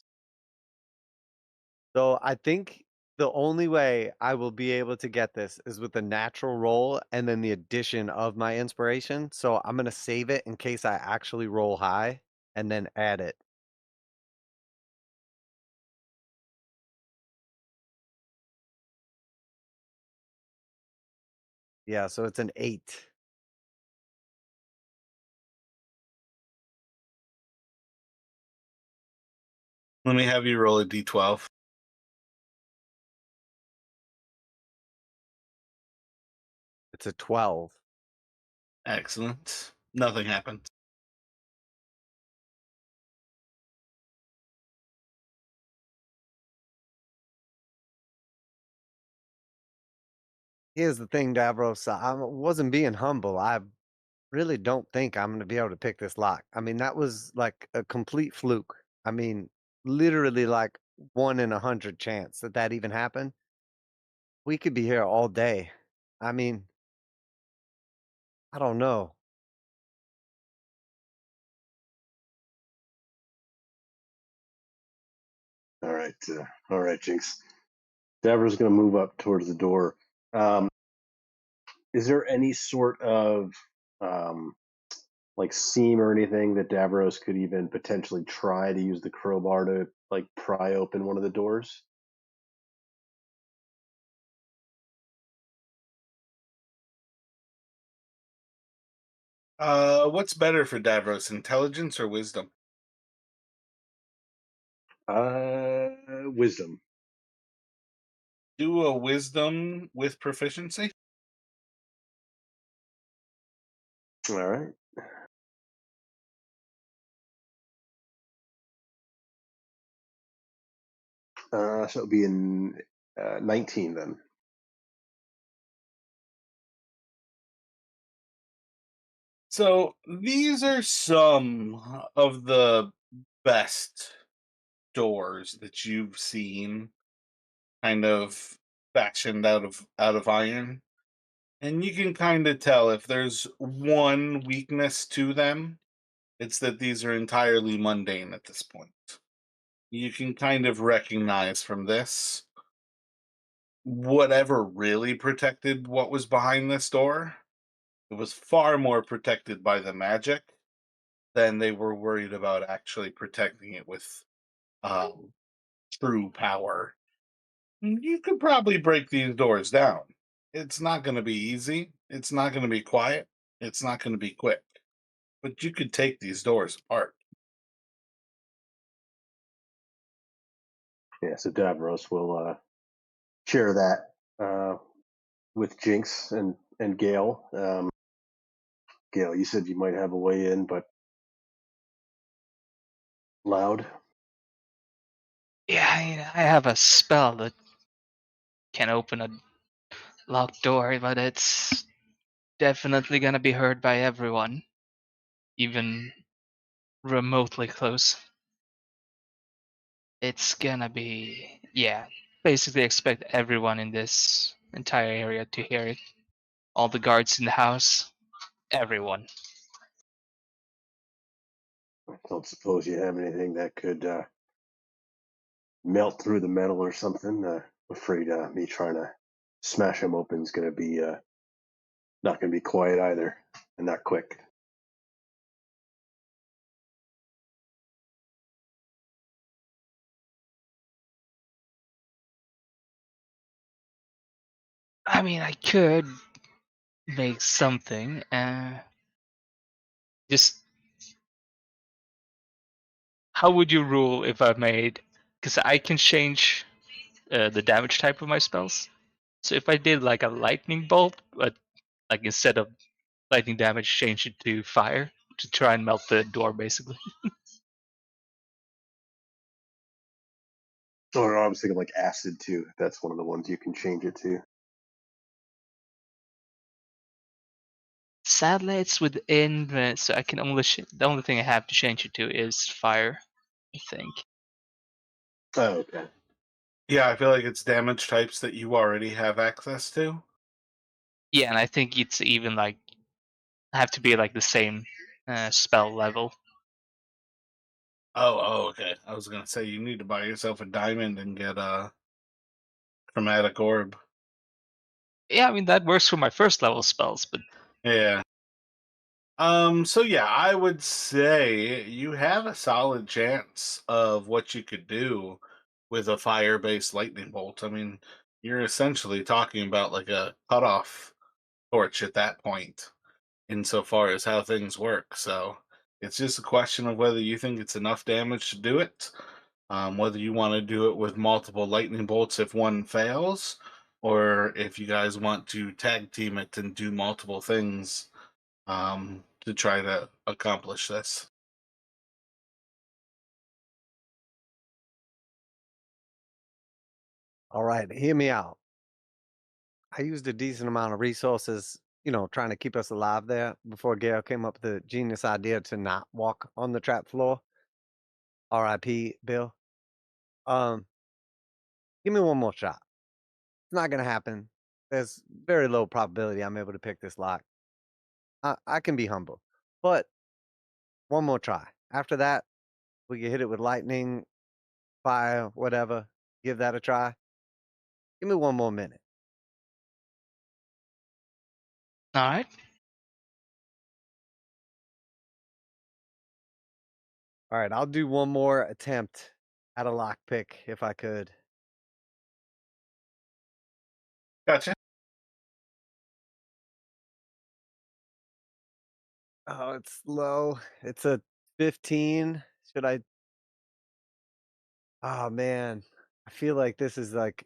Speaker 4: So I think the only way I will be able to get this is with a natural roll and then the addition of my inspiration. So I'm gonna save it in case I actually roll high and then add it. Yeah, so it's an 8.
Speaker 1: Let me have you roll a D12.
Speaker 4: It's a 12.
Speaker 1: Excellent. Nothing happens.
Speaker 4: Here's the thing, Davros. I wasn't being humble. I really don't think I'm gonna be able to pick this lock. I mean, that was like a complete fluke. I mean, literally like 1 in 100 chance that that even happened. We could be here all day. I mean, I don't know.
Speaker 2: All right, Jinx. Davros going to move up towards the door. Um, is there any sort of um, like seam or anything that Davros could even potentially try to use the crowbar to like pry open one of the doors?
Speaker 1: What's better for Davros, intelligence or wisdom?
Speaker 2: Wisdom.
Speaker 1: Do a wisdom with proficiency.
Speaker 2: All right. So it'll be in 19 then.
Speaker 1: So these are some of the best doors that you've seen, kind of fashioned out of iron. And you can kind of tell if there's one weakness to them, it's that these are entirely mundane at this point. You can kind of recognize from this whatever really protected what was behind this door. It was far more protected by the magic than they were worried about actually protecting it with um, true power. You could probably break these doors down. It's not going to be easy. It's not going to be quiet. It's not going to be quick. But you could take these doors apart.
Speaker 2: Yeah. So Davros will share that with Jinx and Gale. Gale, you said you might have a way in, but loud.
Speaker 3: Yeah, I have a spell that can open a locked door, but it's definitely gonna be heard by everyone, even remotely close. It's gonna be, yeah, basically expect everyone in this entire area to hear it. All the guards in the house, everyone.
Speaker 2: I don't suppose you have anything that could melt through the metal or something. Afraid me trying to smash them open is going to be not going to be quiet either, and not quick.
Speaker 3: I mean, I could make something. Just how would you rule if I made? Because I can change the damage type of my spells. So if I did like a lightning bolt, but like instead of lightning damage, change it to fire to try and melt the door, basically.
Speaker 2: Or I was thinking like acid too. That's one of the ones you can change it to.
Speaker 3: Sadly, it's within so I can only the only thing I have to change it to is fire. I think.
Speaker 2: Oh, okay.
Speaker 1: Yeah, I feel like it's damage types that you already have access to.
Speaker 3: Yeah, and I think it's even like have to be like the same spell level.
Speaker 1: Okay. I was gonna say you need to buy yourself a diamond and get a chromatic orb.
Speaker 3: Yeah, I mean that works for my first level spells, but
Speaker 1: Yeah. So yeah, I would say you have a solid chance of what you could do with a fire-based lightning bolt. I mean, you're essentially talking about like a cutoff torch at that point, insofar as how things work. So it's just a question of whether you think it's enough damage to do it, whether you want to do it with multiple lightning bolts if one fails, or if you guys want to tag team it and do multiple things to try to accomplish this.
Speaker 4: All right, hear me out. I used a decent amount of resources, trying to keep us alive there before Gail came up with the genius idea to not walk on the trap floor. R.I.P. Bill. Um, Give me one more shot. It's not gonna happen. There's very low probability I'm able to pick this lock. I can be humble, but one more try. After that, we can hit it with lightning, fire, whatever. Give that a try. Give me one more minute.
Speaker 3: All right.
Speaker 4: All right, I'll do one more attempt at a lockpick if I could.
Speaker 1: Gotcha.
Speaker 4: Oh, it's low. It's a 15. Should I? Oh man, I feel like this is like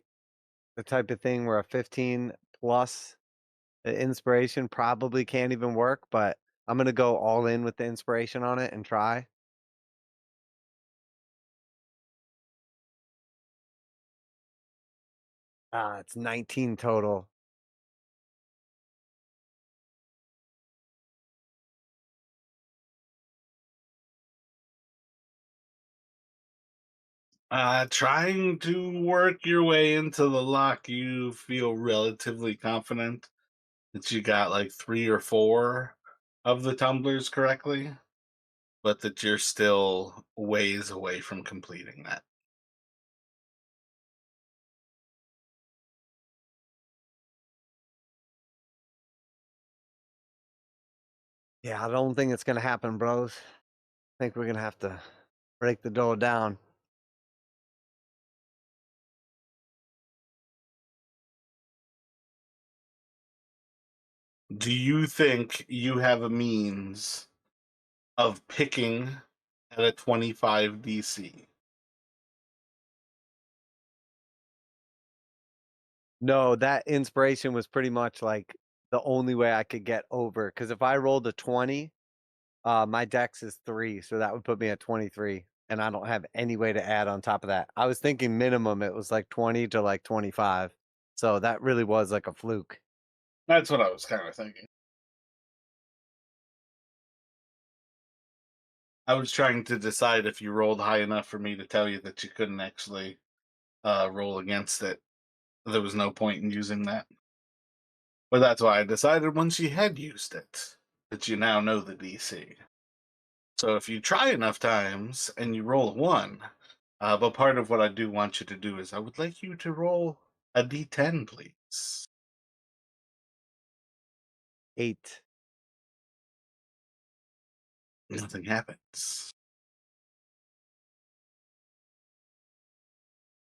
Speaker 4: the type of thing where a 15 plus the inspiration probably can't even work, but I'm gonna go all in with the inspiration on it and try. It's 19 total.
Speaker 1: Trying to work your way into the lock, you feel relatively confident that you got like 3 or 4 of the tumblers correctly, but that you're still ways away from completing that.
Speaker 4: Yeah, I don't think it's gonna happen, bros. I think we're gonna have to break the door down.
Speaker 1: Do you think you have a means of picking at a 25 DC?
Speaker 4: No, that inspiration was pretty much like the only way I could get over. Because if I rolled a 20, my dex is 3, so that would put me at 23, and I don't have any way to add on top of that. I was thinking minimum it was like 20 to like 25, so that really was like a fluke.
Speaker 1: That's what I was kind of thinking. I was trying to decide if you rolled high enough for me to tell you that you couldn't actually roll against it. There was no point in using that. But that's why I decided once you had used it that you now know the DC. So if you try enough times and you roll a 1, but part of what I do want you to do is I would like you to roll a D10, please.
Speaker 4: 8.
Speaker 1: Nothing happens.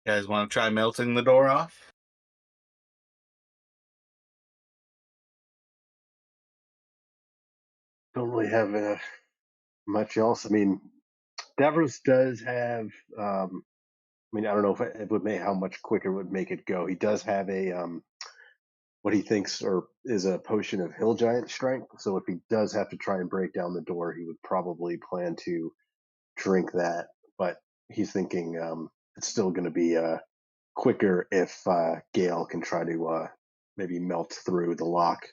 Speaker 1: You guys want to try melting the door off?
Speaker 2: Don't really have much else. I mean, Davros does have. I mean, I don't know if it would make how much quicker it would make it go. He does have a what he thinks or is a potion of hill giant strength. So if he does have to try and break down the door, he would probably plan to drink that. But he's thinking it's still going to be quicker if Gale can try to maybe melt through the lock.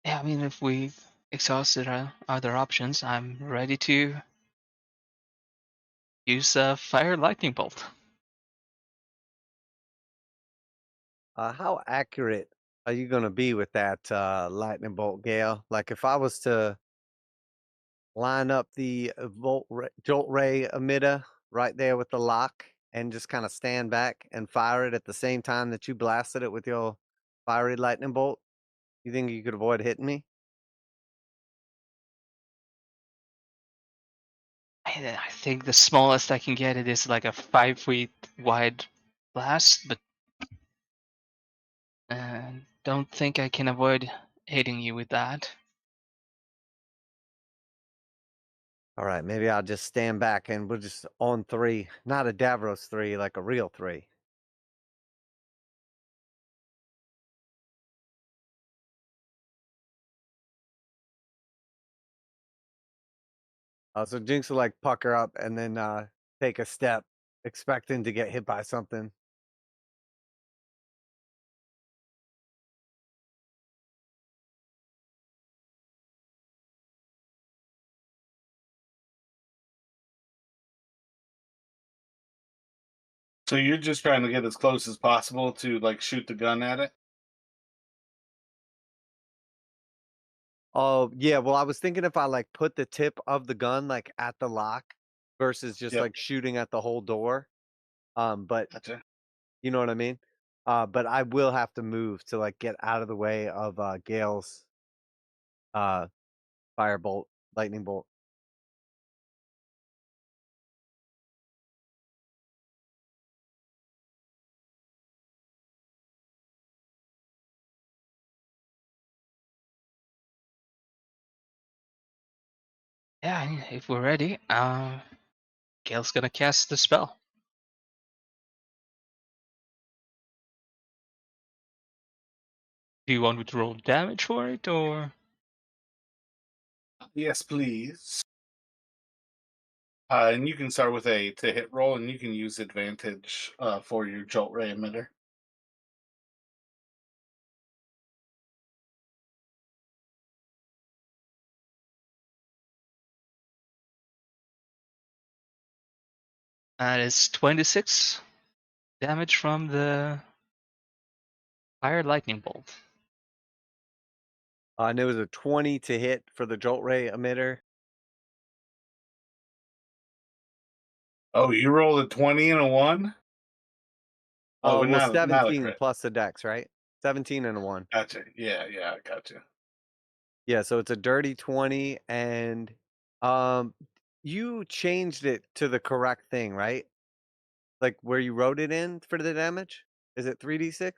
Speaker 3: Yeah, I mean, if we've exhausted our other options, I'm ready to use a fire lightning bolt.
Speaker 4: How accurate are you gonna be with that lightning bolt, Gale? Like if I was to line up the jolt ray emitter right there with the lock and just kind of stand back and fire it at the same time that you blasted it with your fiery lightning bolt, you think you could avoid hitting me?
Speaker 3: I think the smallest I can get it is like a 5 feet wide blast, but don't think I can avoid hitting you with that.
Speaker 4: All right, maybe I'll just stand back and we'll just on 3, not a Davros 3, like a real 3. So Jinx will like pucker up and then take a step, expecting to get hit by something.
Speaker 1: So you're just trying to get as close as possible to like shoot the gun at it?
Speaker 4: Oh, yeah, well, I was thinking if I, like, put the tip of the gun, like, at the lock versus just,
Speaker 1: Yep.
Speaker 4: like, shooting at the whole door, but
Speaker 1: Gotcha.
Speaker 4: You know what I mean? But I will have to move to like get out of the way of Gale's uh firebolt, lightning bolt.
Speaker 3: Yeah, and if we're ready, Gale's gonna cast the spell. Do you want me to roll damage for it, or?
Speaker 1: Yes, please. And you can start with a to hit roll, and you can use advantage for your jolt ray emitter.
Speaker 3: That is 26 damage from the fire lightning bolt.
Speaker 4: And it was a 20 to hit for the jolt ray emitter.
Speaker 1: Oh, you rolled a 20 and a 1? Oh,
Speaker 4: Well,
Speaker 1: not a
Speaker 4: 17
Speaker 1: crit.
Speaker 4: plus the dex, right? 17 and a 1.
Speaker 1: Gotcha. Yeah, I gotcha.
Speaker 4: Yeah, so it's a dirty 20 and um you changed it to the correct thing, right? Like where you wrote it in for the damage? Is it 3d6?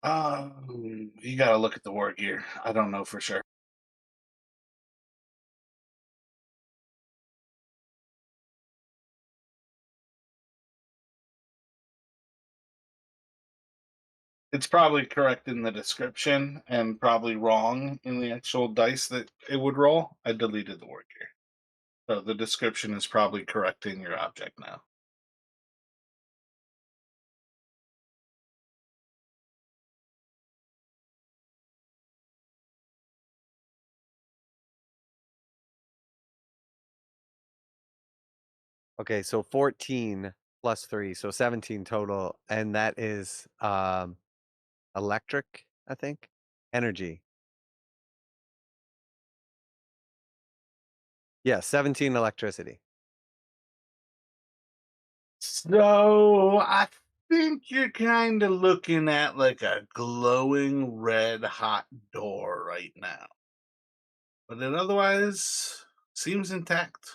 Speaker 1: You gotta look at the war gear. I don't know for sure. It's probably correct in the description and probably wrong in the actual dice that it would roll. I deleted the war gear. So the description is probably correcting your object now.
Speaker 4: Okay, so 14 plus 3, so 17 total, and that is electric, I think. Energy. Yeah, 17 electricity.
Speaker 1: So I think you're kind of looking at like a glowing red hot door right now. But it otherwise seems intact.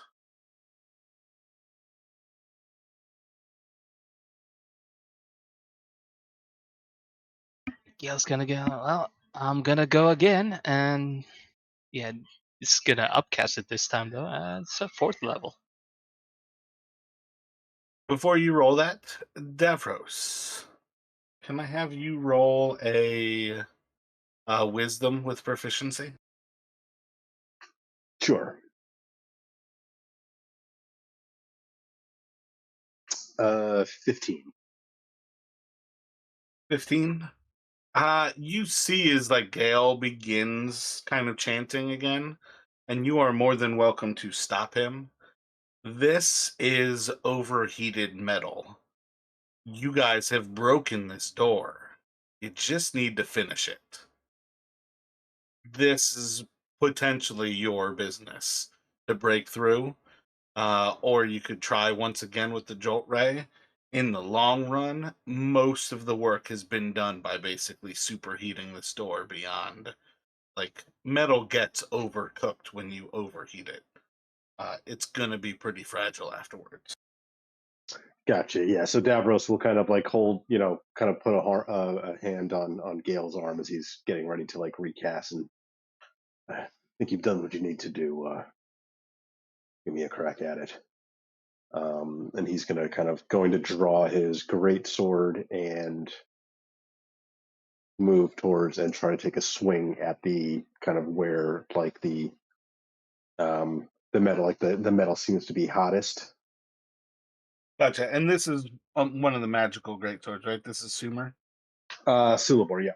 Speaker 3: Gale's gonna go, well, I'm gonna go again, and yeah, it's gonna upcast it this time though. It's a 4th level.
Speaker 1: Before you roll that, Davros, can I have you roll a wisdom with proficiency?
Speaker 2: Sure. 15.
Speaker 1: 15. You see as like Gale begins kind of chanting again, and you are more than welcome to stop him. This is overheated metal. You guys have broken this door. You just need to finish it. This is potentially your business to break through, or you could try once again with the Jolt Ray. In the long run, most of the work has been done by basically superheating this door beyond. Like, metal gets overcooked when you overheat it. It's going to be pretty fragile afterwards.
Speaker 2: Gotcha. Yeah. So Davros will kind of like hold, kind of put a hand on Gale's arm as he's getting ready to like recast, and I think you've done what you need to do. Give me a crack at it. And he's going to draw his great sword and move towards and try to take a swing at the kind of where like the metal, like the metal seems to be hottest.
Speaker 1: Gotcha. And this is one of the magical greatswords, right? This is Sumer.
Speaker 2: Syllabor, yeah.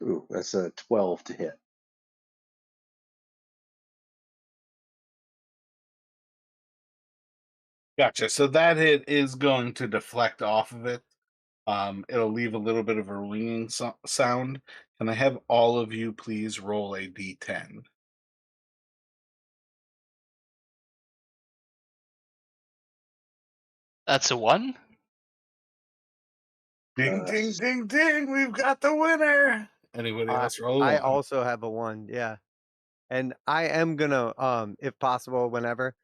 Speaker 2: Ooh, that's a 12 to hit.
Speaker 1: Gotcha. So that hit is going to deflect off of it. It'll leave a little bit of a ringing sound. Can I have all of you please roll a d10?
Speaker 3: That's a 1?
Speaker 1: Ding, ding, ding, ding! We've got the winner. Anybody
Speaker 4: I
Speaker 1: else roll a
Speaker 4: I
Speaker 1: one?
Speaker 4: also have a 1, yeah. And I am gonna, if possible, whenever,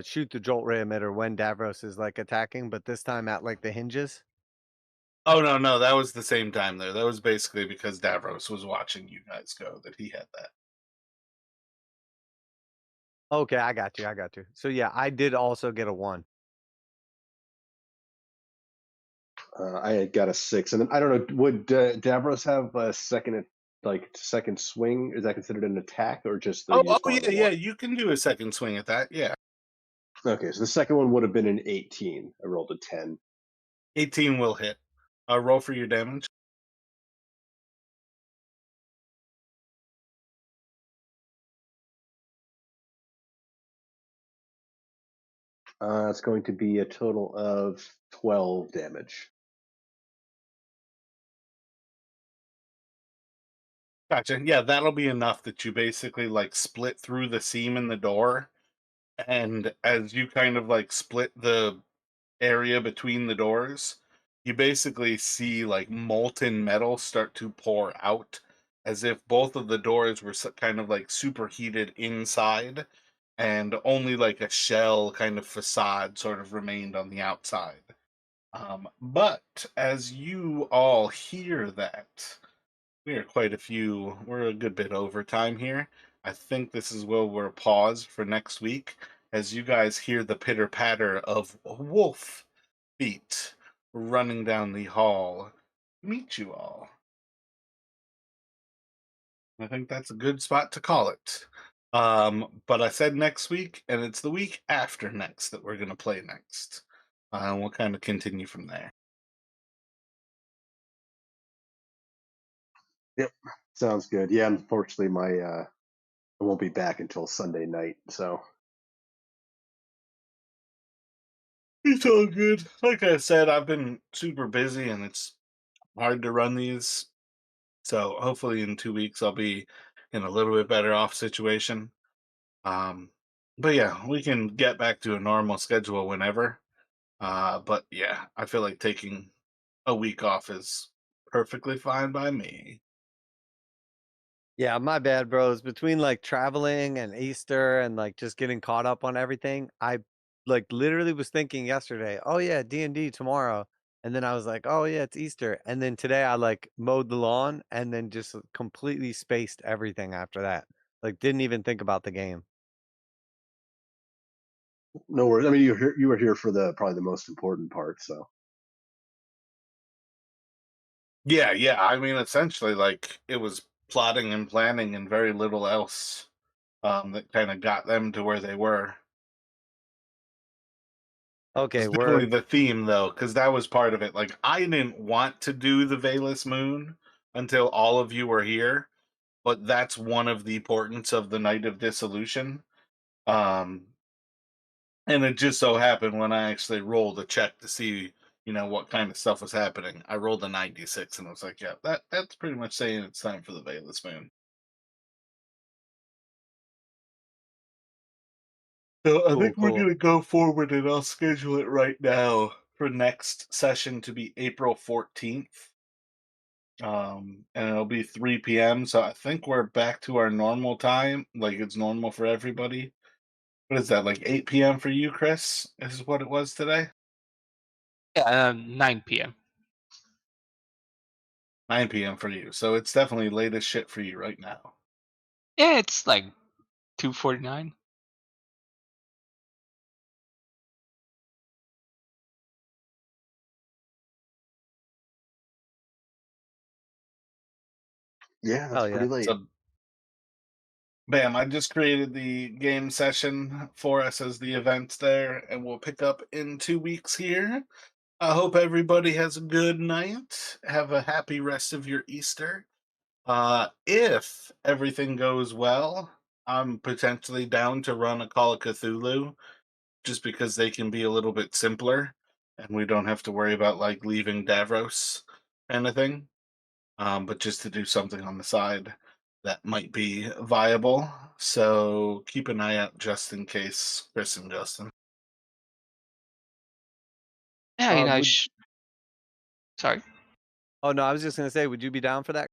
Speaker 4: shoot the jolt ray emitter when Davros is, like, attacking, but this time at, like, the hinges.
Speaker 1: Oh no, no, that was the same time there. That was basically because Davros was watching you guys go that he had that.
Speaker 4: Okay, I got you, I got you. So, yeah, I did also get a 1.
Speaker 2: I had got a 6, and then I don't know. Would Davros have a second swing? Is that considered an attack, or just
Speaker 1: Oh,
Speaker 2: you
Speaker 1: oh
Speaker 2: just wanted
Speaker 1: yeah,
Speaker 2: the
Speaker 1: yeah.
Speaker 2: one?
Speaker 1: You can do a second swing at that. Yeah,
Speaker 2: Okay, so the second one would have been an 18. I rolled a 10.
Speaker 1: 18 will hit. Roll for your damage.
Speaker 2: It's going to be a total of 12 damage.
Speaker 1: Gotcha. Yeah, that'll be enough that you basically like split through the seam in the door, and as you kind of like split the area between the doors, you basically see like molten metal start to pour out as if both of the doors were kind of like superheated inside and only like a shell kind of facade sort of remained on the outside. But as you all hear that, we are quite a few, we're a good bit over time here. I think this is where we're paused for next week as you guys hear the pitter patter of wolf feet running down the hall to meet you all. I think that's a good spot to call it. But I said next week, and it's the week after next that we're going to play next. We'll kind of continue from there.
Speaker 2: Yep, sounds good. Yeah, unfortunately, I won't be back until Sunday night. So
Speaker 1: It's all good. Like I said, I've been super busy and it's hard to run these. So hopefully in 2 weeks I'll be in a little bit better off situation. Um, but yeah, we can get back to a normal schedule whenever. But yeah, I feel like taking a week off is perfectly fine by me.
Speaker 4: Yeah, my bad, bros. Between like traveling and Easter and like just getting caught up on everything, I like literally was thinking yesterday, oh yeah, D&D tomorrow. And then I was like, oh yeah, it's Easter. And then today I like mowed the lawn and then just completely spaced everything after that. Like didn't even think about the game.
Speaker 2: no worries. I mean, you were here for the probably the most important part. So
Speaker 1: Yeah, yeah. I mean, essentially, like it was plotting and planning and very little else that kind of got them to where they were.
Speaker 4: Okay,
Speaker 1: It's definitely
Speaker 4: word.
Speaker 1: the theme, though, because that was part of it. Like, I didn't want to do the Valus Moon until all of you were here, but that's one of the importance of the Night of Dissolution. Um, and it just so happened when I actually rolled a check to see, what kind of stuff was happening. I rolled a 96 and I was like, yeah, that's pretty much saying it's time for the Valus Moon. So I
Speaker 4: Cool,
Speaker 1: think we're
Speaker 4: cool.
Speaker 1: gonna go forward and I'll schedule it right now for next session to be April 14th. And it'll be 3 p.m. So I think we're back to our normal time, like it's normal for everybody. What is that, like 8 p.m. for you, Chris? Is what it was today?
Speaker 3: Yeah, 9 p.m.
Speaker 1: 9 p.m. for you. So it's definitely late as shit for you right now.
Speaker 3: Yeah, it's like 2:49.
Speaker 2: yeah, that's
Speaker 4: Hell
Speaker 2: pretty
Speaker 4: yeah.
Speaker 2: late.
Speaker 1: So bam, I just created the game session for us as the event there, and we'll pick up in 2 weeks here. I hope everybody has a good night. Have a happy rest of your Easter. If everything goes well, I'm potentially down to run a Call of Cthulhu just because they can be a little bit simpler and we don't have to worry about like leaving Davros kind of thing. but just to do something on the side that might be viable. So keep an eye out just in case, Chris and Justin.
Speaker 3: Yeah,
Speaker 4: Would
Speaker 3: sorry.
Speaker 4: Oh no, I was just gonna say, would you be down for that?